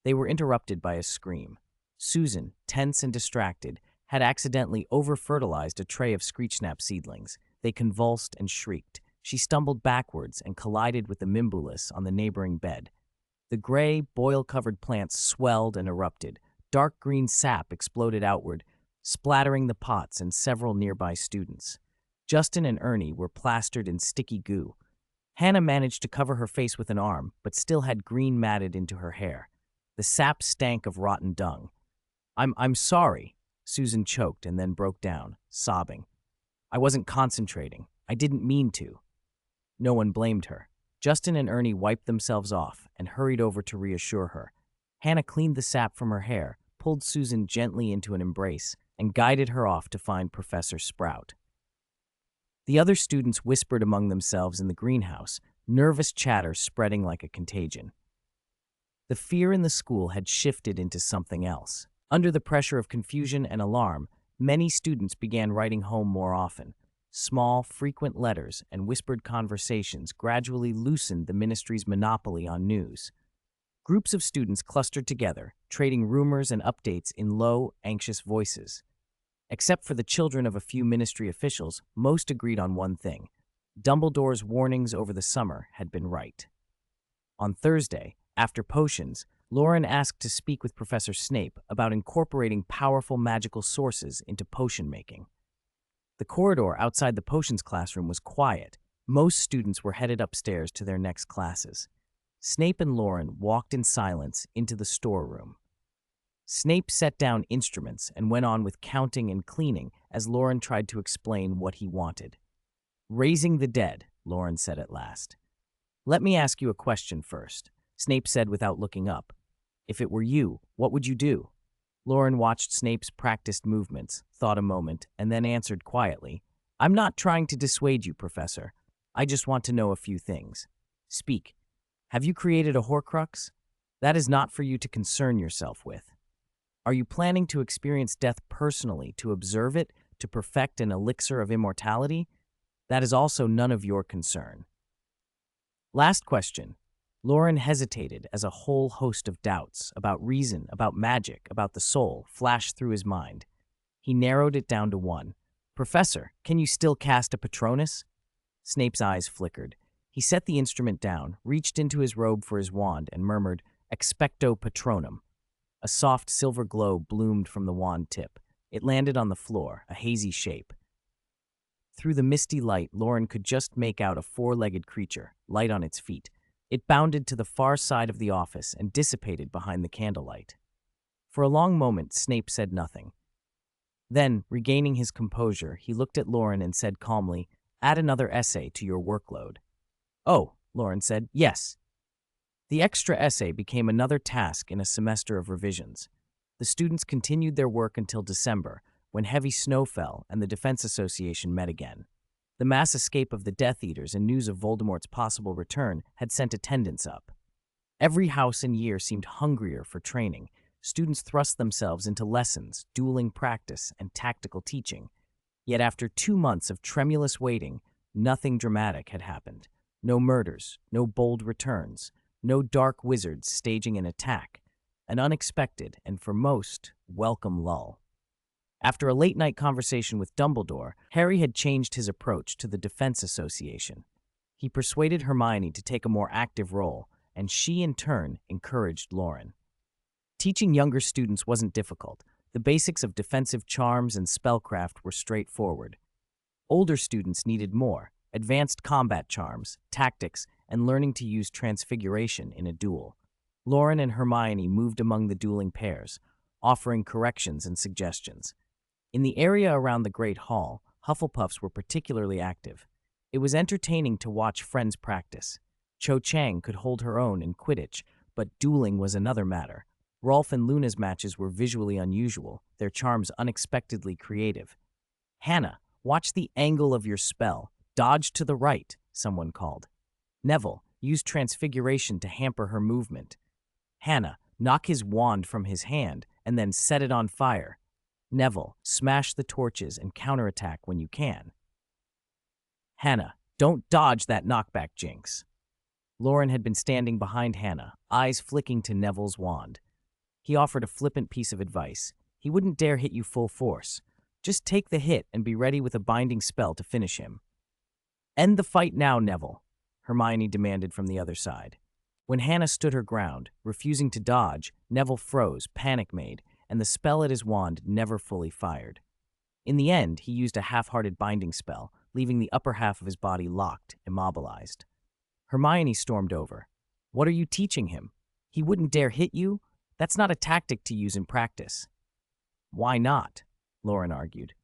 They were interrupted by a scream. Susan, tense and distracted, had accidentally over-fertilized a tray of Screechsnap seedlings. They convulsed and shrieked. She stumbled backwards and collided with the Mimbless on the neighboring bed. The gray, boil-covered plants swelled and erupted. Dark green sap exploded outward, splattering the pots and several nearby students. Justin and Ernie were plastered in sticky goo. Hannah managed to cover her face with an arm, but still had green matted into her hair. The sap stank of rotten dung. I'm sorry," Susan choked and then broke down, sobbing. "I wasn't concentrating. I didn't mean to." No one blamed her. Justin and Ernie wiped themselves off and hurried over to reassure her. Hannah cleaned the sap from her hair, pulled Susan gently into an embrace, and guided her off to find Professor Sprout. The other students whispered among themselves in the greenhouse, nervous chatter spreading like a contagion. The fear in the school had shifted into something else. Under the pressure of confusion and alarm, many students began writing home more often. Small, frequent letters and whispered conversations gradually loosened the ministry's monopoly on news. Groups of students clustered together, trading rumors and updates in low, anxious voices. Except for the children of a few ministry officials, most agreed on one thing: Dumbledore's warnings over the summer had been right. On Thursday, after potions, Loren asked to speak with Professor Snape about incorporating powerful magical sources into potion making. The corridor outside the potions classroom was quiet. Most students were headed upstairs to their next classes. Snape and Loren walked in silence into the storeroom. Snape set down instruments and went on with counting and cleaning as Loren tried to explain what he wanted. "Raising the dead," Loren said at last. "Let me ask you a question first," Snape said without looking up. "If it were you, what would you do?" Loren watched Snape's practiced movements, thought a moment, and then answered quietly, "I'm not trying to dissuade you, Professor. I just want to know a few things. Speak. Have you created a Horcrux? That is not for you to concern yourself with. Are you planning to experience death personally, to observe it, to perfect an elixir of immortality? That is also none of your concern." Last question. Loren hesitated as a whole host of doubts about reason, about magic, about the soul flashed through his mind. He narrowed it down to one. "Professor, can you still cast a Patronus?" Snape's eyes flickered. He set the instrument down, reached into his robe for his wand, and murmured, "Expecto Patronum." A soft silver glow bloomed from the wand tip. It landed on the floor, a hazy shape. Through the misty light, Loren could just make out a four-legged creature, light on its feet. It bounded to the far side of the office and dissipated behind the candlelight. For a long moment, Snape said nothing. Then, regaining his composure, he looked at Loren and said calmly, "Add another essay to your workload." "Oh," Loren said, "yes." The extra essay became another task in a semester of revisions. The students continued their work until December, when heavy snow fell and the Defense Association met again. The mass escape of the Death Eaters and news of Voldemort's possible return had sent attendance up. Every house and year seemed hungrier for training. Students thrust themselves into lessons, dueling practice, and tactical teaching. Yet after 2 months of tremulous waiting, nothing dramatic had happened. No murders, no bold returns, no dark wizards staging an attack. An unexpected, and for most, welcome lull. After a late-night conversation with Dumbledore, Harry had changed his approach to the Defense Association. He persuaded Hermione to take a more active role, and she, in turn, encouraged Loren. Teaching younger students wasn't difficult. The basics of defensive charms and spellcraft were straightforward. Older students needed more: advanced combat charms, tactics, and learning to use Transfiguration in a duel. Loren and Hermione moved among the dueling pairs, offering corrections and suggestions. In the area around the Great Hall, Hufflepuffs were particularly active. It was entertaining to watch friends practice. Cho Chang could hold her own in Quidditch, but dueling was another matter. Rolf and Luna's matches were visually unusual, their charms unexpectedly creative. "Hannah, watch the angle of your spell. Dodge to the right," someone called. "Neville, use Transfiguration to hamper her movement." "Hannah, knock his wand from his hand and then set it on fire." "Neville, smash the torches and counterattack when you can." "Hannah, don't dodge that knockback, Jinx." Loren had been standing behind Hannah, eyes flicking to Neville's wand. He offered a flippant piece of advice. He wouldn't dare hit you full force. Just take the hit and be ready with a binding spell to finish him. "End the fight now, Neville," Hermione demanded from the other side. When Hannah stood her ground, refusing to dodge, Neville froze, panic made, and the spell at his wand never fully fired. In the end, he used a half-hearted binding spell, leaving the upper half of his body locked, immobilized. Hermione stormed over. "What are you teaching him? He wouldn't dare hit you? That's not a tactic to use in practice." "Why not?" Loren argued.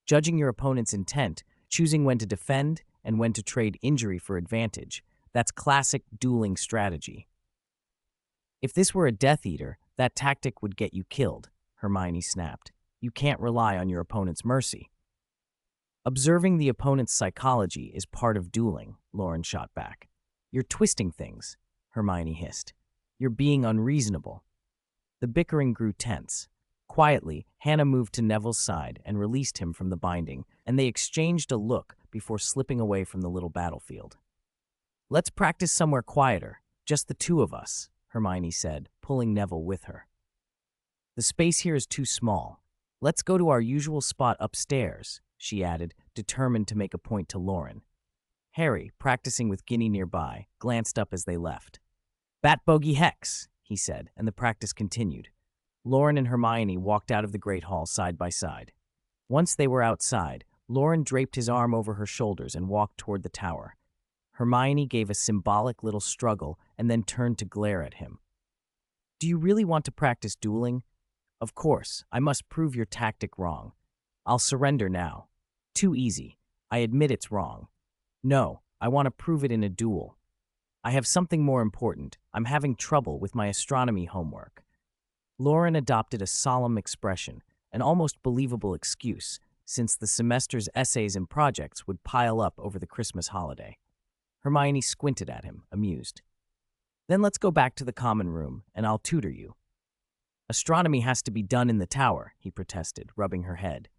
"Judging your opponent's intent, choosing when to defend and when to trade injury for advantage, that's classic dueling strategy." "If this were a Death Eater, that tactic would get you killed," Hermione snapped. "You can't rely on your opponent's mercy." "Observing the opponent's psychology is part of dueling," Loren shot back. "You're twisting things," Hermione hissed. "You're being unreasonable." The bickering grew tense. Quietly, Hannah moved to Neville's side and released him from the binding, and they exchanged a look before slipping away from the little battlefield. "Let's practice somewhere quieter, just the two of us," Hermione said, pulling Neville with her. "The space here is too small. Let's go to our usual spot upstairs," she added, determined to make a point to Loren. Harry, practicing with Ginny nearby, glanced up as they left. "Bat bogey hex," he said, and the practice continued. Loren and Hermione walked out of the Great Hall side by side. Once they were outside, Loren draped his arm over her shoulders and walked toward the tower. Hermione gave a symbolic little struggle and then turned to glare at him. "Do you really want to practice dueling? Of course, I must prove your tactic wrong. I'll surrender now. Too easy. I admit it's wrong. No, I want to prove it in a duel. I have something more important. I'm having trouble with my astronomy homework." Loren adopted a solemn expression, an almost believable excuse, since the semester's essays and projects would pile up over the Christmas holiday. Hermione squinted at him, amused. "Then let's go back to the common room, and I'll tutor you." "Astronomy has to be done in the tower," he protested, rubbing her head.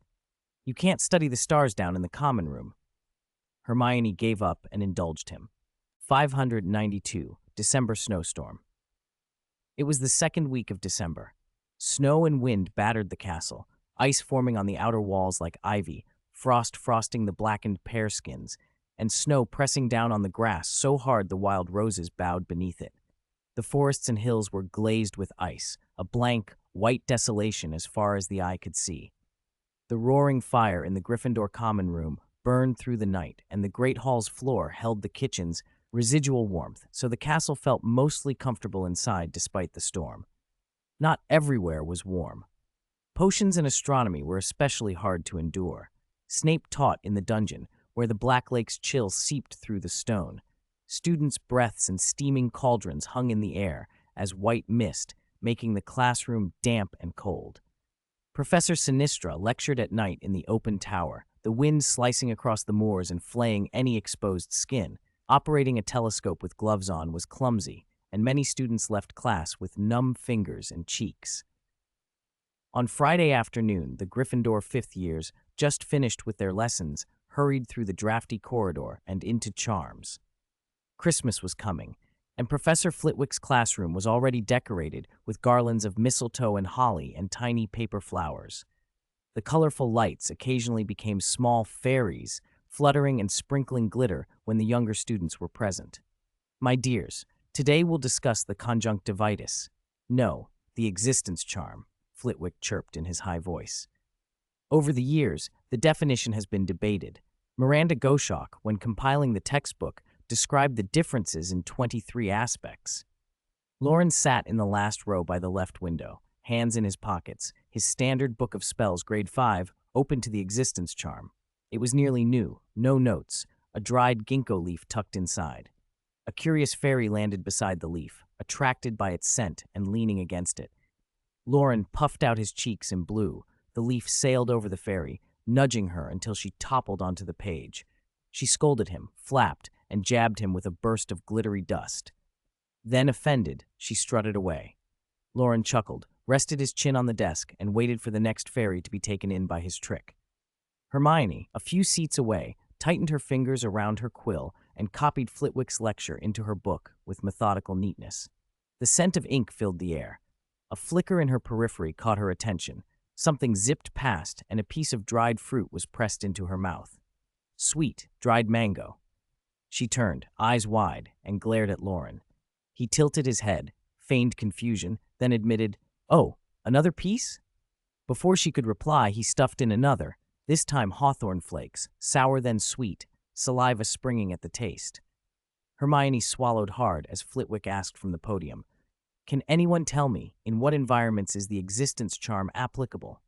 "You can't study the stars down in the common room." Hermione gave up and indulged him. 592, December snowstorm. It was the second week of December. Snow and wind battered the castle, ice forming on the outer walls like ivy, frost frosting the blackened pear skins, and snow pressing down on the grass so hard the wild roses bowed beneath it. The forests and hills were glazed with ice, a blank, white desolation as far as the eye could see. The roaring fire in the Gryffindor common room burned through the night, and the Great Hall's floor held the kitchen's residual warmth, so the castle felt mostly comfortable inside despite the storm. Not everywhere was warm. Potions and astronomy were especially hard to endure. Snape taught in the dungeon, where the Black Lake's chill seeped through the stone. Students' breaths and steaming cauldrons hung in the air as white mist, making the classroom damp and cold. Professor Sinistra lectured at night in the open tower, the wind slicing across the moors and flaying any exposed skin. Operating a telescope with gloves on was clumsy, and many students left class with numb fingers and cheeks. On Friday afternoon, the Gryffindor fifth years, just finished with their lessons, hurried through the drafty corridor and into Charms. Christmas was coming, and Professor Flitwick's classroom was already decorated with garlands of mistletoe and holly and tiny paper flowers. The colorful lights occasionally became small fairies, fluttering and sprinkling glitter when the younger students were present. "My dears, today we'll discuss the conjunctivitis. No, the existence charm," Flitwick chirped in his high voice. Over the years, the definition has been debated. Miranda Goshawk, when compiling the textbook, described the differences in 23 aspects. Loren sat in the last row by the left window, hands in his pockets, his standard book of spells grade 5 open to the existence charm. It was nearly new, no notes, a dried ginkgo leaf tucked inside. A curious fairy landed beside the leaf, attracted by its scent and leaning against it. Loren puffed out his cheeks in blue. The leaf sailed over the fairy, nudging her until she toppled onto the page. She scolded him, flapped, and jabbed him with a burst of glittery dust. Then, offended, she strutted away. Loren chuckled, rested his chin on the desk, and waited for the next fairy to be taken in by his trick. Hermione, a few seats away, tightened her fingers around her quill and copied Flitwick's lecture into her book with methodical neatness. The scent of ink filled the air. A flicker in her periphery caught her attention. Something zipped past, and a piece of dried fruit was pressed into her mouth. Sweet, dried mango. She turned, eyes wide, and glared at Loren. He tilted his head, feigned confusion, then admitted, "Oh, another piece?" Before she could reply, he stuffed in another, this time hawthorn flakes, sour then sweet, saliva springing at the taste. Hermione swallowed hard as Flitwick asked from the podium, "Can anyone tell me, in what environments is the existence charm applicable?"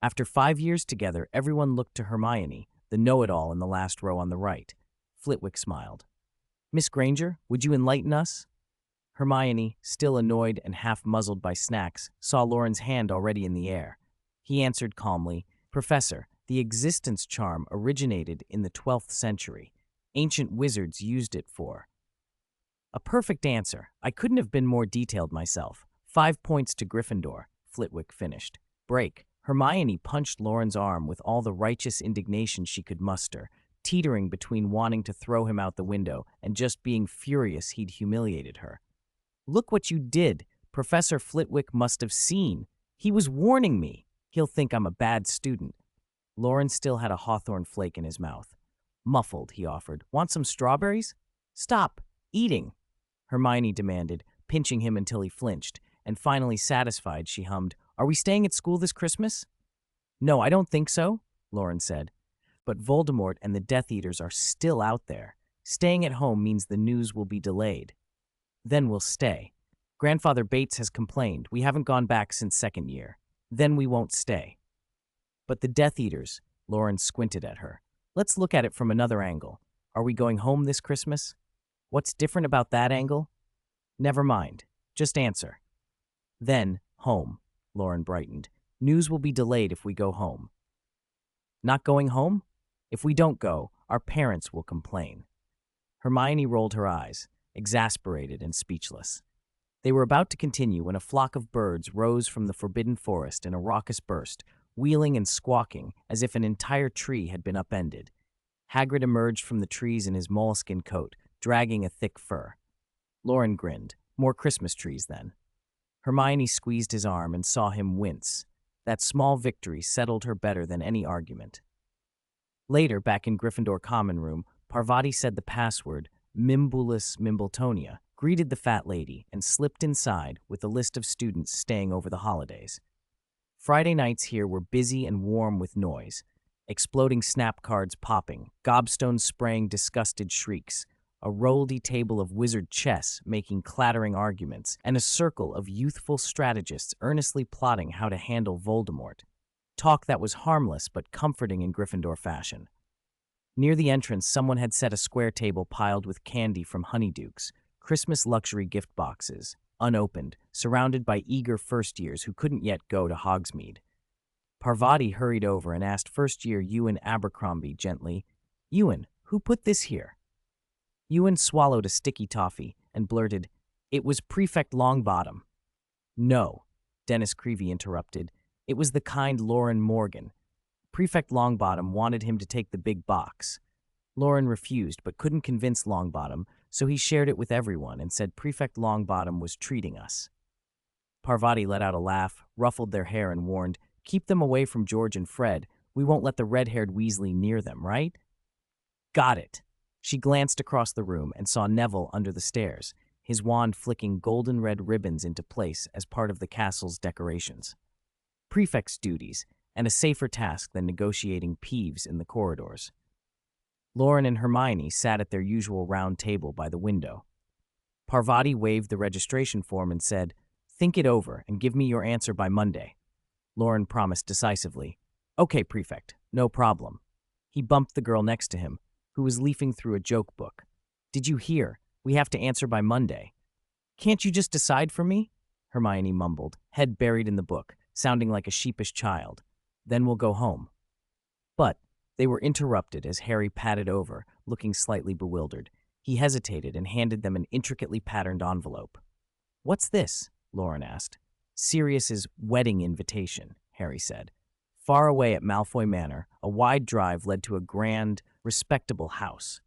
After 5 years together, everyone looked to Hermione, the know-it-all in the last row on the right. Flitwick smiled. "Miss Granger, would you enlighten us?" Hermione, still annoyed and half-muzzled by snacks, saw Loren's hand already in the air. He answered calmly, "Professor, the existence charm originated in the 12th century. Ancient wizards used it for—" "A perfect answer. I couldn't have been more detailed myself. 5 points to Gryffindor," Flitwick finished. Break. Hermione punched Loren's arm with all the righteous indignation she could muster. teetering between wanting to throw him out the window and just being furious he'd humiliated her. "Look what you did. Professor Flitwick must have seen. He was warning me. He'll think I'm a bad student." Loren still had a hawthorn flake in his mouth. Muffled, he offered. "Want some strawberries?" "Stop eating," Hermione demanded, pinching him until he flinched, and finally satisfied, she hummed, "Are we staying at school this Christmas?" "No, I don't think so," Loren said. "But Voldemort and the Death Eaters are still out there. Staying at home means the news will be delayed." "Then we'll stay. Grandfather Bates has complained. We haven't gone back since second year. Then we won't stay." "But the Death Eaters," Loren squinted at her. "Let's look at it from another angle. Are we going home this Christmas?" "What's different about that angle?" "Never mind. Just answer." "Then, home," Loren brightened. "News will be delayed if we go home." "Not going home? If we don't go, our parents will complain." Hermione rolled her eyes, exasperated and speechless. They were about to continue when a flock of birds rose from the forbidden forest in a raucous burst, wheeling and squawking as if an entire tree had been upended. Hagrid emerged from the trees in his moleskin coat, dragging a thick fur. Loren grinned. More Christmas trees, then. Hermione squeezed his arm and saw him wince. That small victory settled her better than any argument. Later, back in Gryffindor Common Room, Parvati said the password, Mimbulus Mimbletonia, greeted the fat lady, and slipped inside with a list of students staying over the holidays. Friday nights here were busy and warm with noise. Exploding snap cards popping, gobstones spraying disgusted shrieks, a roll-y table of wizard chess making clattering arguments, and a circle of youthful strategists earnestly plotting how to handle Voldemort. Talk that was harmless but comforting in Gryffindor fashion. Near the entrance, someone had set a square table piled with candy from Honeydukes, Christmas luxury gift boxes, unopened, surrounded by eager first-years who couldn't yet go to Hogsmeade. Parvati hurried over and asked first-year Ewan Abercrombie gently, "Ewan, who put this here?" Ewan swallowed a sticky toffee and blurted, "It was Prefect Longbottom." "No," Dennis Creevey interrupted. "It was the kind Loren Morgan. Prefect Longbottom wanted him to take the big box. Loren refused but couldn't convince Longbottom, so he shared it with everyone and said Prefect Longbottom was treating us." Parvati let out a laugh, ruffled their hair, and warned, "Keep them away from George and Fred. We won't let the red-haired Weasley near them, right?" "Got it." She glanced across the room and saw Neville under the stairs, his wand flicking golden-red ribbons into place as part of the castle's decorations. Prefect's duties, and a safer task than negotiating peeves in the corridors. Loren and Hermione sat at their usual round table by the window. Parvati waved the registration form and said, "Think it over and give me your answer by Monday." Loren promised decisively, "Okay, Prefect, no problem." He bumped the girl next to him, who was leafing through a joke book. "Did you hear? We have to answer by Monday." "Can't you just decide for me?" Hermione mumbled, head buried in the book, sounding like a sheepish child. "Then we'll go home." But they were interrupted as Harry padded over, looking slightly bewildered. He hesitated and handed them an intricately patterned envelope. "What's this?" Loren asked. "Sirius's wedding invitation," Harry said. Far away at Malfoy Manor, a wide drive led to a grand, respectable house.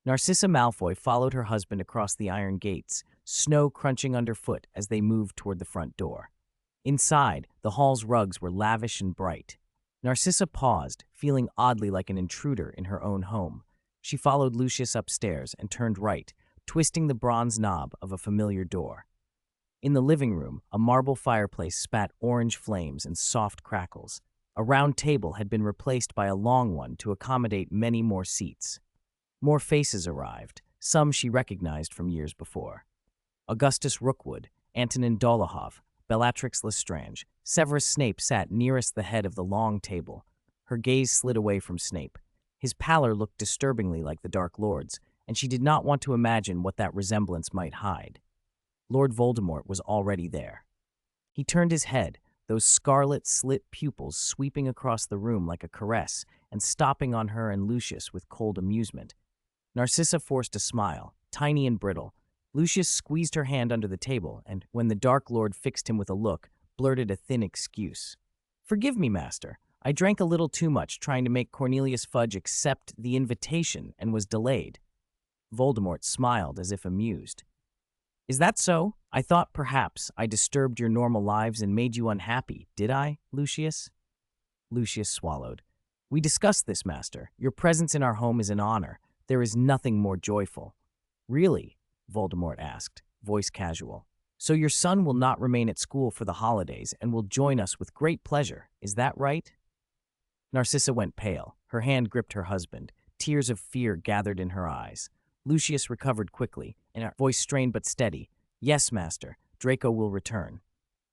Narcissa Malfoy followed her husband across the iron gates, snow crunching underfoot as they moved toward the front door. Inside, the hall's rugs were lavish and bright. Narcissa paused, feeling oddly like an intruder in her own home. She followed Lucius upstairs and turned right, twisting the bronze knob of a familiar door. In the living room, a marble fireplace spat orange flames and soft crackles. A round table had been replaced by a long one to accommodate many more seats. More faces arrived, some she recognized from years before. Augustus Rookwood, Antonin Dolohov, Bellatrix Lestrange. Severus Snape sat nearest the head of the long table. Her gaze slid away from Snape. His pallor looked disturbingly like the Dark Lord's, and she did not want to imagine what that resemblance might hide. Lord Voldemort was already there. He turned his head, those scarlet slit pupils sweeping across the room like a caress and stopping on her and Lucius with cold amusement. Narcissa forced a smile, tiny and brittle. Lucius squeezed her hand under the table and, when the Dark Lord fixed him with a look, blurted a thin excuse. "Forgive me, Master. I drank a little too much trying to make Cornelius Fudge accept the invitation and was delayed. Voldemort smiled as if amused. Is that so? I thought perhaps I disturbed your normal lives and made you unhappy, did I, Lucius? Lucius swallowed. We discussed this, Master. Your presence in our home is an honor. There is nothing more joyful. Really? Voldemort asked, voice casual. So your son will not remain at school for the holidays and will join us with great pleasure, is that right? Narcissa went pale. Her hand gripped her husband. Tears of fear gathered in her eyes. Lucius recovered quickly, and her voice strained but steady. Yes, Master, Draco will return.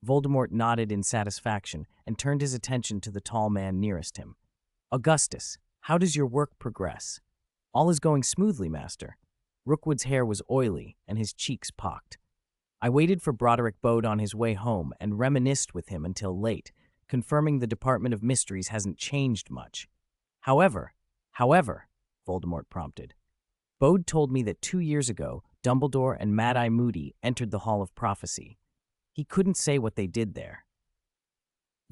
Voldemort nodded in satisfaction and turned his attention to the tall man nearest him. Augustus, how does your work progress? All is going smoothly, Master. Rookwood's hair was oily and his cheeks pocked. I waited for Broderick Bode on his way home and reminisced with him until late, confirming the Department of Mysteries hasn't changed much. However, Voldemort prompted. Bode told me that 2 years ago, Dumbledore and Mad-Eye Moody entered the Hall of Prophecy. He couldn't say what they did there.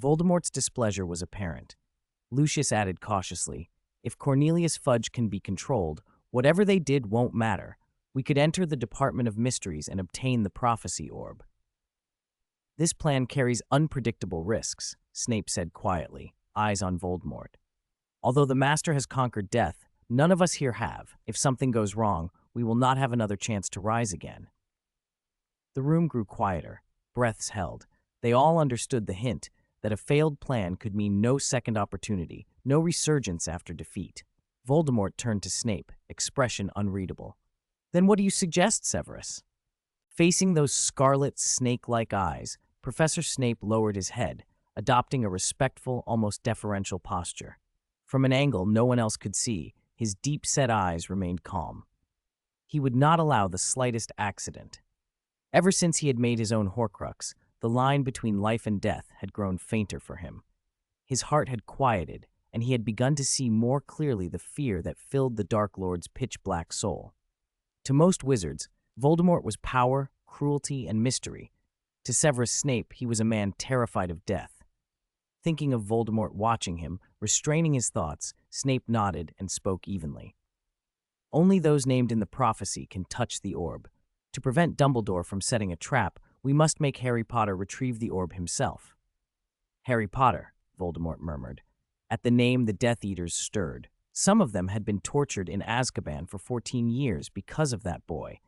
Voldemort's displeasure was apparent. Lucius added cautiously, if Cornelius Fudge can be controlled, whatever they did won't matter. We could enter the Department of Mysteries and obtain the prophecy orb. This plan carries unpredictable risks, Snape said quietly, eyes on Voldemort. Although the Master has conquered death, none of us here have. If something goes wrong, we will not have another chance to rise again. The room grew quieter, breaths held. They all understood the hint that a failed plan could mean no second opportunity, no resurgence after defeat. Voldemort turned to Snape, expression unreadable. Then what do you suggest, Severus? Facing those scarlet, snake-like eyes, Professor Snape lowered his head, adopting a respectful, almost deferential posture. From an angle no one else could see, his deep-set eyes remained calm. He would not allow the slightest accident. Ever since he had made his own Horcrux, the line between life and death had grown fainter for him. His heart had quieted, and he had begun to see more clearly the fear that filled the Dark Lord's pitch-black soul. To most wizards, Voldemort was power, cruelty, and mystery. To Severus Snape, he was a man terrified of death. Thinking of Voldemort watching him, restraining his thoughts, Snape nodded and spoke evenly. Only those named in the prophecy can touch the orb. To prevent Dumbledore from setting a trap, we must make Harry Potter retrieve the orb himself. Harry Potter, Voldemort murmured. At the name, the Death Eaters stirred. Some of them had been tortured in Azkaban for 14 years because of that boy.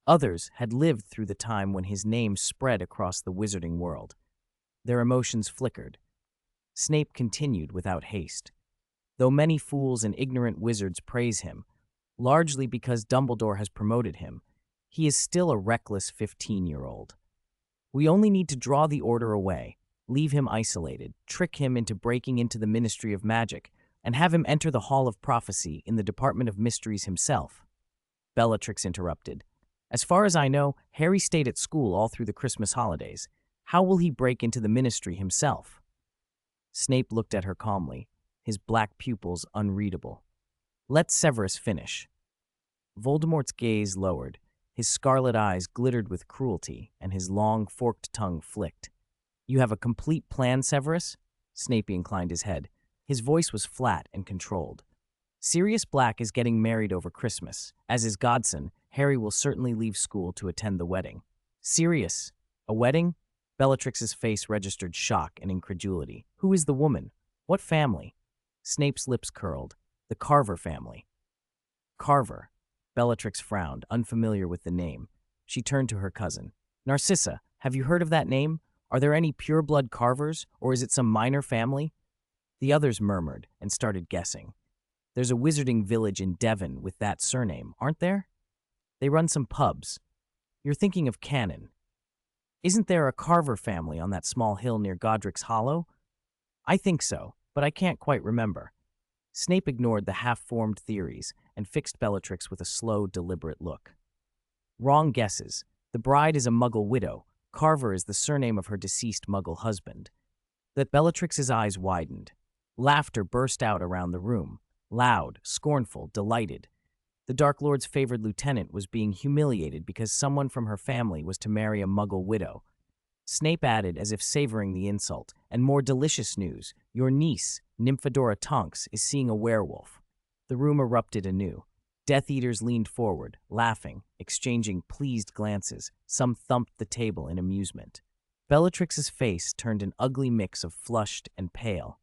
Others had lived through the time when his name spread across the wizarding world. Their emotions flickered. Snape continued without haste. Though many fools and ignorant wizards praise him, largely because Dumbledore has promoted him, he is still a reckless 15-year-old. We only need to draw the Order away, leave him isolated, trick him into breaking into the Ministry of Magic, and have him enter the Hall of Prophecy in the Department of Mysteries himself. Bellatrix interrupted. As far as I know, Harry stayed at school all through the Christmas holidays. How will he break into the Ministry himself? Snape looked at her calmly, his black pupils unreadable. Let Severus finish. Voldemort's gaze lowered. His scarlet eyes glittered with cruelty, and his long, forked tongue flicked. You have a complete plan, Severus? Snape inclined his head. His voice was flat and controlled. Sirius Black is getting married over Christmas. As his godson, Harry will certainly leave school to attend the wedding. Sirius? A wedding? Bellatrix's face registered shock and incredulity. Who is the woman? What family? Snape's lips curled. The Carver family. Carver. Bellatrix frowned, unfamiliar with the name. She turned to her cousin. Narcissa, have you heard of that name? Are there any pure-blood Carvers, or is it some minor family? The others murmured and started guessing. There's a wizarding village in Devon with that surname, aren't there? They run some pubs. You're thinking of Canon. Isn't there a Carver family on that small hill near Godric's Hollow? I think so, but I can't quite remember. Snape ignored the half-formed theories and fixed Bellatrix with a slow, deliberate look. Wrong guesses. The bride is a Muggle widow. Carver is the surname of her deceased Muggle husband. That Bellatrix's eyes widened. Laughter burst out around the room. Loud, scornful, delighted. The Dark Lord's favored lieutenant was being humiliated because someone from her family was to marry a Muggle widow. Snape added, as if savoring the insult, and more delicious news. Your niece, Nymphadora Tonks, is seeing a werewolf. The room erupted anew. Death Eaters leaned forward, laughing, exchanging pleased glances. Some thumped the table in amusement. Bellatrix's face turned an ugly mix of flushed and pale.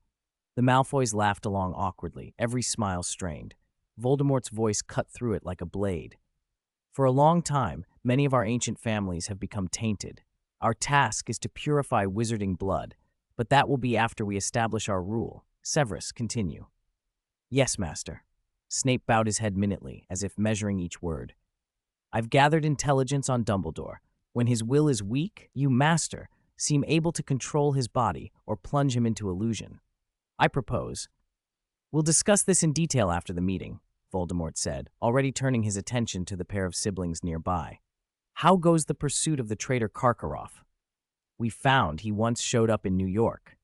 The Malfoys laughed along awkwardly, every smile strained. Voldemort's voice cut through it like a blade. For a long time, many of our ancient families have become tainted. Our task is to purify wizarding blood, but that will be after we establish our rule. Severus, continue. Yes, Master. Snape bowed his head minutely, as if measuring each word. I've gathered intelligence on Dumbledore. When his will is weak, you, Master, seem able to control his body or plunge him into illusion. I propose. We'll discuss this in detail after the meeting, Voldemort said, already turning his attention to the pair of siblings nearby. How goes the pursuit of the traitor Karkaroff? We found he once showed up in New York.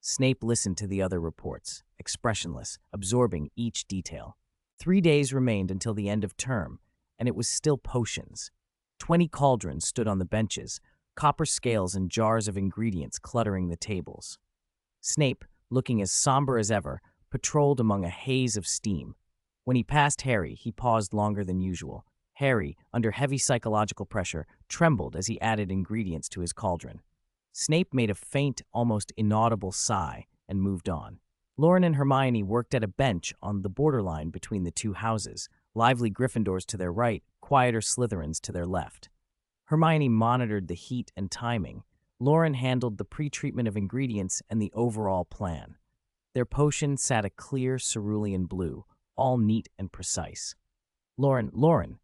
Snape listened to the other reports, expressionless, absorbing each detail. 3 days remained until the end of term, and it was still potions. 20 cauldrons stood on the benches, copper scales and jars of ingredients cluttering the tables. Snape, looking as somber as ever, patrolled among a haze of steam. When he passed Harry, he paused longer than usual. Harry, under heavy psychological pressure, trembled as he added ingredients to his cauldron. Snape made a faint, almost inaudible sigh and moved on. Loren and Hermione worked at a bench on the borderline between the two houses, lively Gryffindors to their right, quieter Slytherins to their left. Hermione monitored the heat and timing. Loren handled the pre-treatment of ingredients and the overall plan. Their potion sat a clear cerulean blue, all neat and precise. Loren.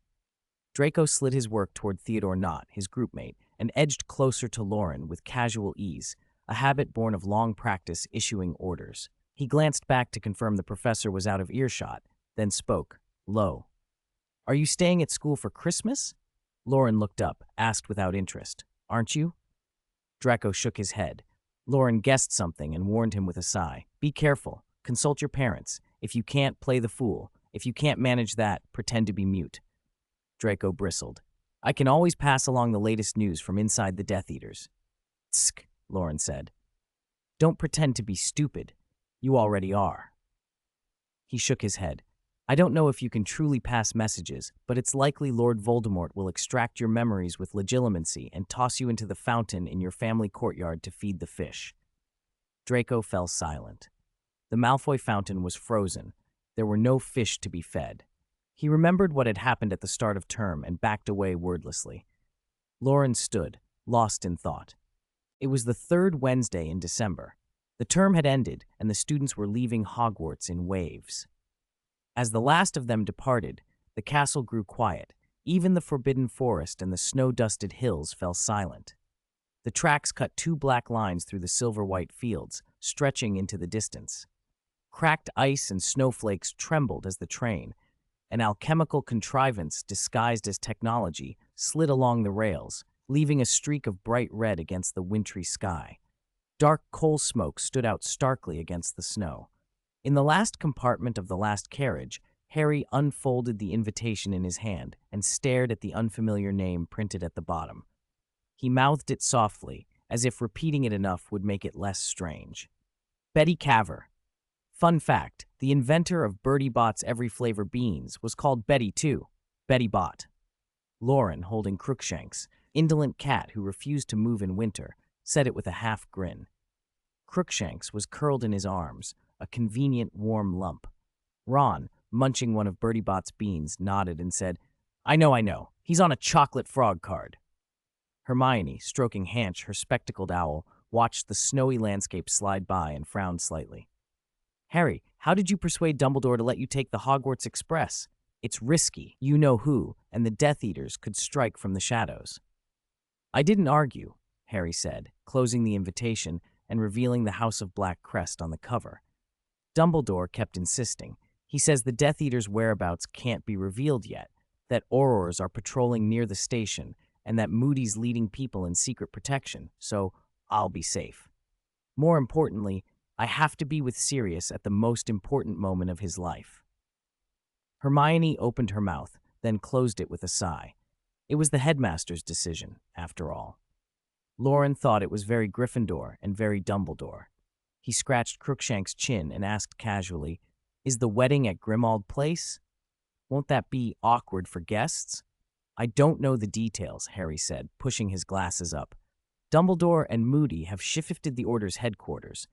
Draco slid his work toward Theodore Nott, his groupmate, and edged closer to Loren with casual ease, a habit born of long practice issuing orders. He glanced back to confirm the professor was out of earshot, then spoke, low. Are you staying at school for Christmas? Loren looked up, asked without interest. Aren't you? Draco shook his head. Loren guessed something and warned him with a sigh. Be careful. Consult your parents. If you can't, play the fool. If you can't manage that, pretend to be mute. Draco bristled. I can always pass along the latest news from inside the Death Eaters. Tsk, Loren said. Don't pretend to be stupid. You already are. He shook his head. I don't know if you can truly pass messages, but it's likely Lord Voldemort will extract your memories with legitimacy and toss you into the fountain in your family courtyard to feed the fish. Draco fell silent. The Malfoy fountain was frozen. There were no fish to be fed. He remembered what had happened at the start of term and backed away wordlessly. Loren stood, lost in thought. It was the third Wednesday in December. The term had ended, and the students were leaving Hogwarts in waves. As the last of them departed, the castle grew quiet. Even the forbidden forest and the snow-dusted hills fell silent. The tracks cut 2 black lines through the silver-white fields, stretching into the distance. Cracked ice and snowflakes trembled as the train, an alchemical contrivance disguised as technology, slid along the rails, leaving a streak of bright red against the wintry sky. Dark coal smoke stood out starkly against the snow. In the last compartment of the last carriage, Harry unfolded the invitation in his hand and stared at the unfamiliar name printed at the bottom. He mouthed it softly, as if repeating it enough would make it less strange. Betty Caver. Fun fact, the inventor of Bertie Bott's Every Flavor beans was called Betty too. Betty Bott. Loren, holding Crookshanks, indolent cat who refused to move in winter, said it with a half grin. Crookshanks was curled in his arms, a convenient warm lump. Ron, munching one of Bertie Bott's beans, nodded and said, I know. He's on a chocolate frog card. Hermione, stroking Hanch, her spectacled owl, watched the snowy landscape slide by and frowned slightly. Harry, how did you persuade Dumbledore to let you take the Hogwarts Express? It's risky, you know who, and the Death Eaters could strike from the shadows. I didn't argue, Harry said, closing the invitation and revealing the House of Black crest on the cover. Dumbledore kept insisting. He says the Death Eaters' whereabouts can't be revealed yet, that Aurors are patrolling near the station, and that Moody's leading people in secret protection, so I'll be safe. More importantly, I have to be with Sirius at the most important moment of his life. Hermione opened her mouth, then closed it with a sigh. It was the headmaster's decision, after all. Loren thought it was very Gryffindor and very Dumbledore. He scratched Crookshank's chin and asked casually, "Is the wedding at Grimmauld Place? Won't that be awkward for guests?" "I don't know the details," Harry said, pushing his glasses up. "Dumbledore and Moody have shifted the Order's headquarters.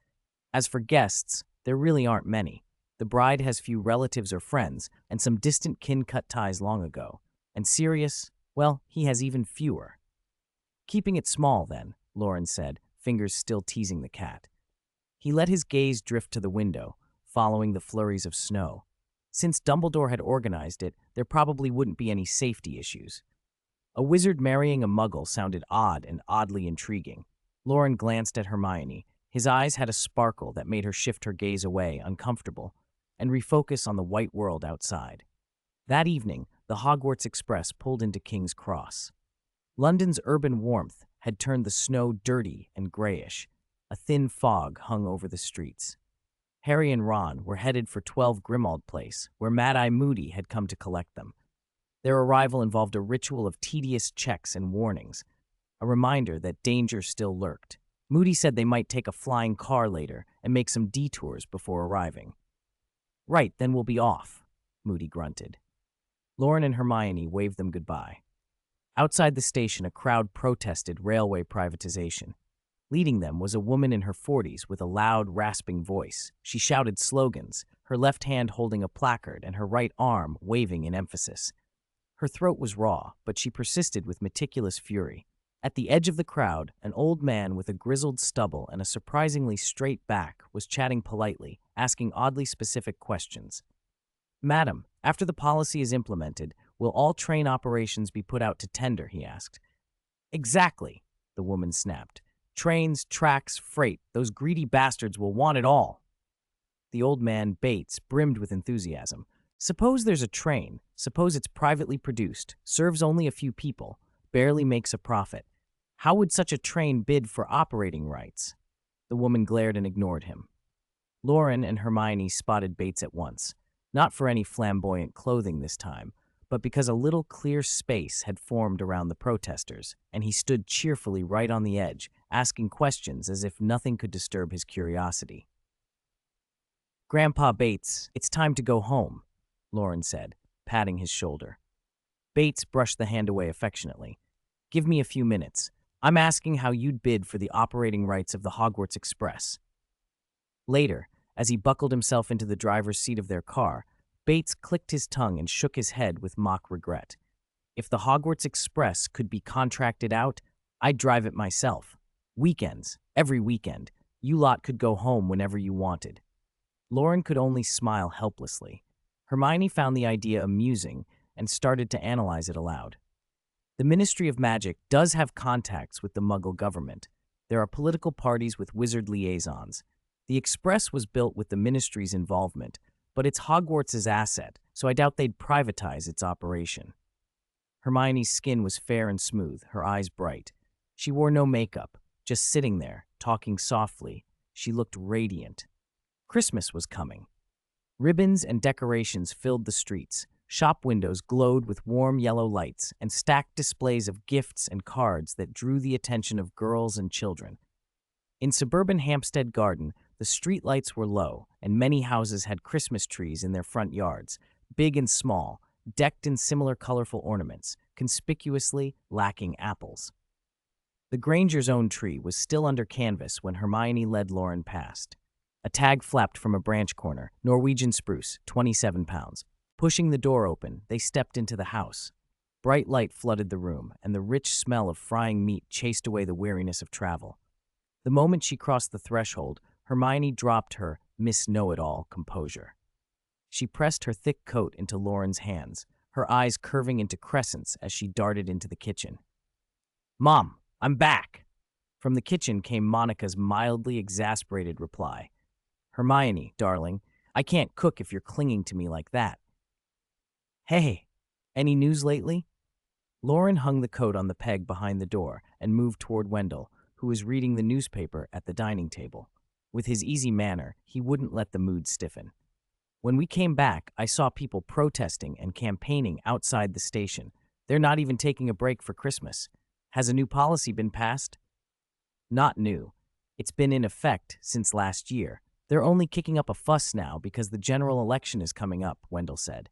As for guests, there really aren't many. The bride has few relatives or friends, and some distant kin cut ties long ago. And Sirius, well, he has even fewer." "Keeping it small, then," Loren said, fingers still teasing the cat. He let his gaze drift to the window, following the flurries of snow. Since Dumbledore had organized it, there probably wouldn't be any safety issues. A wizard marrying a muggle sounded odd and oddly intriguing. Loren glanced at Hermione. His eyes had a sparkle that made her shift her gaze away, uncomfortable, and refocus on the white world outside. That evening, the Hogwarts Express pulled into King's Cross. London's urban warmth had turned the snow dirty and grayish. A thin fog hung over the streets. Harry and Ron were headed for 12 Grimmauld Place, where Mad-Eye Moody had come to collect them. Their arrival involved a ritual of tedious checks and warnings, a reminder that danger still lurked. Moody said they might take a flying car later and make some detours before arriving. "Right, then we'll be off," Moody grunted. Loren and Hermione waved them goodbye. Outside the station, a crowd protested railway privatization. Leading them was a woman in her 40s with a loud, rasping voice. She shouted slogans, her left hand holding a placard and her right arm waving in emphasis. Her throat was raw, but she persisted with meticulous fury. At the edge of the crowd, an old man with a grizzled stubble and a surprisingly straight back was chatting politely, asking oddly specific questions. "Madam, after the policy is implemented, will all train operations be put out to tender?" he asked. "Exactly," the woman snapped. "Trains, tracks, freight, those greedy bastards will want it all." The old man, Bates, brimmed with enthusiasm. "Suppose there's a train, suppose it's privately produced, serves only a few people, barely makes a profit. How would such a train bid for operating rights?" The woman glared and ignored him. Loren and Hermione spotted Bates at once, not for any flamboyant clothing this time, but because a little clear space had formed around the protesters, and he stood cheerfully right on the edge, asking questions as if nothing could disturb his curiosity. "Grandpa Bates, it's time to go home," Loren said, patting his shoulder. Bates brushed the hand away affectionately. "Give me a few minutes. I'm asking how you'd bid for the operating rights of the Hogwarts Express." Later, as he buckled himself into the driver's seat of their car, Bates clicked his tongue and shook his head with mock regret. "If the Hogwarts Express could be contracted out, I'd drive it myself. Weekends, every weekend, you lot could go home whenever you wanted." Loren could only smile helplessly. Hermione found the idea amusing and started to analyze it aloud. The Ministry of Magic does have contacts with the Muggle government. There are political parties with wizard liaisons. The Express was built with the Ministry's involvement, but it's Hogwarts' asset, so I doubt they'd privatize its operation. Hermione's skin was fair and smooth, her eyes bright. She wore no makeup, just sitting there, talking softly. She looked radiant. Christmas was coming. Ribbons and decorations filled the streets. Shop windows glowed with warm yellow lights and stacked displays of gifts and cards that drew the attention of girls and children. In suburban Hampstead Garden, the streetlights were low, and many houses had Christmas trees in their front yards, big and small, decked in similar colorful ornaments, conspicuously lacking apples. The Granger's own tree was still under canvas when Hermione led Loren past. A tag flapped from a branch corner, Norwegian spruce, 27 pounds. Pushing the door open, they stepped into the house. Bright light flooded the room, and the rich smell of frying meat chased away the weariness of travel. The moment she crossed the threshold, Hermione dropped her Miss Know-It-All composure. She pressed her thick coat into Loren's hands, her eyes curving into crescents as she darted into the kitchen. "Mom, I'm back!" From the kitchen came Monica's mildly exasperated reply. "Hermione, darling, I can't cook if you're clinging to me like that." "Hey, any news lately?" Loren hung the coat on the peg behind the door and moved toward Wendell, who was reading the newspaper at the dining table. With his easy manner, he wouldn't let the mood stiffen. "When we came back, I saw people protesting and campaigning outside the station. They're not even taking a break for Christmas. Has a new policy been passed?" Not new. It's been in effect since last year. They're only kicking up a fuss now because the general election is coming up, Wendell said.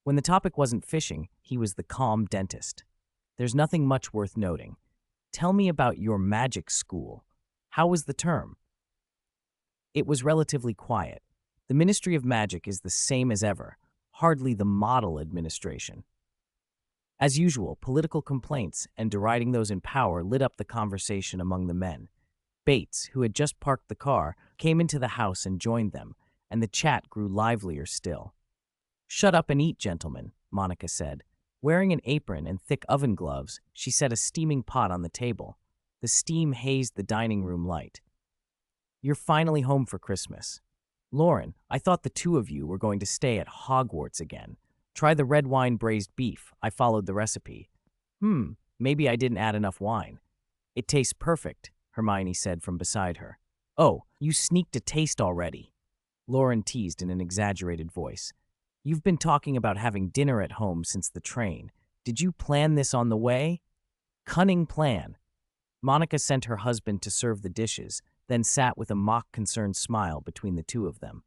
When the topic wasn't fishing, he was the calm dentist. There's nothing much worth noting. Tell me about your magic school. How was the term? It was relatively quiet. The Ministry of Magic is the same as ever, hardly the model administration. As usual, political complaints and deriding those in power lit up the conversation among the men. Bates, who had just parked the car, came into the house and joined them, and the chat grew livelier still. "Shut up and eat, gentlemen," Monica said. Wearing an apron and thick oven gloves, she set a steaming pot on the table. The steam hazed the dining room light. "You're finally home for Christmas. Loren, I thought the two of you were going to stay at Hogwarts again. Try the red wine braised beef. I followed the recipe." Maybe I didn't add enough wine." "It tastes perfect," Hermione said from beside her. "Oh, you sneaked a taste already," Loren teased in an exaggerated voice. "You've been talking about having dinner at home since the train. Did you plan this on the way?" "Cunning plan." Monica sent her husband to serve the dishes, then sat with a mock-concerned smile between the two of them.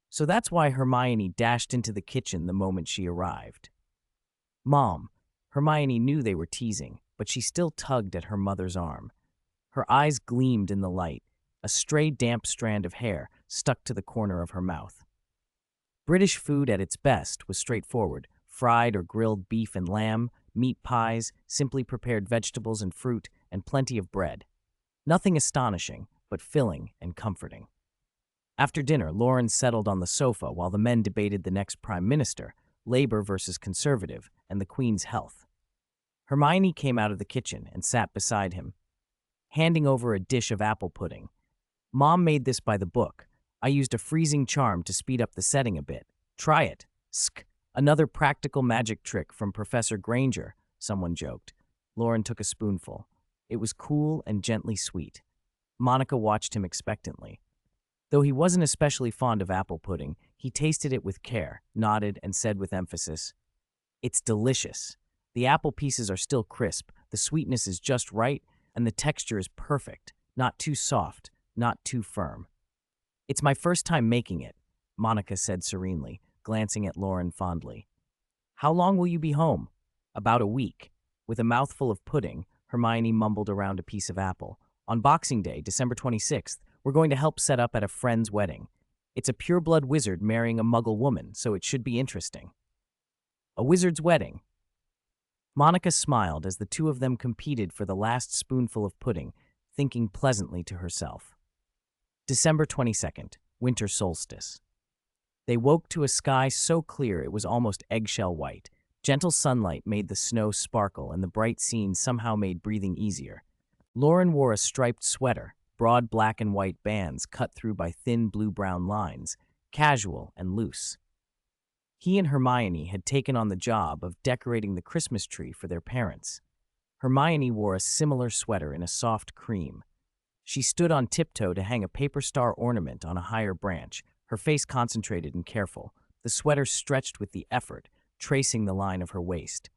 So that's why Hermione dashed into the kitchen the moment she arrived. "Mom." Hermione knew they were teasing, but she still tugged at her mother's arm. Her eyes gleamed in the light. A stray damp strand of hair stuck to the corner of her mouth. British food at its best was straightforward: fried or grilled beef and lamb, meat pies, simply prepared vegetables and fruit, and plenty of bread. Nothing astonishing, but filling and comforting. After dinner, Loren settled on the sofa while the men debated the next prime minister, Labour versus Conservative, and the Queen's health. Hermione came out of the kitchen and sat beside him, handing over a dish of apple pudding. "Mom made this by the book. I used a freezing charm to speed up the setting a bit. Try it." "Sk. Another practical magic trick from Professor Granger," someone joked. Loren took a spoonful. It was cool and gently sweet. Monica watched him expectantly. Though he wasn't especially fond of apple pudding, he tasted it with care, nodded, and said with emphasis, "It's delicious. The apple pieces are still crisp, the sweetness is just right, and the texture is perfect, not too soft, not too firm." "It's my first time making it," Monica said serenely, glancing at Loren fondly. "How long will you be home?" "About a week." With a mouthful of pudding, Hermione mumbled around a piece of apple. "On Boxing Day, December 26th, we're going to help set up at a friend's wedding. It's a pure-blood wizard marrying a muggle woman, so it should be interesting." "A wizard's wedding?" Monica smiled as the two of them competed for the last spoonful of pudding, thinking pleasantly to herself. December 22nd, winter solstice. They woke to a sky so clear it was almost eggshell white. Gentle sunlight made the snow sparkle, and the bright scene somehow made breathing easier. Loren wore a striped sweater, broad black and white bands cut through by thin blue-brown lines, casual and loose. He and Hermione had taken on the job of decorating the Christmas tree for their parents. Hermione wore a similar sweater in a soft cream. She stood on tiptoe to hang a paper star ornament on a higher branch, her face concentrated and careful. The sweater stretched with the effort, tracing the line of her waist.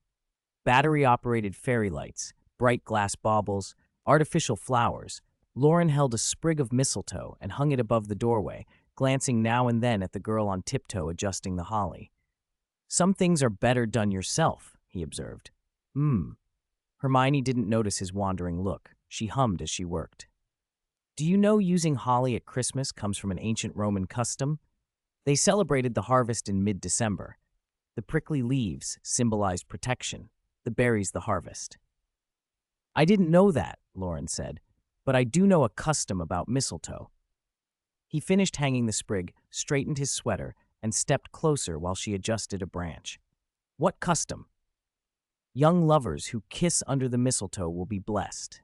Battery-operated fairy lights, bright glass baubles, artificial flowers. Loren held a sprig of mistletoe and hung it above the doorway, glancing now and then at the girl on tiptoe adjusting the holly. "Some things are better done yourself," he observed. Hermione didn't notice his wandering look. She hummed as she worked. "Do you know using holly at Christmas comes from an ancient Roman custom? They celebrated the harvest in mid-December. The prickly leaves symbolized protection, the berries the harvest." "I didn't know that," Loren said, "but I do know a custom about mistletoe." He finished hanging the sprig, straightened his sweater, and stepped closer while she adjusted a branch. "What custom?" "Young lovers who kiss under the mistletoe will be blessed."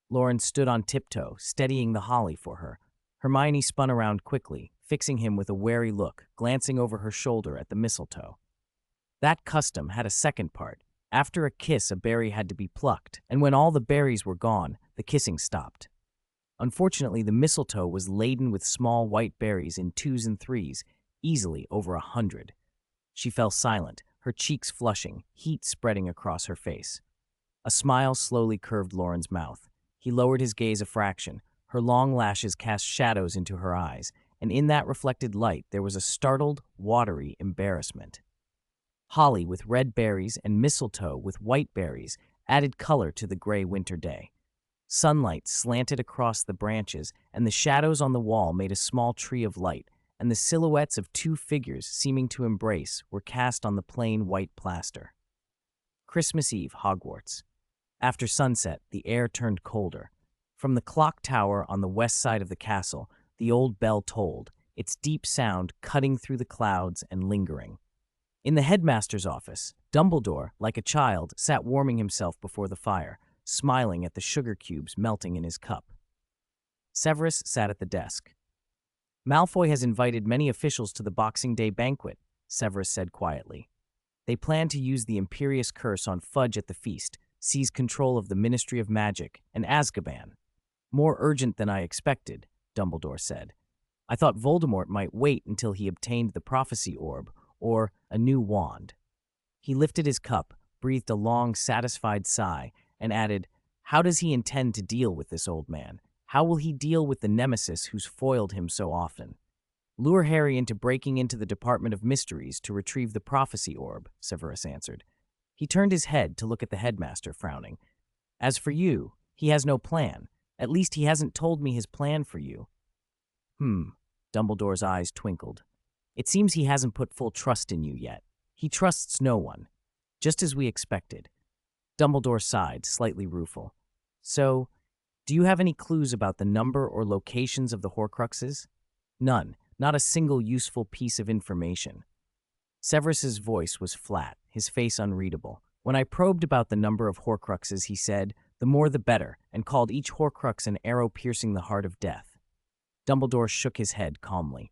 Loren stood on tiptoe, steadying the holly for her. Hermione spun around quickly, fixing him with a wary look, glancing over her shoulder at the mistletoe. "That custom had a second part. After a kiss, a berry had to be plucked, and when all the berries were gone, the kissing stopped. Unfortunately, the mistletoe was laden with small white berries in twos and threes, easily over 100. She fell silent, her cheeks flushing, heat spreading across her face. A smile slowly curved Loren's mouth. He lowered his gaze a fraction. Her long lashes cast shadows into her eyes, and in that reflected light there was a startled, watery embarrassment. Holly with red berries and mistletoe with white berries added color to the gray winter day. Sunlight slanted across the branches, and the shadows on the wall made a small tree of light, and the silhouettes of two figures seeming to embrace were cast on the plain white plaster. Christmas Eve, Hogwarts. After sunset, the air turned colder. From the clock tower on the west side of the castle, the old bell tolled, its deep sound cutting through the clouds and lingering. In the headmaster's office, Dumbledore, like a child, sat warming himself before the fire, smiling at the sugar cubes melting in his cup. Severus sat at the desk. "Malfoy has invited many officials to the Boxing Day banquet," Severus said quietly. "They plan to use the Imperious Curse on Fudge at the feast, seize control of the Ministry of Magic, and Azkaban." "More urgent than I expected," Dumbledore said. "I thought Voldemort might wait until he obtained the prophecy orb, or a new wand." He lifted his cup, breathed a long, satisfied sigh, and added, "How does he intend to deal with this old man? How will he deal with the nemesis who's foiled him so often?" "Lure Harry into breaking into the Department of Mysteries to retrieve the prophecy orb," Severus answered. He turned his head to look at the headmaster, frowning. "As for you, he has no plan. At least he hasn't told me his plan for you." Dumbledore's eyes twinkled. "It seems he hasn't put full trust in you yet. He trusts no one. Just as we expected." Dumbledore sighed, slightly rueful. "So, do you have any clues about the number or locations of the Horcruxes?" "None. Not a single useful piece of information." Severus's voice was flat, his face unreadable. "When I probed about the number of Horcruxes, he said, 'The more the better,' and called each Horcrux an arrow piercing the heart of death." Dumbledore shook his head calmly.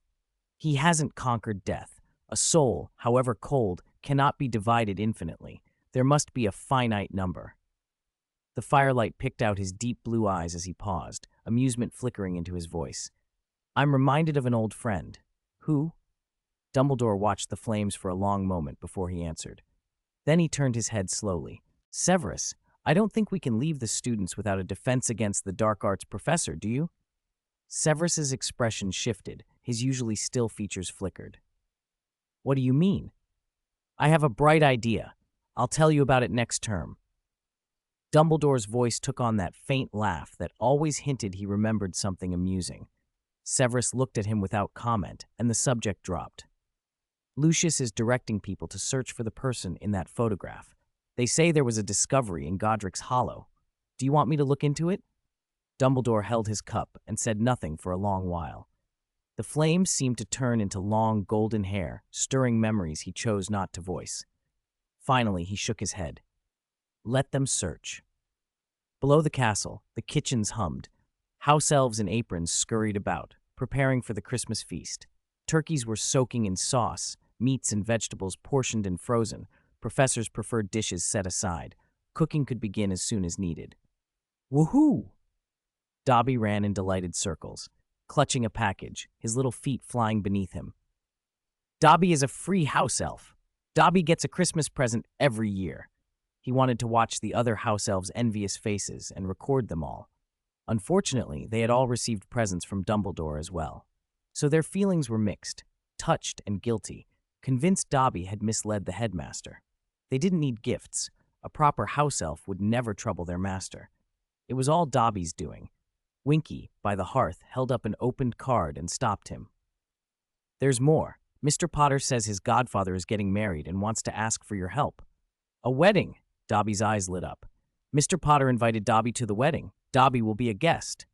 "He hasn't conquered death. A soul, however cold, cannot be divided infinitely. There must be a finite number." The firelight picked out his deep blue eyes as he paused, amusement flickering into his voice. "I'm reminded of an old friend." "Who?" Dumbledore watched the flames for a long moment before he answered. Then he turned his head slowly. "Severus, I don't think we can leave the students without a defense against the dark arts professor, do you?" Severus's expression shifted, his usually still features flickered. "What do you mean?" "I have a bright idea. I'll tell you about it next term." Dumbledore's voice took on that faint laugh that always hinted he remembered something amusing. Severus looked at him without comment, and the subject dropped. "Lucius is directing people to search for the person in that photograph. They say there was a discovery in Godric's Hollow. Do you want me to look into it?" Dumbledore held his cup and said nothing for a long while. The flames seemed to turn into long golden hair, stirring memories he chose not to voice. Finally, he shook his head. "Let them search." Below the castle, the kitchens hummed. House elves in aprons scurried about, preparing for the Christmas feast. Turkeys were soaking in sauce, meats and vegetables portioned and frozen. Professors preferred dishes set aside. Cooking could begin as soon as needed. "Woohoo!" Dobby ran in delighted circles, clutching a package, his little feet flying beneath him. "Dobby is a free house elf. Dobby gets a Christmas present every year." He wanted to watch the other house elves' envious faces and record them all. Unfortunately, they had all received presents from Dumbledore as well. So their feelings were mixed, touched and guilty, convinced Dobby had misled the headmaster. They didn't need gifts. A proper house elf would never trouble their master. It was all Dobby's doing. Winky, by the hearth, held up an opened card and stopped him. "There's more. Mr. Potter says his godfather is getting married and wants to ask for your help." "A wedding!" Dobby's eyes lit up. "Mr. Potter invited Dobby to the wedding. Dobby will be a guest."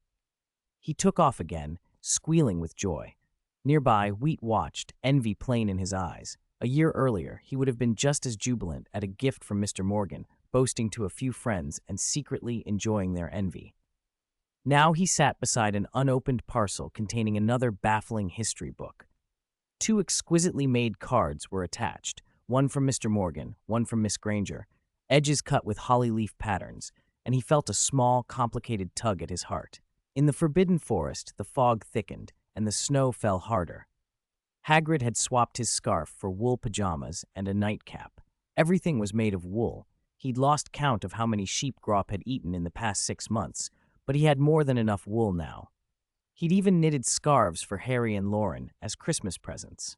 He took off again, squealing with joy. Nearby, Wheat watched, envy plain in his eyes. A year earlier, he would have been just as jubilant at a gift from Mr. Morgan, boasting to a few friends and secretly enjoying their envy. Now he sat beside an unopened parcel containing another baffling history book. Two exquisitely made cards were attached, one from Mr. Morgan, one from Miss Granger, edges cut with holly leaf patterns, and he felt a small, complicated tug at his heart. In the forbidden forest, the fog thickened, and the snow fell harder. Hagrid had swapped his scarf for wool pajamas and a nightcap. Everything was made of wool. He'd lost count of how many sheep Grop had eaten in the past 6 months, but he had more than enough wool now. He'd even knitted scarves for Harry and Loren as Christmas presents.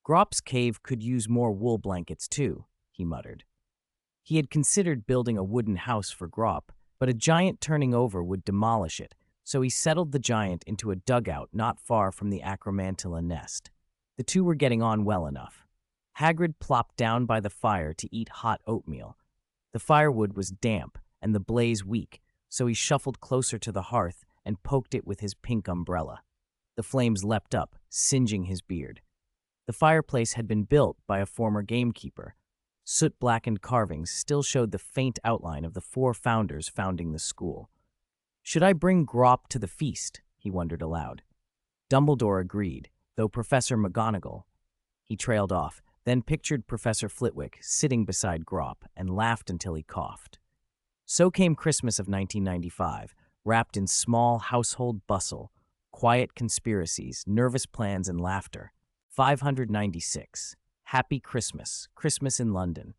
Grop's cave could use more wool blankets too, he muttered. He had considered building a wooden house for Grop, but a giant turning over would demolish it, so he settled the giant into a dugout not far from the acromantula nest. The two were getting on well enough. Hagrid plopped down by the fire to eat hot oatmeal. The firewood was damp and the blaze weak, so he shuffled closer to the hearth and poked it with his pink umbrella. The flames leapt up, singeing his beard. The fireplace had been built by a former gamekeeper. Soot-blackened carvings still showed the faint outline of the 4 founders founding the school. Should I bring Grop to the feast? He wondered aloud. Dumbledore agreed, though Professor McGonagall. He trailed off, then pictured Professor Flitwick sitting beside Grop and laughed until he coughed. So came Christmas of 1995, wrapped in small household bustle, quiet conspiracies, nervous plans, and laughter. 596. Happy Christmas, Christmas in London.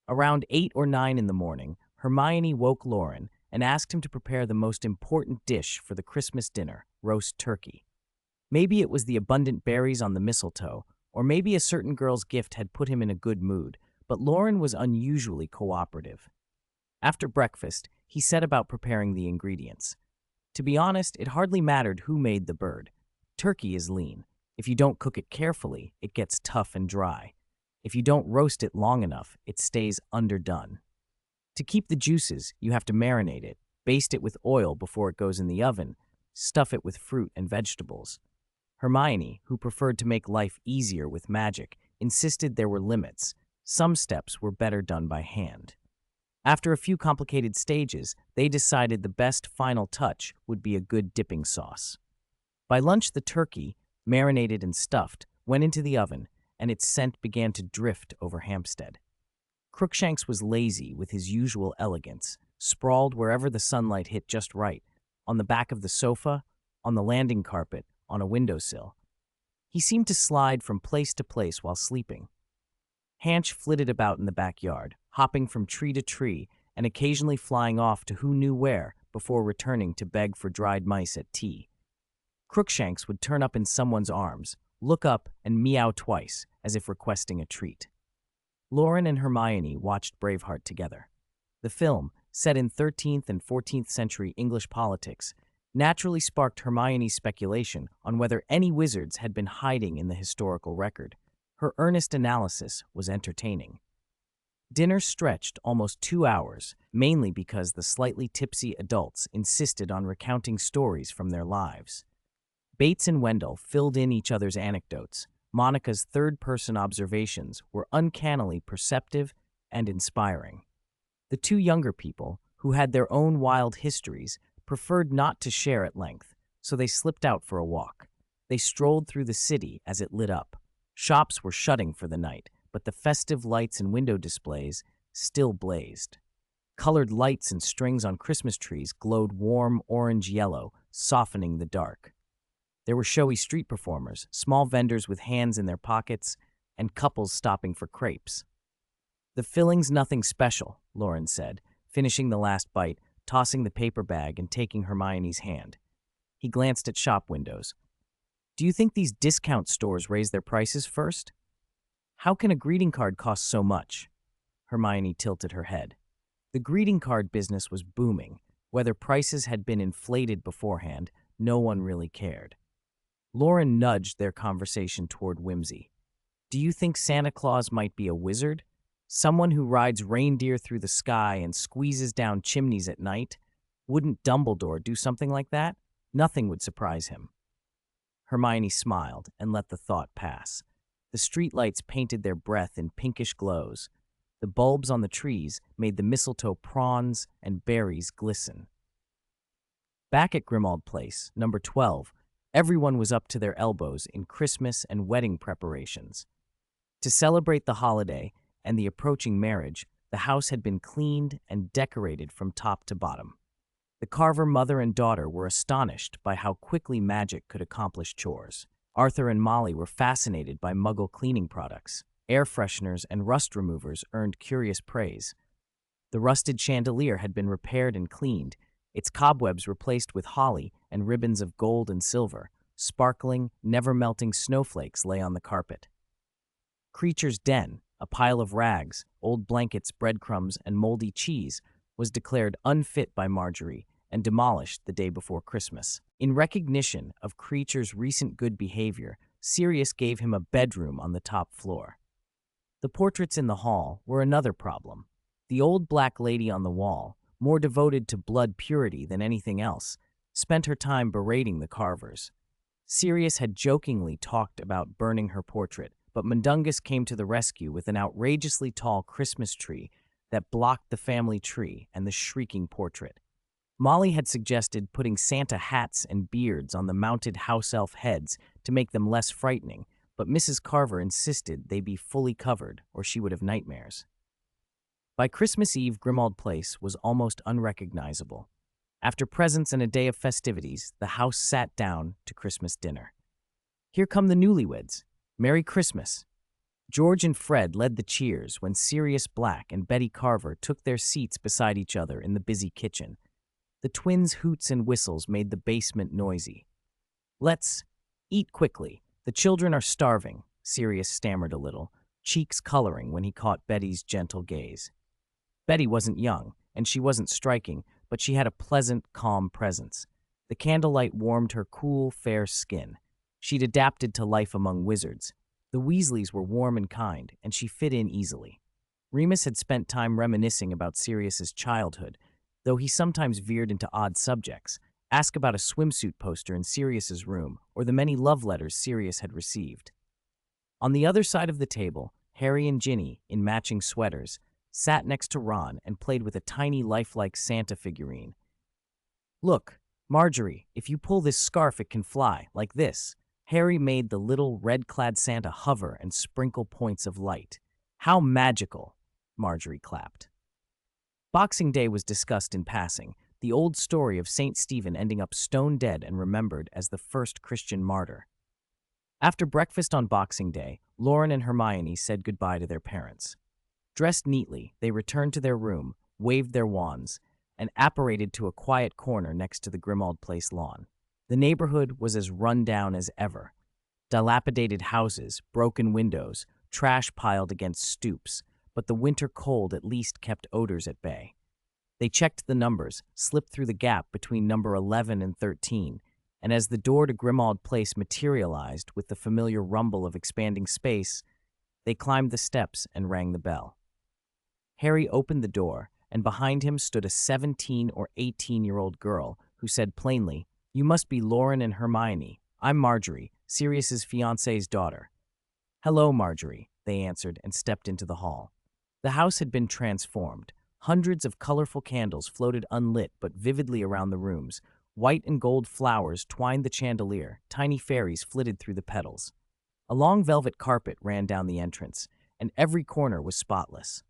Around 8 or 9 in the morning, Hermione woke Loren and asked him to prepare the most important dish for the Christmas dinner, roast turkey. Maybe it was the abundant berries on the mistletoe, or maybe a certain girl's gift had put him in a good mood, but Loren was unusually cooperative. After breakfast, he set about preparing the ingredients. To be honest, it hardly mattered who made the bird. Turkey is lean. If you don't cook it carefully, it gets tough and dry. If you don't roast it long enough, it stays underdone. To keep the juices, you have to marinate it, baste it with oil before it goes in the oven, stuff it with fruit and vegetables. Hermione, who preferred to make life easier with magic, insisted there were limits. Some steps were better done by hand. After a few complicated stages, they decided the best final touch would be a good dipping sauce. By lunch, the turkey, marinated and stuffed, went into the oven, and its scent began to drift over Hampstead. Crookshanks was lazy with his usual elegance, sprawled wherever the sunlight hit just right, on the back of the sofa, on the landing carpet, on a windowsill. He seemed to slide from place to place while sleeping. Hanch flitted about in the backyard, hopping from tree to tree and occasionally flying off to who knew where before returning to beg for dried mice at tea. Crookshanks would turn up in someone's arms, look up, and meow twice, as if requesting a treat. Loren and Hermione watched Braveheart together. The film, set in 13th and 14th century English politics, naturally sparked Hermione's speculation on whether any wizards had been hiding in the historical record. Her earnest analysis was entertaining. Dinner stretched almost 2 hours, mainly because the slightly tipsy adults insisted on recounting stories from their lives. Bates and Wendell filled in each other's anecdotes. Monica's third-person observations were uncannily perceptive and inspiring. The 2 younger people, who had their own wild histories, preferred not to share at length, so they slipped out for a walk. They strolled through the city as it lit up. Shops were shutting for the night, but the festive lights and window displays still blazed. Colored lights and strings on Christmas trees glowed warm orange-yellow, softening the dark. There were showy street performers, small vendors with hands in their pockets, and couples stopping for crepes. "The filling's nothing special," Loren said, finishing the last bite, tossing the paper bag and taking Hermione's hand. He glanced at shop windows. "Do you think these discount stores raise their prices first? How can a greeting card cost so much?" Hermione tilted her head. The greeting card business was booming. Whether prices had been inflated beforehand, no one really cared. Loren nudged their conversation toward whimsy. "Do you think Santa Claus might be a wizard? Someone who rides reindeer through the sky and squeezes down chimneys at night? Wouldn't Dumbledore do something like that? Nothing would surprise him." Hermione smiled and let the thought pass. The streetlights painted their breath in pinkish glows. The bulbs on the trees made the mistletoe prawns and berries glisten. Back at Grimmauld Place, number 12, everyone was up to their elbows in Christmas and wedding preparations. To celebrate the holiday and the approaching marriage, the house had been cleaned and decorated from top to bottom. The Carver mother and daughter were astonished by how quickly magic could accomplish chores. Arthur and Molly were fascinated by Muggle cleaning products. Air fresheners and rust removers earned curious praise. The rusted chandelier had been repaired and cleaned, its cobwebs replaced with holly and ribbons of gold and silver. Sparkling, never-melting snowflakes lay on the carpet. Creature's den, a pile of rags, old blankets, breadcrumbs, and moldy cheese, was declared unfit by Marjorie and demolished the day before Christmas. In recognition of Creature's recent good behavior, Sirius gave him a bedroom on the top floor. The portraits in the hall were another problem. The old black lady on the wall, more devoted to blood purity than anything else, spent her time berating the carvers. Sirius had jokingly talked about burning her portrait, but Mundungus came to the rescue with an outrageously tall Christmas tree that blocked the family tree and the shrieking portrait. Molly had suggested putting Santa hats and beards on the mounted house elf heads to make them less frightening, but Mrs. Carver insisted they be fully covered or she would have nightmares. By Christmas Eve, Grimmauld Place was almost unrecognizable. After presents and a day of festivities, the house sat down to Christmas dinner. Here come the newlyweds. Merry Christmas. George and Fred led the cheers when Sirius Black and Betty Carver took their seats beside each other in the busy kitchen. The twins' hoots and whistles made the basement noisy. Let's eat quickly. The children are starving, Sirius stammered a little, cheeks coloring when he caught Betty's gentle gaze. Betty wasn't young, and she wasn't striking, but she had a pleasant, calm presence. The candlelight warmed her cool, fair skin. She'd adapted to life among wizards. The Weasleys were warm and kind, and she fit in easily. Remus had spent time reminiscing about Sirius's childhood, though he sometimes veered into odd subjects. Ask about a swimsuit poster in Sirius's room, or the many love letters Sirius had received. On the other side of the table, Harry and Ginny, in matching sweaters, sat next to Ron and played with a tiny lifelike Santa figurine. Look, Marjorie, if you pull this scarf it can fly, like this. Harry made the little red-clad Santa hover and sprinkle points of light. How magical, Marjorie clapped. Boxing Day was discussed in passing, the old story of St. Stephen ending up stone dead and remembered as the first Christian martyr. After breakfast on Boxing Day, Loren and Hermione said goodbye to their parents. Dressed neatly, they returned to their room, waved their wands, and apparated to a quiet corner next to the Grimmauld Place lawn. The neighborhood was as run down as ever. Dilapidated houses, broken windows, trash piled against stoops, but the winter cold at least kept odors at bay. They checked the numbers, slipped through the gap between number 11 and 13, and as the door to Grimmauld Place materialized with the familiar rumble of expanding space, they climbed the steps and rang the bell. Harry opened the door, and behind him stood a 17 or 18-year-old girl who said plainly, "You must be Loren and Hermione. I'm Marjorie, Sirius's fiancée's daughter." "Hello, Marjorie," they answered and stepped into the hall. The house had been transformed. Hundreds of colorful candles floated unlit but vividly around the rooms. White and gold flowers twined the chandelier, tiny fairies flitted through the petals. A long velvet carpet ran down the entrance, and every corner was spotless.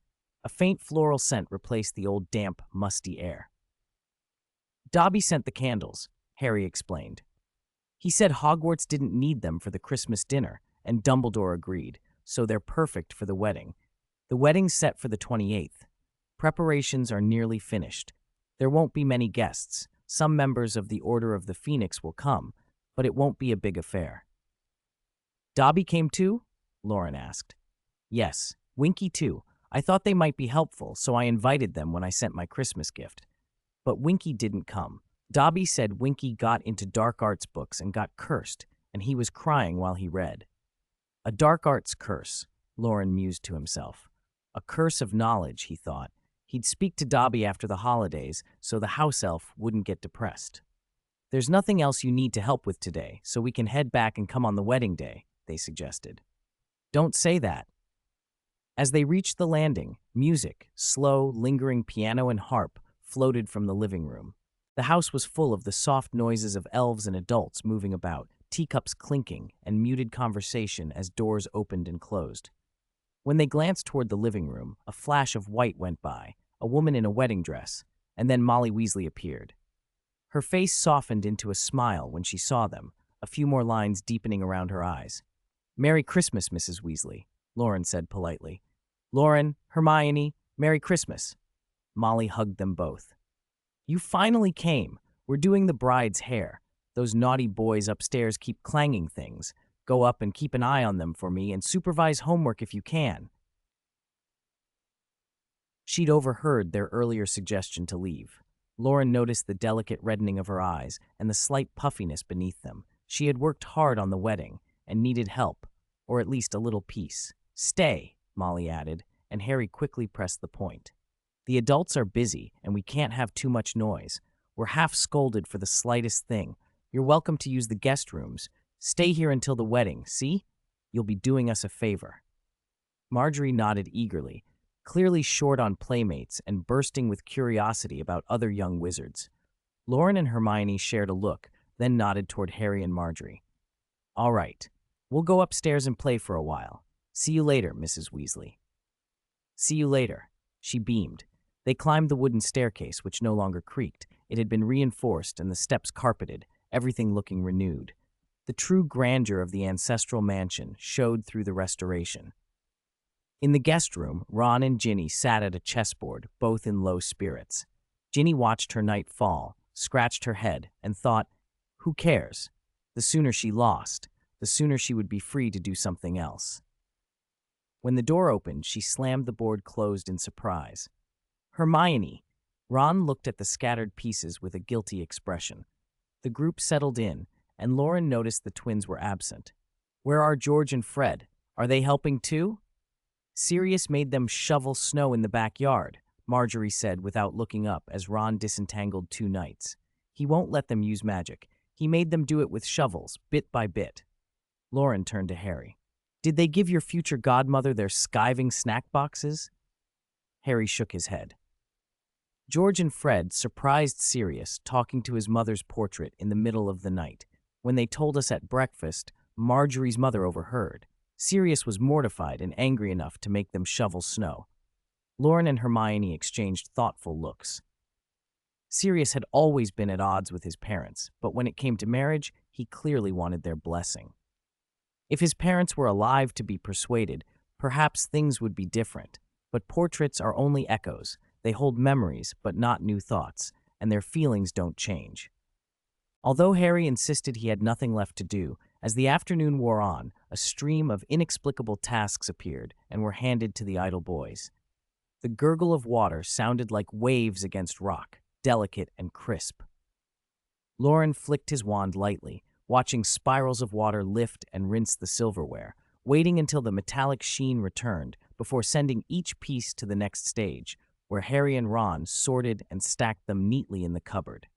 A faint floral scent replaced the old damp, musty air. "Dobby sent the candles," Harry explained. "He said Hogwarts didn't need them for the Christmas dinner, and Dumbledore agreed, so they're perfect for the wedding. The wedding's set for the 28th. Preparations are nearly finished. There won't be many guests. Some members of the Order of the Phoenix will come, but it won't be a big affair." "Dobby came too?" Loren asked. "Yes, Winky too. I thought they might be helpful, so I invited them when I sent my Christmas gift. But Winky didn't come. Dobby said Winky got into dark arts books and got cursed, and he was crying while he read." A dark arts curse, Loren mused to himself. A curse of knowledge, he thought. He'd speak to Dobby after the holidays so the house elf wouldn't get depressed. "There's nothing else you need to help with today, so we can head back and come on the wedding day," they suggested. "Don't say that." As they reached the landing, music, slow, lingering piano and harp, floated from the living room. The house was full of the soft noises of elves and adults moving about, teacups clinking, and muted conversation as doors opened and closed. When they glanced toward the living room, a flash of white went by, a woman in a wedding dress, and then Molly Weasley appeared. Her face softened into a smile when she saw them, a few more lines deepening around her eyes. "Merry Christmas, Mrs. Weasley," Loren said politely. "Loren, Hermione, Merry Christmas." Molly hugged them both. You finally came. We're doing the bride's hair. Those naughty boys upstairs keep clanging things. Go up and keep an eye on them for me and supervise homework if you can." She'd overheard their earlier suggestion to leave. Loren noticed the delicate reddening of her eyes and the slight puffiness beneath them. She had worked hard on the wedding and needed help, or at least a little peace. "Stay," Molly added, and Harry quickly pressed the point. "The adults are busy, and we can't have too much noise. We're half scolded for the slightest thing. You're welcome to use the guest rooms. Stay here until the wedding, see? You'll be doing us a favor." Marjorie nodded eagerly, clearly short on playmates and bursting with curiosity about other young wizards. Loren and Hermione shared a look, then nodded toward Harry and Marjorie. "All right, we'll go upstairs and play for a while. See you later, Mrs. Weasley." "See you later," she beamed. They climbed the wooden staircase, which no longer creaked. It had been reinforced and the steps carpeted, everything looking renewed. The true grandeur of the ancestral mansion showed through the restoration. In the guest room, Ron and Ginny sat at a chessboard, both in low spirits. Ginny watched her knight fall, scratched her head, and thought, who cares? The sooner she lost, the sooner she would be free to do something else. When the door opened, she slammed the board closed in surprise. "Hermione!" Ron looked at the scattered pieces with a guilty expression. The group settled in, and Loren noticed the twins were absent. "Where are George and Fred? Are they helping too?" "Sirius made them shovel snow in the backyard," Marjorie said without looking up as Ron disentangled two knights. "He won't let them use magic. He made them do it with shovels, bit by bit." Loren turned to Harry. "Did they give your future godmother their skiving snack boxes?" Harry shook his head. George and Fred surprised Sirius talking to his mother's portrait in the middle of the night. When they told us at breakfast, Marjorie's mother overheard. Sirius was mortified and angry enough to make them shovel snow. Loren and Hermione exchanged thoughtful looks. Sirius had always been at odds with his parents, but when it came to marriage, he clearly wanted their blessing. If his parents were alive to be persuaded, perhaps things would be different. But portraits are only echoes. They hold memories, but not new thoughts, and their feelings don't change. Although Harry insisted he had nothing left to do, as the afternoon wore on, a stream of inexplicable tasks appeared and were handed to the idle boys. The gurgle of water sounded like waves against rock, delicate and crisp. Loren flicked his wand lightly, watching spirals of water lift and rinse the silverware, waiting until the metallic sheen returned before sending each piece to the next stage, where Harry and Ron sorted and stacked them neatly in the cupboard.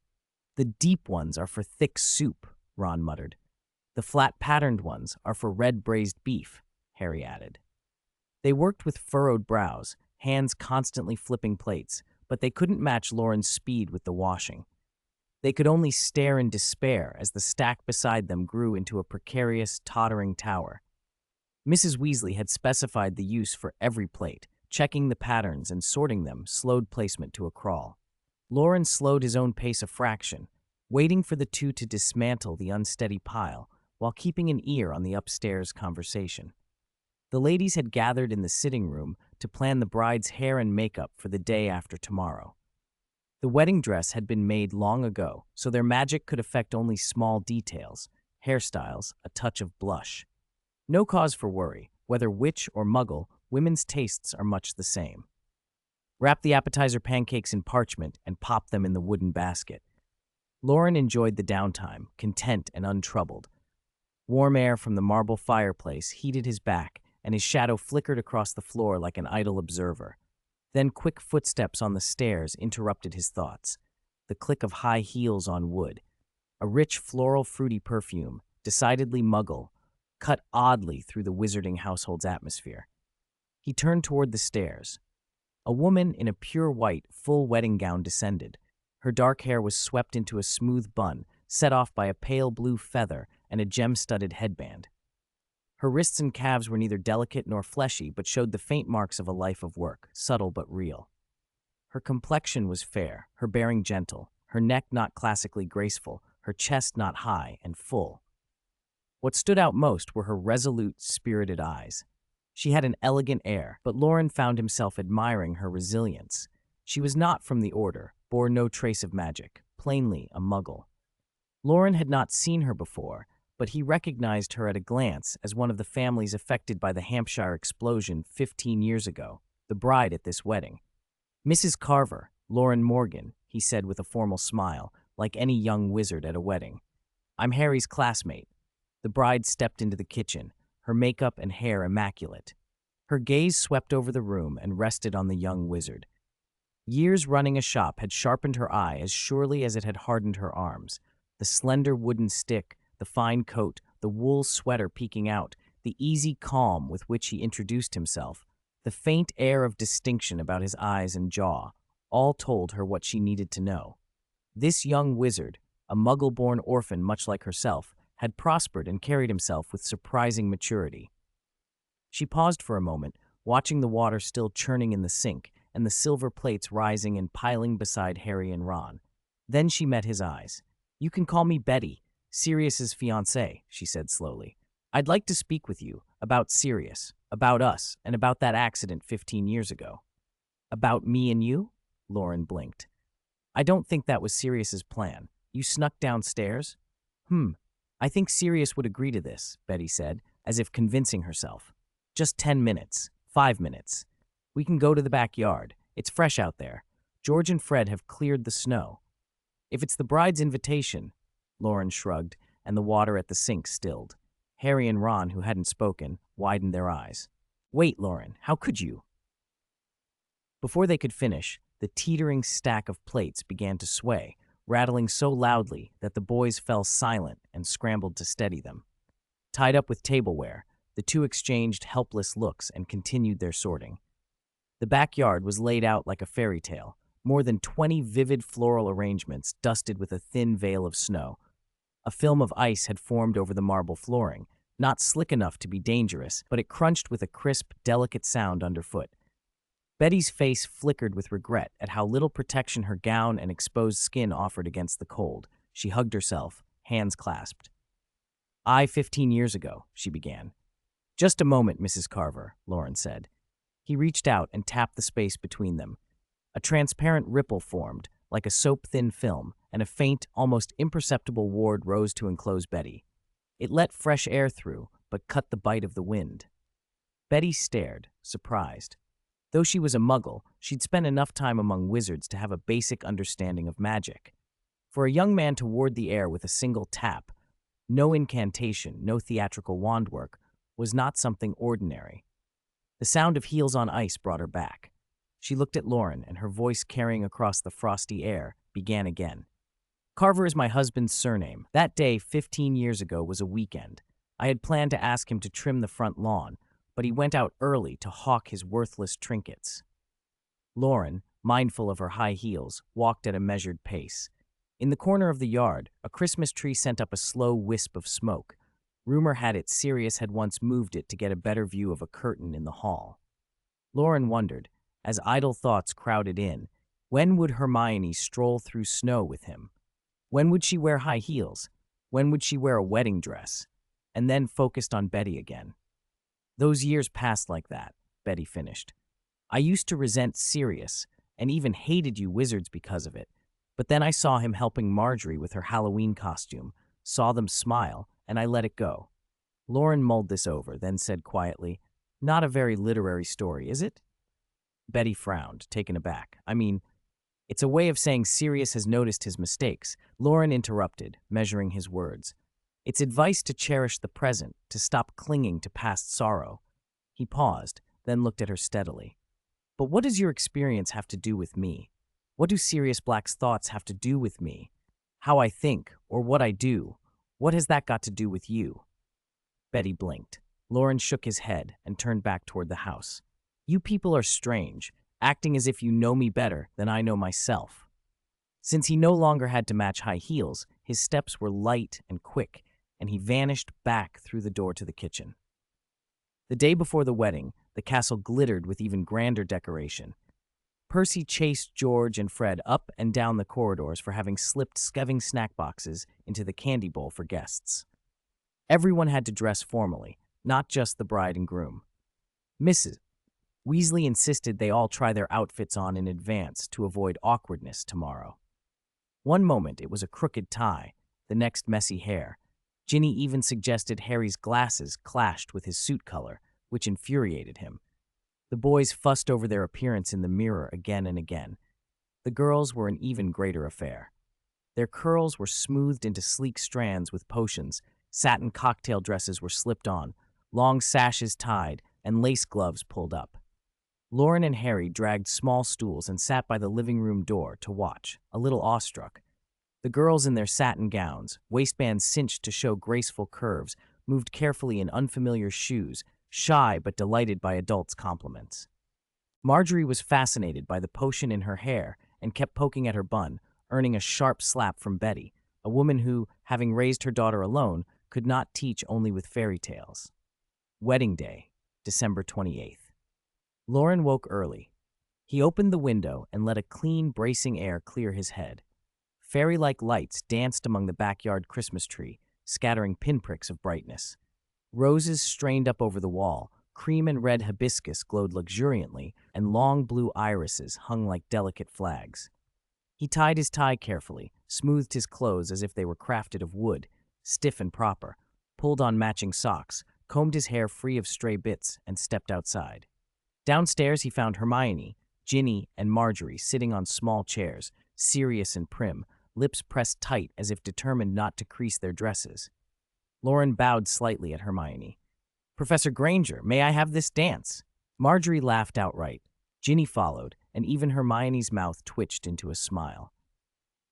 "The deep ones are for thick soup," Ron muttered. "The flat-patterned ones are for red braised beef," Harry added. They worked with furrowed brows, hands constantly flipping plates, but they couldn't match Loren's speed with the washing. They could only stare in despair as the stack beside them grew into a precarious, tottering tower. Mrs. Weasley had specified the use for every plate. Checking the patterns and sorting them slowed placement to a crawl. Loren slowed his own pace a fraction, waiting for the two to dismantle the unsteady pile while keeping an ear on the upstairs conversation. The ladies had gathered in the sitting room to plan the bride's hair and makeup for the day after tomorrow. The wedding dress had been made long ago, so their magic could affect only small details, hairstyles, a touch of blush. No cause for worry. Whether witch or muggle, women's tastes are much the same. Wrap the appetizer pancakes in parchment and pop them in the wooden basket. Loren enjoyed the downtime, content and untroubled. Warm air from the marble fireplace heated his back, and his shadow flickered across the floor like an idle observer. Then quick footsteps on the stairs interrupted his thoughts. The click of high heels on wood. A rich floral fruity perfume, decidedly muggle, cut oddly through the wizarding household's atmosphere. He turned toward the stairs. A woman in a pure white, full wedding gown descended. Her dark hair was swept into a smooth bun, set off by a pale blue feather and a gem-studded headband. Her wrists and calves were neither delicate nor fleshy, but showed the faint marks of a life of work, subtle but real. Her complexion was fair, her bearing gentle, her neck not classically graceful, her chest not high and full. What stood out most were her resolute, spirited eyes. She had an elegant air, but Loren found himself admiring her resilience. She was not from the order, bore no trace of magic, plainly a muggle. Loren had not seen her before, but he recognized her at a glance as one of the families affected by the Hampshire explosion 15 years ago, the bride at this wedding. "Mrs. Carver, Loren Morgan," he said with a formal smile, like any young wizard at a wedding. "I'm Harry's classmate." The bride stepped into the kitchen, her makeup and hair immaculate. Her gaze swept over the room and rested on the young wizard. Years running a shop had sharpened her eye as surely as it had hardened her arms. The slender wooden stick, the fine coat, the wool sweater peeking out, the easy calm with which he introduced himself, the faint air of distinction about his eyes and jaw, all told her what she needed to know. This young wizard, a muggle-born orphan much like herself, had prospered and carried himself with surprising maturity. She paused for a moment, watching the water still churning in the sink and the silver plates rising and piling beside Harry and Ron. Then she met his eyes. "You can call me Betty, Sirius's fiancée," she said slowly. "I'd like to speak with you about Sirius, about us, and about that accident 15 years ago." "About me and you?" Loren blinked. "I don't think that was Sirius's plan. You snuck downstairs?" I think Sirius would agree to this," Betty said, as if convincing herself. "Just 10 minutes, 5 minutes. We can go to the backyard. It's fresh out there. George and Fred have cleared the snow." "If it's the bride's invitation," Loren shrugged, and the water at the sink stilled. Harry and Ron, who hadn't spoken, widened their eyes. "Wait, Loren, how could you?" Before they could finish, the teetering stack of plates began to sway, rattling so loudly that the boys fell silent and scrambled to steady them. Tied up with tableware, the two exchanged helpless looks and continued their sorting. The backyard was laid out like a fairy tale, more than 20 vivid floral arrangements dusted with a thin veil of snow. A film of ice had formed over the marble flooring, not slick enough to be dangerous, but it crunched with a crisp, delicate sound underfoot. Betty's face flickered with regret at how little protection her gown and exposed skin offered against the cold. She hugged herself, hands clasped. 15 years ago," she began. "Just a moment, Mrs. Carver," Loren said. He reached out and tapped the space between them. A transparent ripple formed, like a soap-thin film, and a faint, almost imperceptible ward rose to enclose Betty. It let fresh air through, but cut the bite of the wind. Betty stared, surprised. Though she was a muggle, she'd spent enough time among wizards to have a basic understanding of magic. For a young man to ward the air with a single tap, no incantation, no theatrical wand work, was not something ordinary. The sound of heels on ice brought her back. She looked at Loren, and her voice carrying across the frosty air began again. "Carver is my husband's surname. That day, 15 years ago, was a weekend. I had planned to ask him to trim the front lawn, but he went out early to hawk his worthless trinkets." Loren, mindful of her high heels, walked at a measured pace. In the corner of the yard, a Christmas tree sent up a slow wisp of smoke. Rumor had it Sirius had once moved it to get a better view of a curtain in the hall. Loren wondered, as idle thoughts crowded in, when would Hermione stroll through snow with him? When would she wear high heels? When would she wear a wedding dress? And then focused on Betty again. "Those years passed like that," Betty finished. "I used to resent Sirius, and even hated you wizards because of it. But then I saw him helping Marjorie with her Halloween costume, saw them smile, and I let it go." Loren mulled this over, then said quietly, "Not a very literary story, is it?" Betty frowned, taken aback. It's a way of saying Sirius has noticed his mistakes." Loren interrupted, measuring his words. "It's advice to cherish the present, to stop clinging to past sorrow." He paused, then looked at her steadily. "But what does your experience have to do with me? What do Sirius Black's thoughts have to do with me? How I think, or what I do, what has that got to do with you?" Betty blinked. Loren shook his head and turned back toward the house. "You people are strange, acting as if you know me better than I know myself." Since he no longer had to match high heels, his steps were light and quick, and he vanished back through the door to the kitchen. The day before the wedding, the castle glittered with even grander decoration. Percy chased George and Fred up and down the corridors for having slipped skeving snack boxes into the candy bowl for guests. Everyone had to dress formally, not just the bride and groom. Weasley insisted they all try their outfits on in advance to avoid awkwardness tomorrow. One moment it was a crooked tie, the next messy hair. Ginny even suggested Harry's glasses clashed with his suit color, which infuriated him. The boys fussed over their appearance in the mirror again and again. The girls were an even greater affair. Their curls were smoothed into sleek strands with potions, satin cocktail dresses were slipped on, long sashes tied, and lace gloves pulled up. Loren and Harry dragged small stools and sat by the living room door to watch, a little awestruck. The girls in their satin gowns, waistbands cinched to show graceful curves, moved carefully in unfamiliar shoes, shy but delighted by adults' compliments. Marjorie was fascinated by the potion in her hair and kept poking at her bun, earning a sharp slap from Betty, a woman who, having raised her daughter alone, could not teach only with fairy tales. Wedding day, December 28th. Loren woke early. He opened the window and let a clean, bracing air clear his head. Fairy-like lights danced among the backyard Christmas tree, scattering pinpricks of brightness. Roses strained up over the wall, cream and red hibiscus glowed luxuriantly, and long blue irises hung like delicate flags. He tied his tie carefully, smoothed his clothes as if they were crafted of wood, stiff and proper, pulled on matching socks, combed his hair free of stray bits, and stepped outside. Downstairs he found Hermione, Ginny, and Marjorie sitting on small chairs, serious and prim, lips pressed tight as if determined not to crease their dresses. Loren bowed slightly at Hermione. "Professor Granger, may I have this dance?" Marjorie laughed outright. Ginny followed, and even Hermione's mouth twitched into a smile.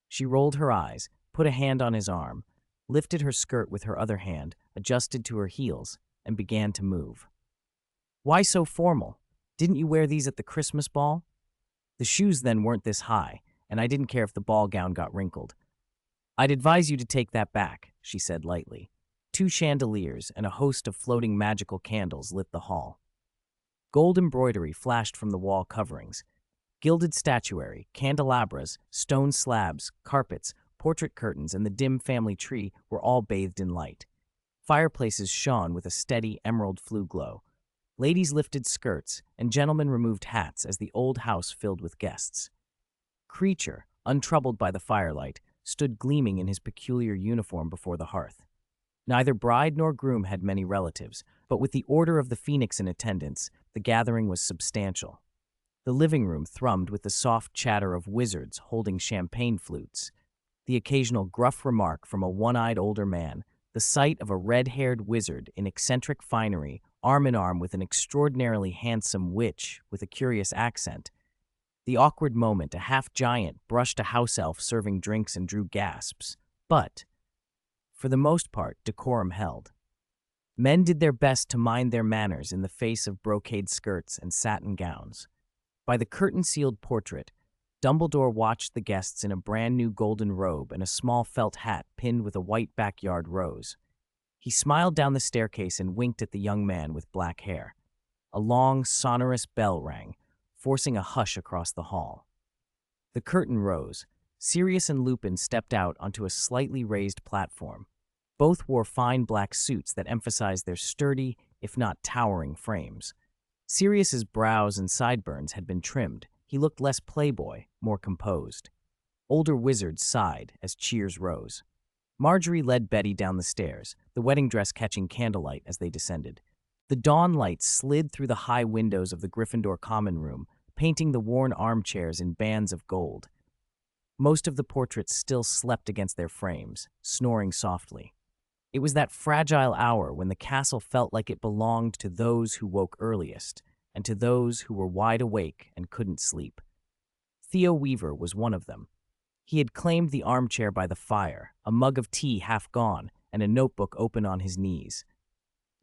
She rolled her eyes, put a hand on his arm, lifted her skirt with her other hand, adjusted to her heels, and began to move. "Why so formal? Didn't you wear these at the Christmas ball?" "The shoes then weren't this high, and I didn't care if the ball gown got wrinkled." "I'd advise you to take that back," she said lightly. 2 chandeliers and a host of floating magical candles lit the hall. Gold embroidery flashed from the wall coverings. Gilded statuary, candelabras, stone slabs, carpets, portrait curtains, and the dim family tree were all bathed in light. Fireplaces shone with a steady emerald flue glow. Ladies lifted skirts, and gentlemen removed hats as the old house filled with guests. Creature, untroubled by the firelight, stood gleaming in his peculiar uniform before the hearth. Neither bride nor groom had many relatives, but with the Order of the Phoenix in attendance, the gathering was substantial. The living room thrummed with the soft chatter of wizards holding champagne flutes. The occasional gruff remark from a one-eyed older man, the sight of a red-haired wizard in eccentric finery, arm in arm with an extraordinarily handsome witch with a curious accent. The awkward moment a half-giant brushed a house elf serving drinks and drew gasps. But, for the most part, decorum held. Men did their best to mind their manners in the face of brocade skirts and satin gowns. By the curtain-sealed portrait, Dumbledore watched the guests in a brand-new golden robe and a small felt hat pinned with a white backyard rose. He smiled down the staircase and winked at the young man with black hair. A long, sonorous bell rang, forcing a hush across the hall. The curtain rose. Sirius and Lupin stepped out onto a slightly raised platform. Both wore fine black suits that emphasized their sturdy, if not towering, frames. Sirius's brows and sideburns had been trimmed. He looked less playboy, more composed. Older wizards sighed as cheers rose. Marjorie led Betty down the stairs, the wedding dress catching candlelight as they descended. The dawn light slid through the high windows of the Gryffindor common room, painting the worn armchairs in bands of gold. Most of the portraits still slept against their frames, snoring softly. It was that fragile hour when the castle felt like it belonged to those who woke earliest, and to those who were wide awake and couldn't sleep. Theo Weaver was one of them. He had claimed the armchair by the fire, a mug of tea half gone, and a notebook open on his knees.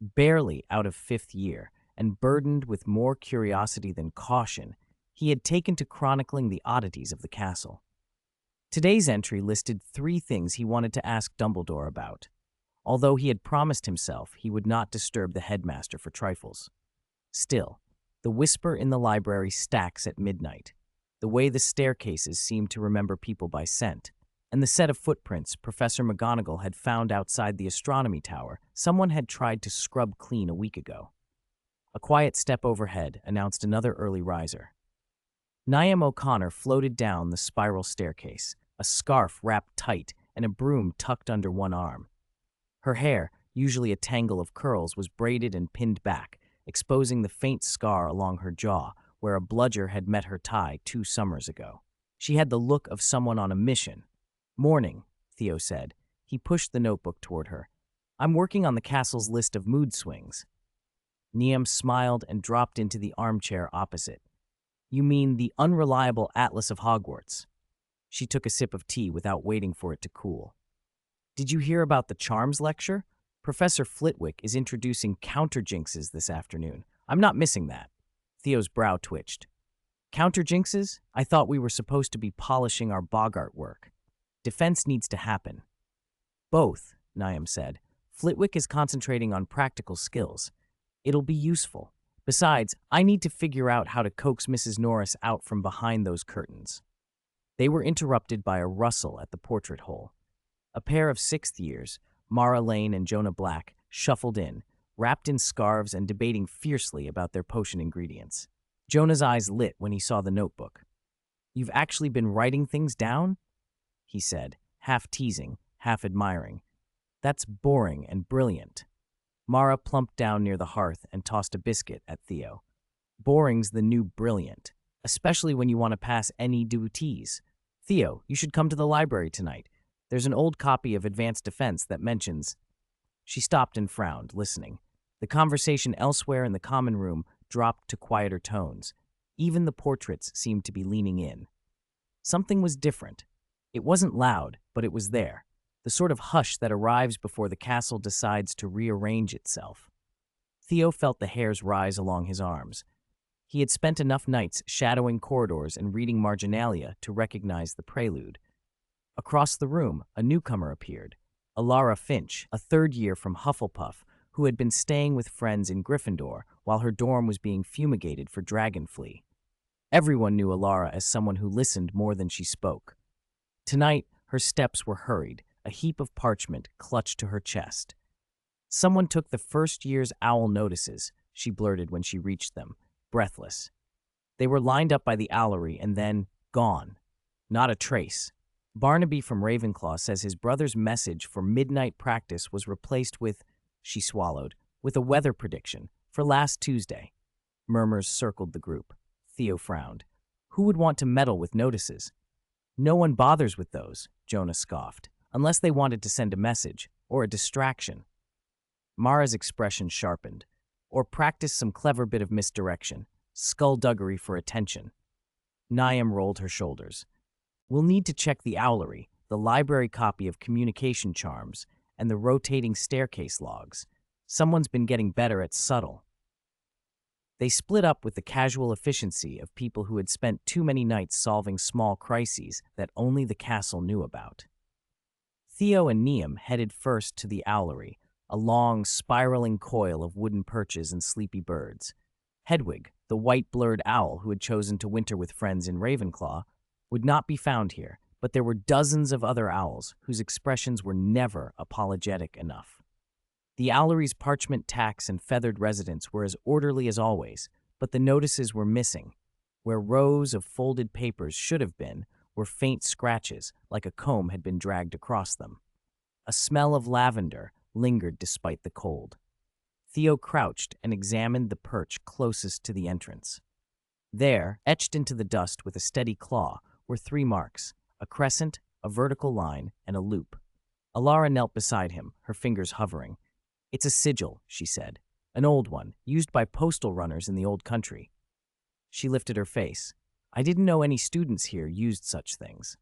Barely out of 5th year, and burdened with more curiosity than caution, he had taken to chronicling the oddities of the castle. Today's entry listed 3 things he wanted to ask Dumbledore about, although he had promised himself he would not disturb the headmaster for trifles. Still, the whisper in the library stacks at midnight, the way the staircases seemed to remember people by scent, and the set of footprints Professor McGonagall had found outside the astronomy tower someone had tried to scrub clean a week ago. A quiet step overhead announced another early riser. Niamh O'Connor floated down the spiral staircase, a scarf wrapped tight and a broom tucked under one arm. Her hair, usually a tangle of curls, was braided and pinned back, exposing the faint scar along her jaw where a bludger had met her tie 2 summers ago. She had the look of someone on a mission. "Morning," Theo said. He pushed the notebook toward her. "I'm working on the castle's list of mood swings." Niamh smiled and dropped into the armchair opposite. "You mean the unreliable Atlas of Hogwarts?" She took a sip of tea without waiting for it to cool. "Did you hear about the charms lecture? Professor Flitwick is introducing counter-jinxes this afternoon. I'm not missing that." Theo's brow twitched. "Counter-jinxes? I thought we were supposed to be polishing our Bogart work. Defense needs to happen." "Both," Niamh said. "Flitwick is concentrating on practical skills. It'll be useful. Besides, I need to figure out how to coax Mrs. Norris out from behind those curtains." They were interrupted by a rustle at the portrait hole. A pair of sixth years, Mara Lane and Jonah Black, shuffled in, wrapped in scarves and debating fiercely about their potion ingredients. Jonah's eyes lit when he saw the notebook. "You've actually been writing things down?" he said, half teasing, half admiring. "That's boring and brilliant." Mara plumped down near the hearth and tossed a biscuit at Theo. "Boring's the new brilliant, especially when you want to pass any duties. Theo, you should come to the library tonight. There's an old copy of Advanced Defense that mentions—" She stopped and frowned, listening. The conversation elsewhere in the common room dropped to quieter tones. Even the portraits seemed to be leaning in. Something was different. It wasn't loud, but it was there. The sort of hush that arrives before the castle decides to rearrange itself. Theo felt the hairs rise along his arms. He had spent enough nights shadowing corridors and reading marginalia to recognize the prelude. Across the room, a newcomer appeared. Alara Finch, a third year from Hufflepuff, who had been staying with friends in Gryffindor while her dorm was being fumigated for dragon flea. Everyone knew Alara as someone who listened more than she spoke. Tonight, her steps were hurried, a heap of parchment clutched to her chest. "Someone took the first year's owl notices," she blurted when she reached them, breathless. They were lined up by the owlery and then gone. Not a trace. Barnaby from Ravenclaw says his brother's message for midnight practice was replaced with, she swallowed, with a weather prediction for last Tuesday. Murmurs circled the group. Theo frowned. Who would want to meddle with notices? "No one bothers with those," Jonah scoffed, "unless they wanted to send a message, or a distraction." Mara's expression sharpened. "Or practice some clever bit of misdirection. Skullduggery for attention." Niamh rolled her shoulders. "We'll need to check the owlery, the library copy of communication charms, and the rotating staircase logs. Someone's been getting better at subtle." They split up with the casual efficiency of people who had spent too many nights solving small crises that only the castle knew about. Theo and Niamh headed first to the owlery, a long, spiraling coil of wooden perches and sleepy birds. Hedwig, the white blurred owl who had chosen to winter with friends in Ravenclaw, would not be found here, but there were dozens of other owls whose expressions were never apologetic enough. The owlery's parchment tacks and feathered residents were as orderly as always, but the notices were missing. Where rows of folded papers should have been were faint scratches, like a comb had been dragged across them. A smell of lavender lingered despite the cold. Theo crouched and examined the perch closest to the entrance. There, etched into the dust with a steady claw, were 3 marks, a crescent, a vertical line, and a loop. Alara knelt beside him, her fingers hovering. "It's a sigil," she said. "An old one, used by postal runners in the old country." She lifted her face. "I didn't know any students here used such things."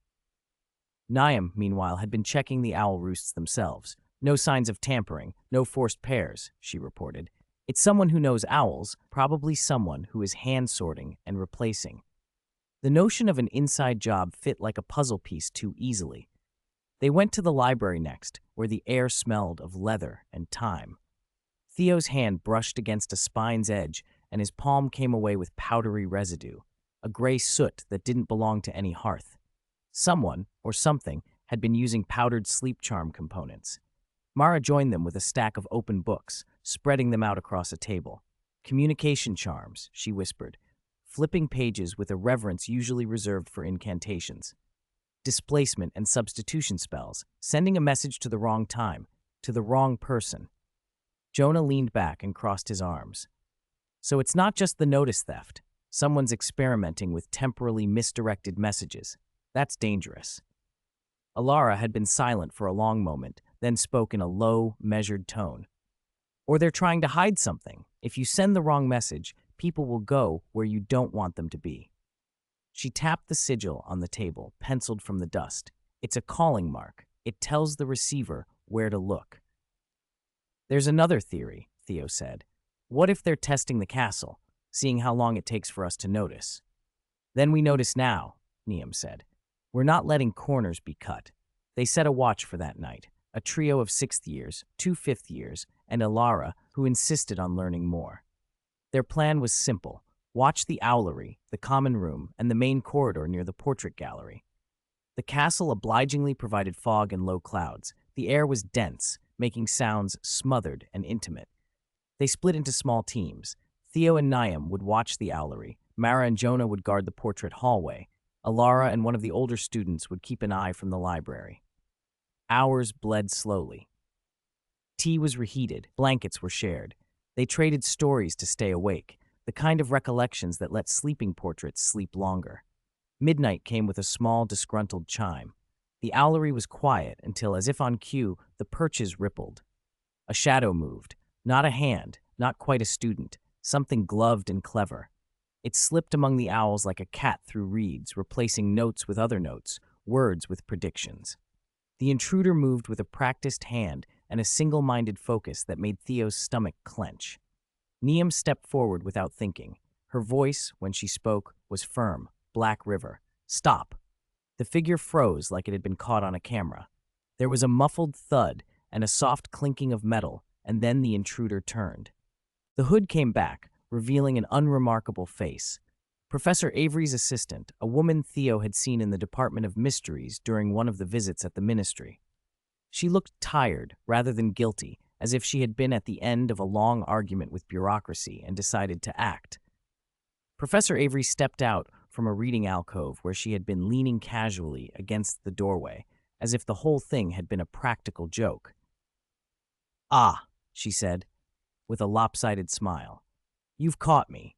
Niamh, meanwhile, had been checking the owl roosts themselves. "No signs of tampering, no forced pairs," she reported. "It's someone who knows owls, probably someone who is hand-sorting and replacing." The notion of an inside job fit like a puzzle piece too easily. They went to the library next, where the air smelled of leather and time. Theo's hand brushed against a spine's edge, and his palm came away with powdery residue, a gray soot that didn't belong to any hearth. Someone, or something, had been using powdered sleep charm components. Mara joined them with a stack of open books, spreading them out across a table. Communication charms, she whispered, flipping pages with a reverence usually reserved for incantations. Displacement and substitution spells, sending a message to the wrong time, to the wrong person. Jonah leaned back and crossed his arms. So it's not just the notice theft. Someone's experimenting with temporally misdirected messages. That's dangerous. Alara had been silent for a long moment, then spoke in a low, measured tone. Or they're trying to hide something. If you send the wrong message, people will go where you don't want them to be. She tapped the sigil on the table, penciled from the dust. It's a calling mark. It tells the receiver where to look. There's another theory, Theo said. What if they're testing the castle, seeing how long it takes for us to notice? Then we notice now, Niam said. We're not letting corners be cut. They set a watch for that night, a trio of 6th years, 2 5th years, and Alara, who insisted on learning more. Their plan was simple. Watch the owlery, the common room, and the main corridor near the portrait gallery. The castle obligingly provided fog and low clouds. The air was dense, making sounds smothered and intimate. They split into small teams. Theo and Niam would watch the owlery. Mara and Jonah would guard the portrait hallway. Alara and one of the older students would keep an eye from the library. Hours bled slowly. Tea was reheated. Blankets were shared. They traded stories to stay awake, the kind of recollections that let sleeping portraits sleep longer. Midnight came with a small, disgruntled chime. The owlery was quiet until, as if on cue, the perches rippled. A shadow moved. Not a hand, not quite a student, something gloved and clever. It slipped among the owls like a cat through reeds, replacing notes with other notes, words with predictions. The intruder moved with a practiced hand and a single-minded focus that made Theo's stomach clench. Niam stepped forward without thinking. Her voice, when she spoke, was firm. Black River. Stop. The figure froze like it had been caught on a camera. There was a muffled thud and a soft clinking of metal, and then the intruder turned. The hood came back, revealing an unremarkable face. Professor Avery's assistant, a woman Theo had seen in the Department of Mysteries during one of the visits at the ministry. She looked tired rather than guilty, as if she had been at the end of a long argument with bureaucracy and decided to act. Professor Avery stepped out from a reading alcove where she had been leaning casually against the doorway, as if the whole thing had been a practical joke. "Ah," she said, with a lopsided smile. "You've caught me."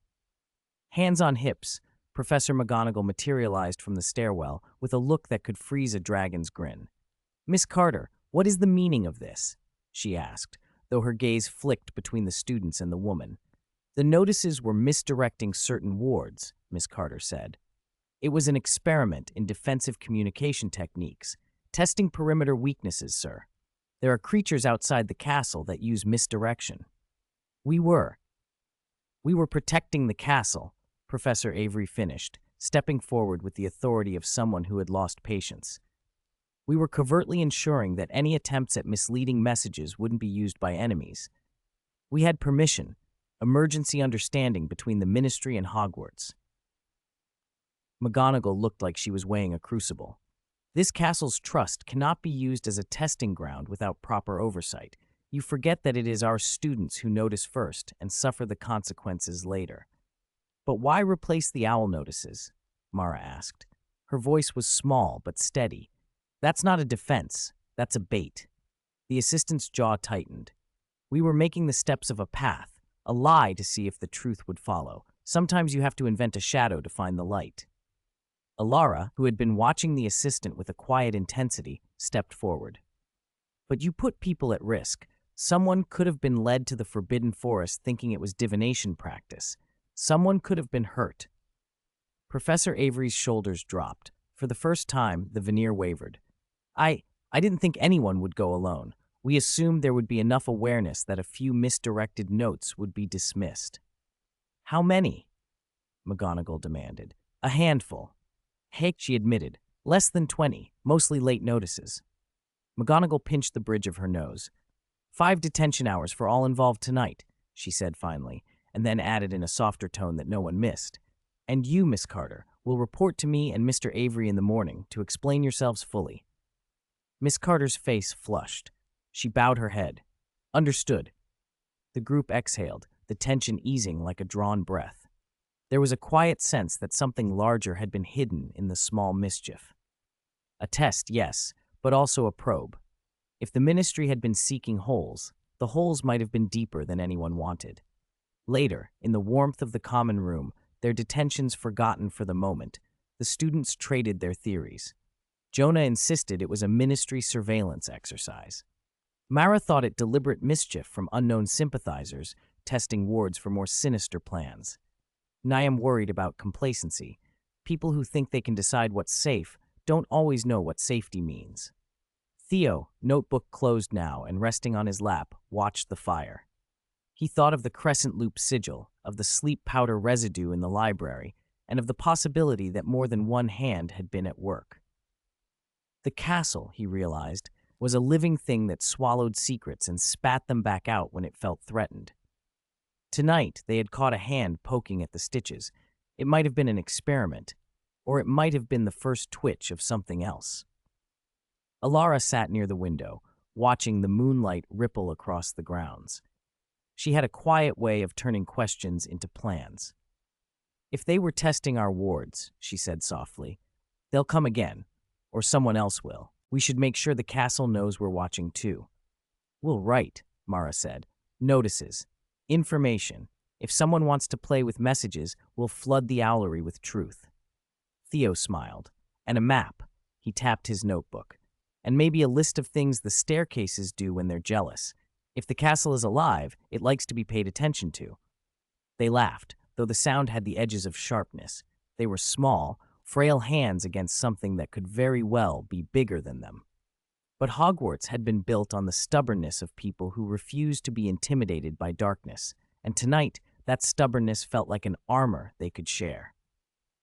Hands on hips, Professor McGonagall materialized from the stairwell with a look that could freeze a dragon's grin. "Miss Carter, what is the meaning of this?" she asked, though her gaze flicked between the students and the woman. "The notices were misdirecting certain wards," Miss Carter said. "It was an experiment in defensive communication techniques, testing perimeter weaknesses, sir. There are creatures outside the castle that use misdirection." We were protecting the castle," Professor Avery finished, stepping forward with the authority of someone who had lost patience. "We were covertly ensuring that any attempts at misleading messages wouldn't be used by enemies. We had permission, emergency understanding between the Ministry and Hogwarts." McGonagall looked like she was weighing a crucible. "This castle's trust cannot be used as a testing ground without proper oversight. You forget that it is our students who notice first and suffer the consequences later." "But why replace the owl notices?" Mara asked. Her voice was small but steady. "That's not a defense, that's a bait." The assistant's jaw tightened. "We were making the steps of a path, a lie to see if the truth would follow. Sometimes you have to invent a shadow to find the light." Alara, who had been watching the assistant with a quiet intensity, stepped forward. "But you put people at risk. Someone could have been led to the Forbidden Forest thinking it was divination practice. Someone could have been hurt." Professor Avery's shoulders dropped. For the first time, the veneer wavered. I didn't think anyone would go alone. We assumed there would be enough awareness that a few misdirected notes would be dismissed." "How many?" McGonagall demanded. "A handful." "Heck," she admitted. "Less than 20, mostly late notices." McGonagall pinched the bridge of her nose. 5 detention hours for all involved tonight," she said finally, and then added in a softer tone that no one missed. "And you, Miss Carter, will report to me and Mr. Avery in the morning to explain yourselves fully." Miss Carter's face flushed. She bowed her head. "Understood." The group exhaled. the tension easing like a drawn breath. There was a quiet sense that something larger had been hidden in the small mischief. A test, yes, but also a probe. If the ministry had been seeking holes, the holes might have been deeper than anyone wanted. Later, in the warmth of the common room, their detentions forgotten for the moment, the students traded their theories. Jonah insisted it was a ministry surveillance exercise. Mara thought it deliberate mischief from unknown sympathizers, testing wards for more sinister plans. Niam worried about complacency. People who think they can decide what's safe don't always know what safety means. Theo, notebook closed now and resting on his lap, watched the fire. He thought of the crescent loop sigil, of the sleep powder residue in the library, and of the possibility that more than one hand had been at work. The castle, he realized, was a living thing that swallowed secrets and spat them back out when it felt threatened. Tonight, they had caught a hand poking at the stitches. It might have been an experiment, or it might have been the first twitch of something else. Alara sat near the window, watching the moonlight ripple across the grounds. She had a quiet way of turning questions into plans. "If they were testing our wards," she said softly, "they'll come again, or someone else will. We should make sure the castle knows we're watching too." "We'll write," Mara said. "Notices. Information. If someone wants to play with messages, we'll flood the owlery with truth." Theo smiled. "And a map." He tapped his notebook. "And maybe a list of things the staircases do when they're jealous. If the castle is alive, it likes to be paid attention to." They laughed, though the sound had the edges of sharpness. They were small, frail hands against something that could very well be bigger than them. But Hogwarts had been built on the stubbornness of people who refused to be intimidated by darkness, and tonight that stubbornness felt like an armor they could share.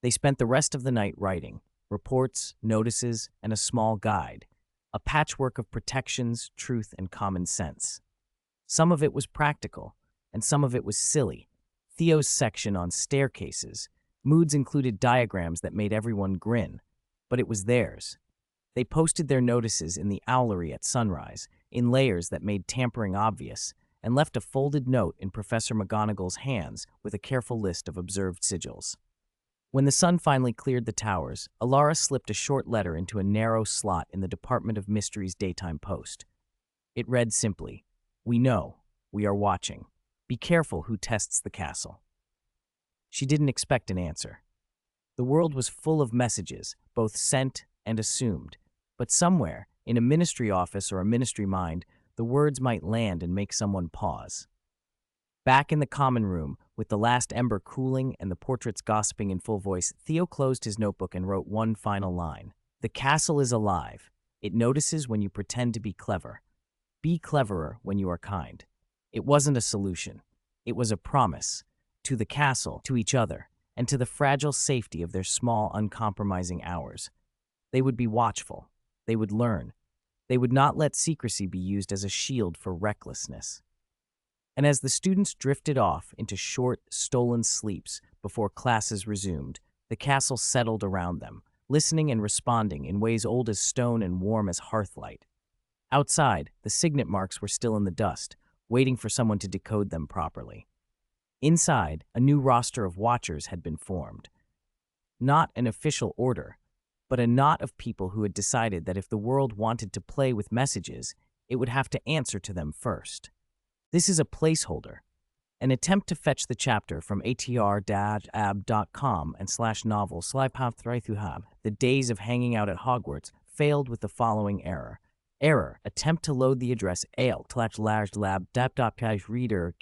They spent the rest of the night writing, reports, notices, and a small guide, a patchwork of protections, truth, and common sense. Some of it was practical, and some of it was silly. Theo's section on staircases, moods included diagrams that made everyone grin, but it was theirs. They posted their notices in the owlery at sunrise, in layers that made tampering obvious, and left a folded note in Professor McGonagall's hands with a careful list of observed sigils. When the sun finally cleared the towers, Alara slipped a short letter into a narrow slot in the Department of Mystery's daytime post. It read simply, "We know. We are watching. Be careful who tests the castle." She didn't expect an answer. The world was full of messages, both sent and assumed, but somewhere, in a ministry office or a ministry mind, the words might land and make someone pause. Back in the common room, with the last ember cooling and the portraits gossiping in full voice, Theo closed his notebook and wrote one final line. "The castle is alive. It notices when you pretend to be clever. Be cleverer when you are kind." It wasn't a solution. It was a promise. To the castle, to each other, and to the fragile safety of their small, uncompromising hours. They would be watchful. They would learn. They would not let secrecy be used as a shield for recklessness. And as the students drifted off into short, stolen sleeps before classes resumed, the castle settled around them, listening and responding in ways old as stone and warm as hearthlight. Outside, the signet marks were still in the dust, waiting for someone to decode them properly. Inside, a new roster of watchers had been formed. Not an official order, but a knot of people who had decided that if the world wanted to play with messages, it would have to answer to them first. This is a placeholder, an attempt to fetch the chapter from atr-ab.com/novel/5-3-2-hab. The days of hanging out at Hogwarts failed with the following error. Error, attempt to load the address al/lab-reader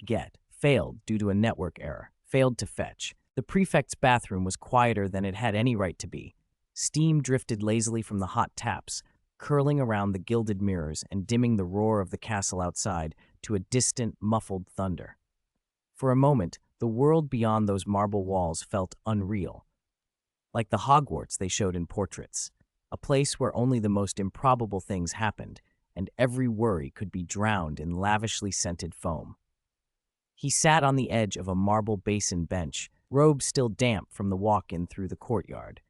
get. Failed due to a network error. Failed to fetch. The prefect's bathroom was quieter than it had any right to be. Steam drifted lazily from the hot taps, curling around the gilded mirrors and dimming the roar of the castle outside to a distant, muffled thunder. For a moment, the world beyond those marble walls felt unreal. Like the Hogwarts they showed in portraits, a place where only the most improbable things happened, and every worry could be drowned in lavishly scented foam. He sat on the edge of a marble basin bench, robe still damp from the walk-in through the courtyard.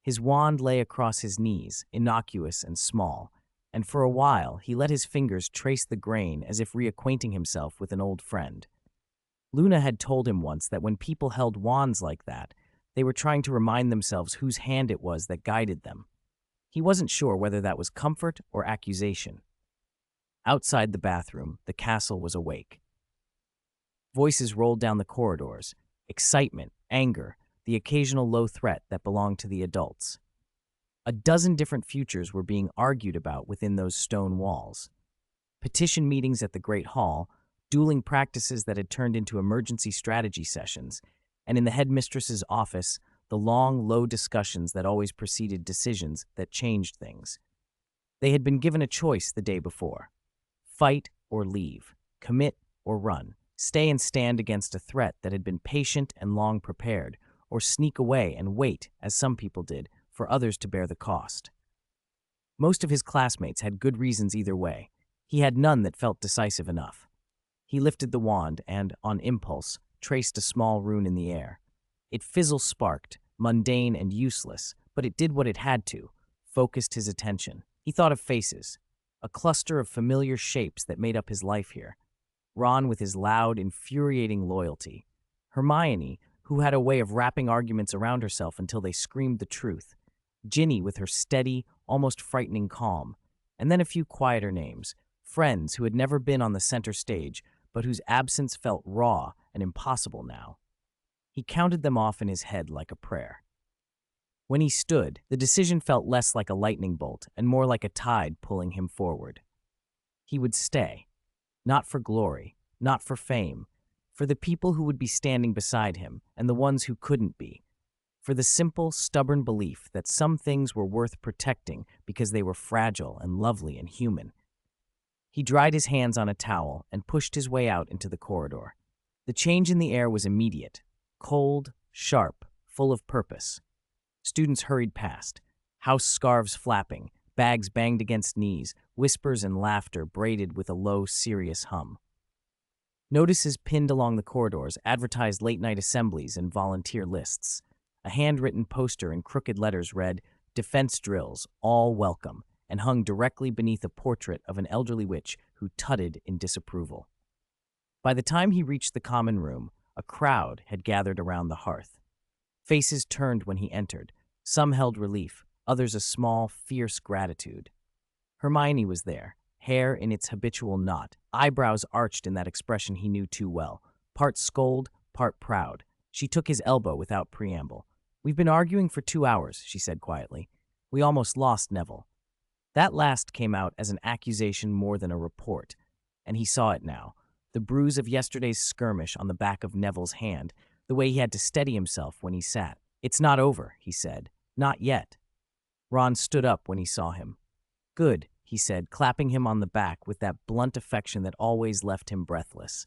His wand lay across his knees, innocuous and small, and for a while he let his fingers trace the grain as if reacquainting himself with an old friend. Luna had told him once that when people held wands like that, they were trying to remind themselves whose hand it was that guided them. He wasn't sure whether that was comfort or accusation. Outside the bathroom, the castle was awake. Voices rolled down the corridors, excitement, anger, the occasional low threat that belonged to the adults. A dozen different futures were being argued about within those stone walls. Petition meetings at the Great Hall, dueling practices that had turned into emergency strategy sessions, and in the headmistress's office, the long, low discussions that always preceded decisions that changed things. They had been given a choice the day before. Fight or leave, commit or run, stay and stand against a threat that had been patient and long prepared, or sneak away and wait, as some people did, for others to bear the cost. Most of his classmates had good reasons either way. He had none that felt decisive enough. He lifted the wand and, on impulse, traced a small rune in the air. It fizzle-sparked, mundane and useless, but it did what it had to, focused his attention. He thought of faces, a cluster of familiar shapes that made up his life here. Ron with his loud, infuriating loyalty. Hermione, who had a way of wrapping arguments around herself until they screamed the truth. Ginny with her steady, almost frightening calm. And then a few quieter names, friends who had never been on the center stage, but whose absence felt raw and impossible now. He counted them off in his head like a prayer. When he stood, the decision felt less like a lightning bolt and more like a tide pulling him forward. He would stay, not for glory, not for fame, for the people who would be standing beside him and the ones who couldn't be, for the simple, stubborn belief that some things were worth protecting because they were fragile and lovely and human. He dried his hands on a towel and pushed his way out into the corridor. The change in the air was immediate, cold, sharp, full of purpose. Students hurried past, house scarves flapping, bags banged against knees, whispers and laughter braided with a low, serious hum. Notices pinned along the corridors advertised late-night assemblies and volunteer lists. A handwritten poster in crooked letters read, "Defense drills, all welcome," and hung directly beneath a portrait of an elderly witch who tutted in disapproval. By the time he reached the common room, a crowd had gathered around the hearth. Faces turned when he entered. Some held relief, others a small, fierce gratitude. Hermione was there, hair in its habitual knot, eyebrows arched in that expression he knew too well, part scold, part proud. She took his elbow without preamble. "We've been arguing for 2 hours," she said quietly. "We almost lost Neville." That last came out as an accusation more than a report, and he saw it now, the bruise of yesterday's skirmish on the back of Neville's hand, the way he had to steady himself when he sat. "It's not over," he said. "Not yet." Ron stood up when he saw him. "Good," he said, clapping him on the back with that blunt affection that always left him breathless.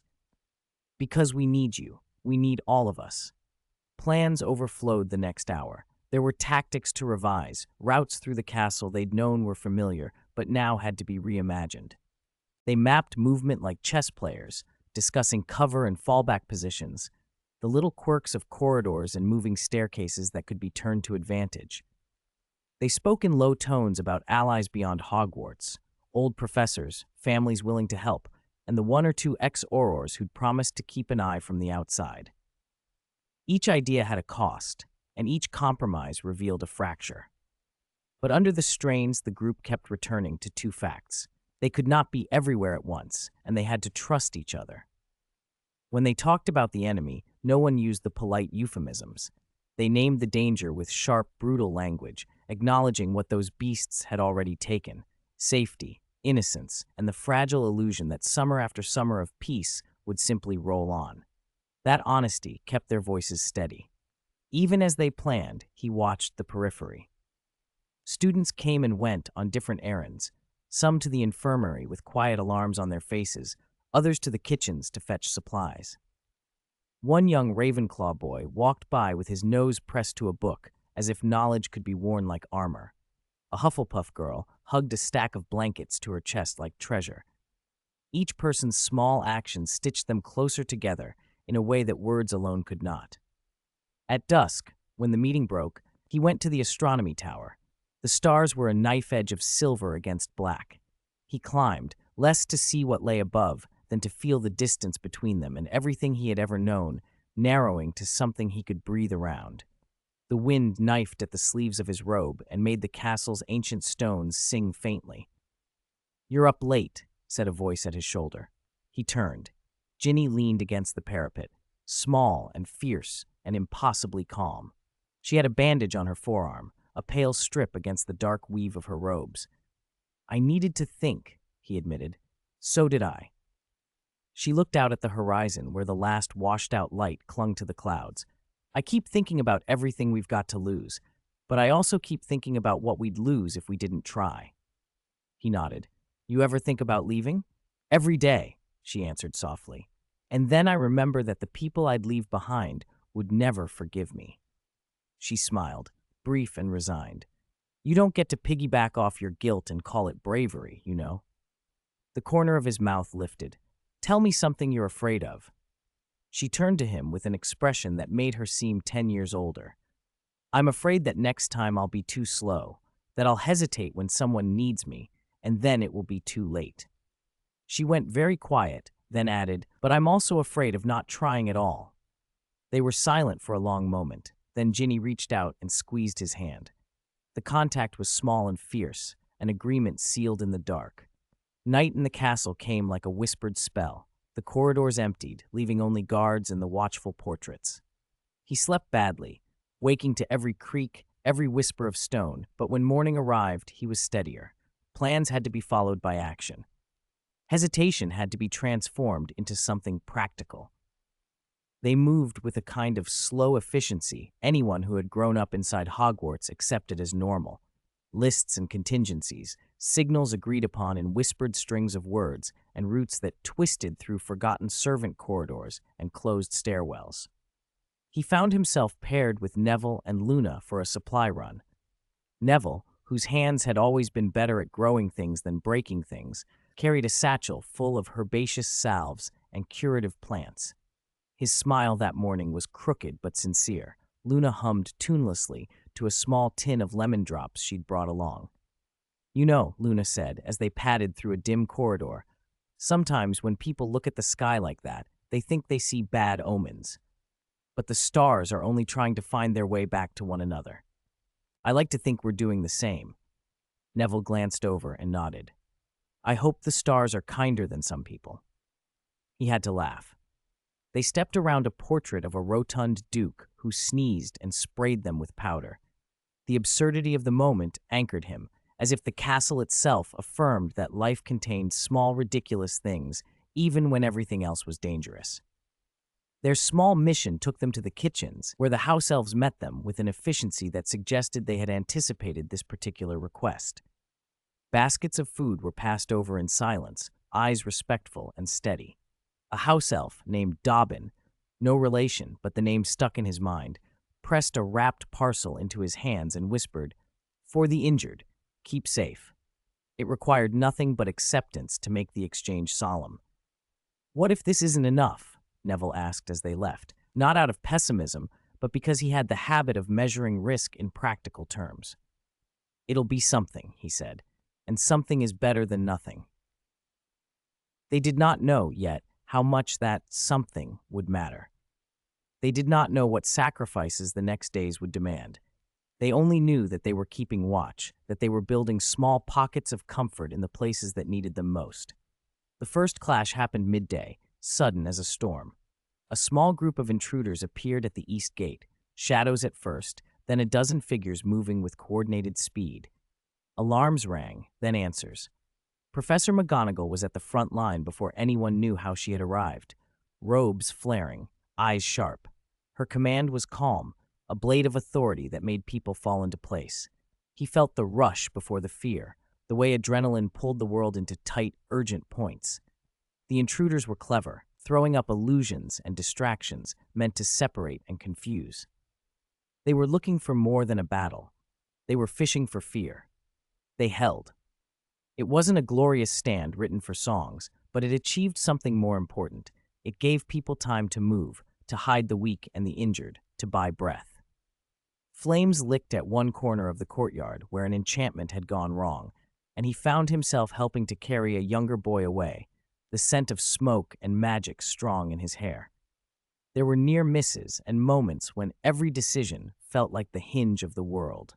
"Because we need you. We need all of us." Plans overflowed the next hour. There were tactics to revise, routes through the castle they'd known were familiar, but now had to be reimagined. They mapped movement like chess players, discussing cover and fallback positions, the little quirks of corridors and moving staircases that could be turned to advantage. They spoke in low tones about allies beyond Hogwarts, old professors, families willing to help, and the one or two ex-Aurors who'd promised to keep an eye from the outside. Each idea had a cost, and each compromise revealed a fracture. But under the strains, the group kept returning to two facts. They could not be everywhere at once, and they had to trust each other. When they talked about the enemy, no one used the polite euphemisms. They named the danger with sharp, brutal language, acknowledging what those beasts had already taken: safety, innocence, and the fragile illusion that summer after summer of peace would simply roll on. That honesty kept their voices steady. Even as they planned, he watched the periphery. Students came and went on different errands, some to the infirmary with quiet alarms on their faces, others to the kitchens to fetch supplies. One young Ravenclaw boy walked by with his nose pressed to a book, as if knowledge could be worn like armor. A Hufflepuff girl hugged a stack of blankets to her chest like treasure. Each person's small actions stitched them closer together in a way that words alone could not. At dusk, when the meeting broke, he went to the astronomy tower. The stars were a knife edge of silver against black. He climbed, less to see what lay above than to feel the distance between them and everything he had ever known, narrowing to something he could breathe around. The wind knifed at the sleeves of his robe and made the castle's ancient stones sing faintly. "You're up late," said a voice at his shoulder. He turned. Ginny leaned against the parapet, small and fierce and impossibly calm. She had a bandage on her forearm, a pale strip against the dark weave of her robes. "I needed to think," he admitted. "So did I." She looked out at the horizon where the last washed-out light clung to the clouds. "I keep thinking about everything we've got to lose, but I also keep thinking about what we'd lose if we didn't try." He nodded. "You ever think about leaving?" "Every day," she answered softly. "And then I remember that the people I'd leave behind would never forgive me." She smiled, brief and resigned. "You don't get to piggyback off your guilt and call it bravery, you know." The corner of his mouth lifted. "Tell me something you're afraid of." She turned to him with an expression that made her seem 10 years older. "I'm afraid that next time I'll be too slow, that I'll hesitate when someone needs me, and then it will be too late." She went very quiet, then added, "But I'm also afraid of not trying at all." They were silent for a long moment. Then Ginny reached out and squeezed his hand. The contact was small and fierce, an agreement sealed in the dark. Night in the castle came like a whispered spell. The corridors emptied, leaving only guards and the watchful portraits. He slept badly, waking to every creak, every whisper of stone, but when morning arrived, he was steadier. Plans had to be followed by action. Hesitation had to be transformed into something practical. They moved with a kind of slow efficiency anyone who had grown up inside Hogwarts accepted as normal. Lists and contingencies, signals agreed upon in whispered strings of words, and routes that twisted through forgotten servant corridors and closed stairwells. He found himself paired with Neville and Luna for a supply run. Neville, whose hands had always been better at growing things than breaking things, carried a satchel full of herbaceous salves and curative plants. His smile that morning was crooked but sincere. Luna hummed tunelessly to a small tin of lemon drops she'd brought along. "You know," Luna said as they padded through a dim corridor, "sometimes when people look at the sky like that, they think they see bad omens. But the stars are only trying to find their way back to one another. I like to think we're doing the same." Neville glanced over and nodded. "I hope the stars are kinder than some people." He had to laugh. They stepped around a portrait of a rotund duke who sneezed and sprayed them with powder. The absurdity of the moment anchored him, as if the castle itself affirmed that life contained small, ridiculous things, even when everything else was dangerous. Their small mission took them to the kitchens, where the house elves met them with an efficiency that suggested they had anticipated this particular request. Baskets of food were passed over in silence, eyes respectful and steady. A house elf named Dobbin, no relation but the name stuck in his mind, pressed a wrapped parcel into his hands and whispered, "For the injured, keep safe." It required nothing but acceptance to make the exchange solemn. "What if this isn't enough?" Neville asked as they left, not out of pessimism, but because he had the habit of measuring risk in practical terms. "It'll be something," he said, "and something is better than nothing." They did not know, yet, how much that something would matter. They did not know what sacrifices the next days would demand. They only knew that they were keeping watch, that they were building small pockets of comfort in the places that needed them most. The first clash happened midday, sudden as a storm. A small group of intruders appeared at the east gate, shadows at first, then a dozen figures moving with coordinated speed. Alarms rang, then answers. Professor McGonagall was at the front line before anyone knew how she had arrived, robes flaring, eyes sharp. Her command was calm, a blade of authority that made people fall into place. He felt the rush before the fear, the way adrenaline pulled the world into tight, urgent points. The intruders were clever, throwing up illusions and distractions meant to separate and confuse. They were looking for more than a battle. They were fishing for fear. They held. It wasn't a glorious stand written for songs, but it achieved something more important. It gave people time to move, to hide the weak and the injured, to buy breath. Flames licked at one corner of the courtyard where an enchantment had gone wrong, and he found himself helping to carry a younger boy away. the scent of smoke and magic strong in his hair. There were near misses and moments when every decision felt like the hinge of the world.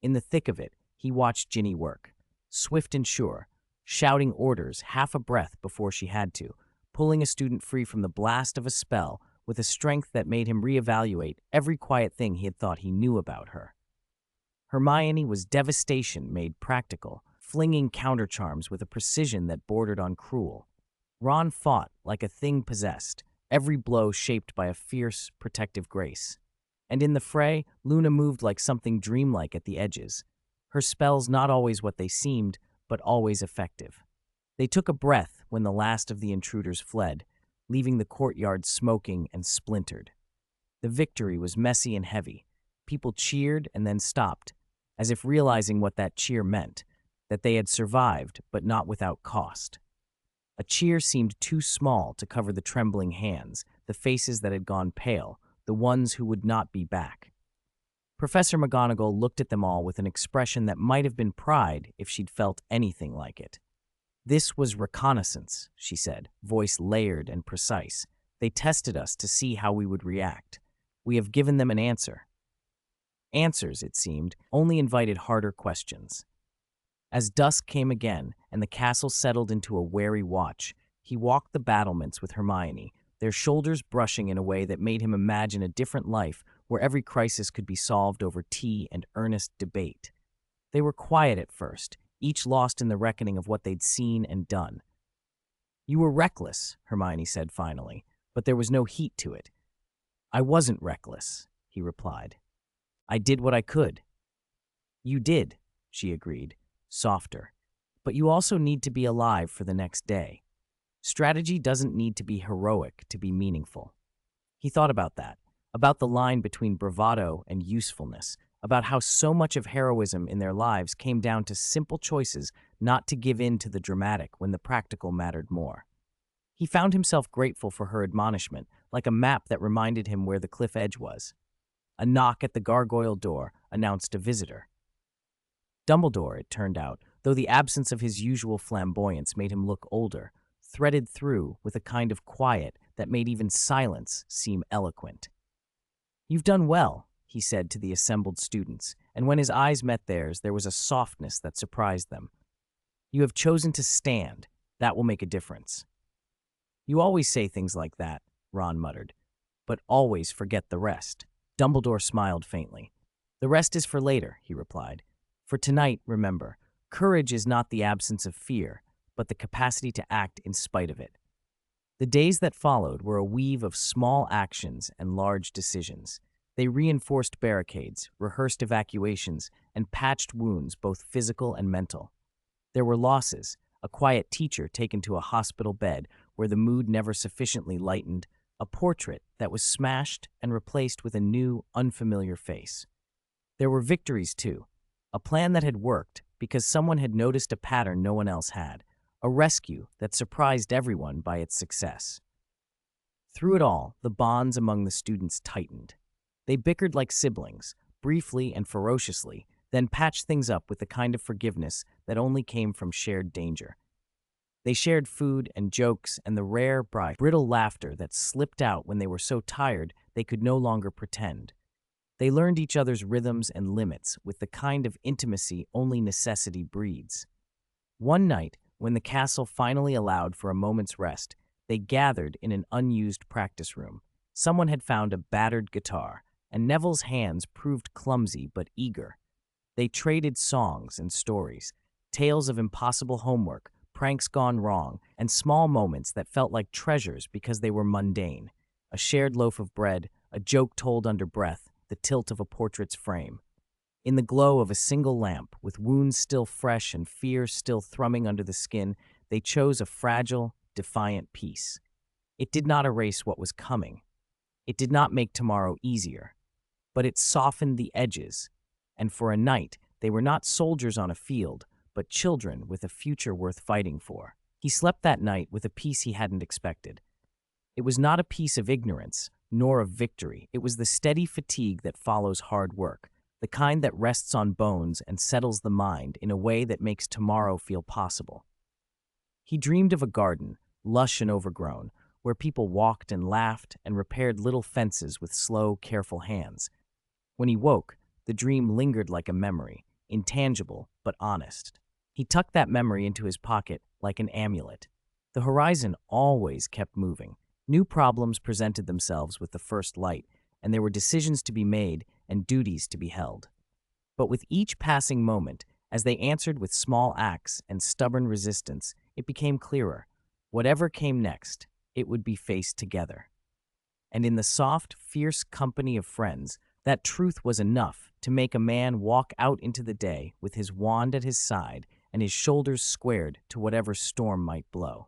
In the thick of it, he watched Ginny work, swift and sure, shouting orders half a breath before she had to, pulling a student free from the blast of a spell with a strength that made him reevaluate every quiet thing he had thought he knew about her. Hermione was devastation made practical, flinging countercharms with a precision that bordered on cruel. Ron fought like a thing possessed, every blow shaped by a fierce, protective grace. And in the fray, Luna moved like something dreamlike at the edges, her spells not always what they seemed, but always effective. They took a breath when the last of the intruders fled, leaving the courtyard smoking and splintered. The victory was messy and heavy. People cheered and then stopped, as if realizing what that cheer meant, that they had survived, but not without cost. A cheer seemed too small to cover the trembling hands, the faces that had gone pale, the ones who would not be back. Professor McGonagall looked at them all with an expression that might have been pride if she'd felt anything like it. "This was reconnaissance," she said, voice layered and precise. "They tested us to see how we would react. We have given them an answer." Answers, it seemed, only invited harder questions. As dusk came again and the castle settled into a wary watch, he walked the battlements with Hermione, their shoulders brushing in a way that made him imagine a different life where every crisis could be solved over tea and earnest debate. They were quiet at first, each lost in the reckoning of what they'd seen and done. "You were reckless," Hermione said finally, but there was no heat to it. "I wasn't reckless," he replied. "I did what I could." "You did," she agreed, softer. "But you also need to be alive for the next day. Strategy doesn't need to be heroic to be meaningful." He thought about that, about the line between bravado and usefulness, about how so much of heroism in their lives came down to simple choices not to give in to the dramatic when the practical mattered more. He found himself grateful for her admonishment, like a map that reminded him where the cliff edge was. A knock at the gargoyle door announced a visitor. Dumbledore, it turned out, though the absence of his usual flamboyance made him look older, threaded through with a kind of quiet that made even silence seem eloquent. "You've done well," he said to the assembled students, and when his eyes met theirs, there was a softness that surprised them. "You have chosen to stand. That will make a difference." "You always say things like that," Ron muttered, "but always forget the rest." Dumbledore smiled faintly. "The rest is for later," he replied. "For tonight, remember, courage is not the absence of fear, but the capacity to act in spite of it." The days that followed were a weave of small actions and large decisions. They reinforced barricades, rehearsed evacuations, and patched wounds both physical and mental. There were losses, a quiet teacher taken to a hospital bed where the mood never sufficiently lightened, a portrait that was smashed and replaced with a new, unfamiliar face. There were victories, too. A plan that had worked because someone had noticed a pattern no one else had. A rescue that surprised everyone by its success. Through it all, the bonds among the students tightened. They bickered like siblings, briefly and ferociously, then patched things up with the kind of forgiveness that only came from shared danger. They shared food and jokes and the rare, brittle laughter that slipped out when they were so tired they could no longer pretend. They learned each other's rhythms and limits with the kind of intimacy only necessity breeds. One night, when the castle finally allowed for a moment's rest, they gathered in an unused practice room. Someone had found a battered guitar, and Neville's hands proved clumsy but eager. They traded songs and stories, tales of impossible homework, pranks gone wrong, and small moments that felt like treasures because they were mundane. A shared loaf of bread, a joke told under breath, the tilt of a portrait's frame. In the glow of a single lamp, with wounds still fresh and fears still thrumming under the skin, they chose a fragile, defiant peace. It did not erase what was coming. It did not make tomorrow easier. But it softened the edges, and for a night, they were not soldiers on a field, but children with a future worth fighting for. He slept that night with a peace he hadn't expected. It was not a peace of ignorance, nor of victory. It was the steady fatigue that follows hard work, the kind that rests on bones and settles the mind in a way that makes tomorrow feel possible. He dreamed of a garden, lush and overgrown, where people walked and laughed and repaired little fences with slow, careful hands. When he woke, the dream lingered like a memory, intangible but honest. He tucked that memory into his pocket like an amulet. The horizon always kept moving. New problems presented themselves with the first light, and there were decisions to be made and duties to be held. But with each passing moment, as they answered with small acts and stubborn resistance, it became clearer. Whatever came next, it would be faced together. And in the soft, fierce company of friends, that truth was enough to make a man walk out into the day with his wand at his side and his shoulders squared to whatever storm might blow.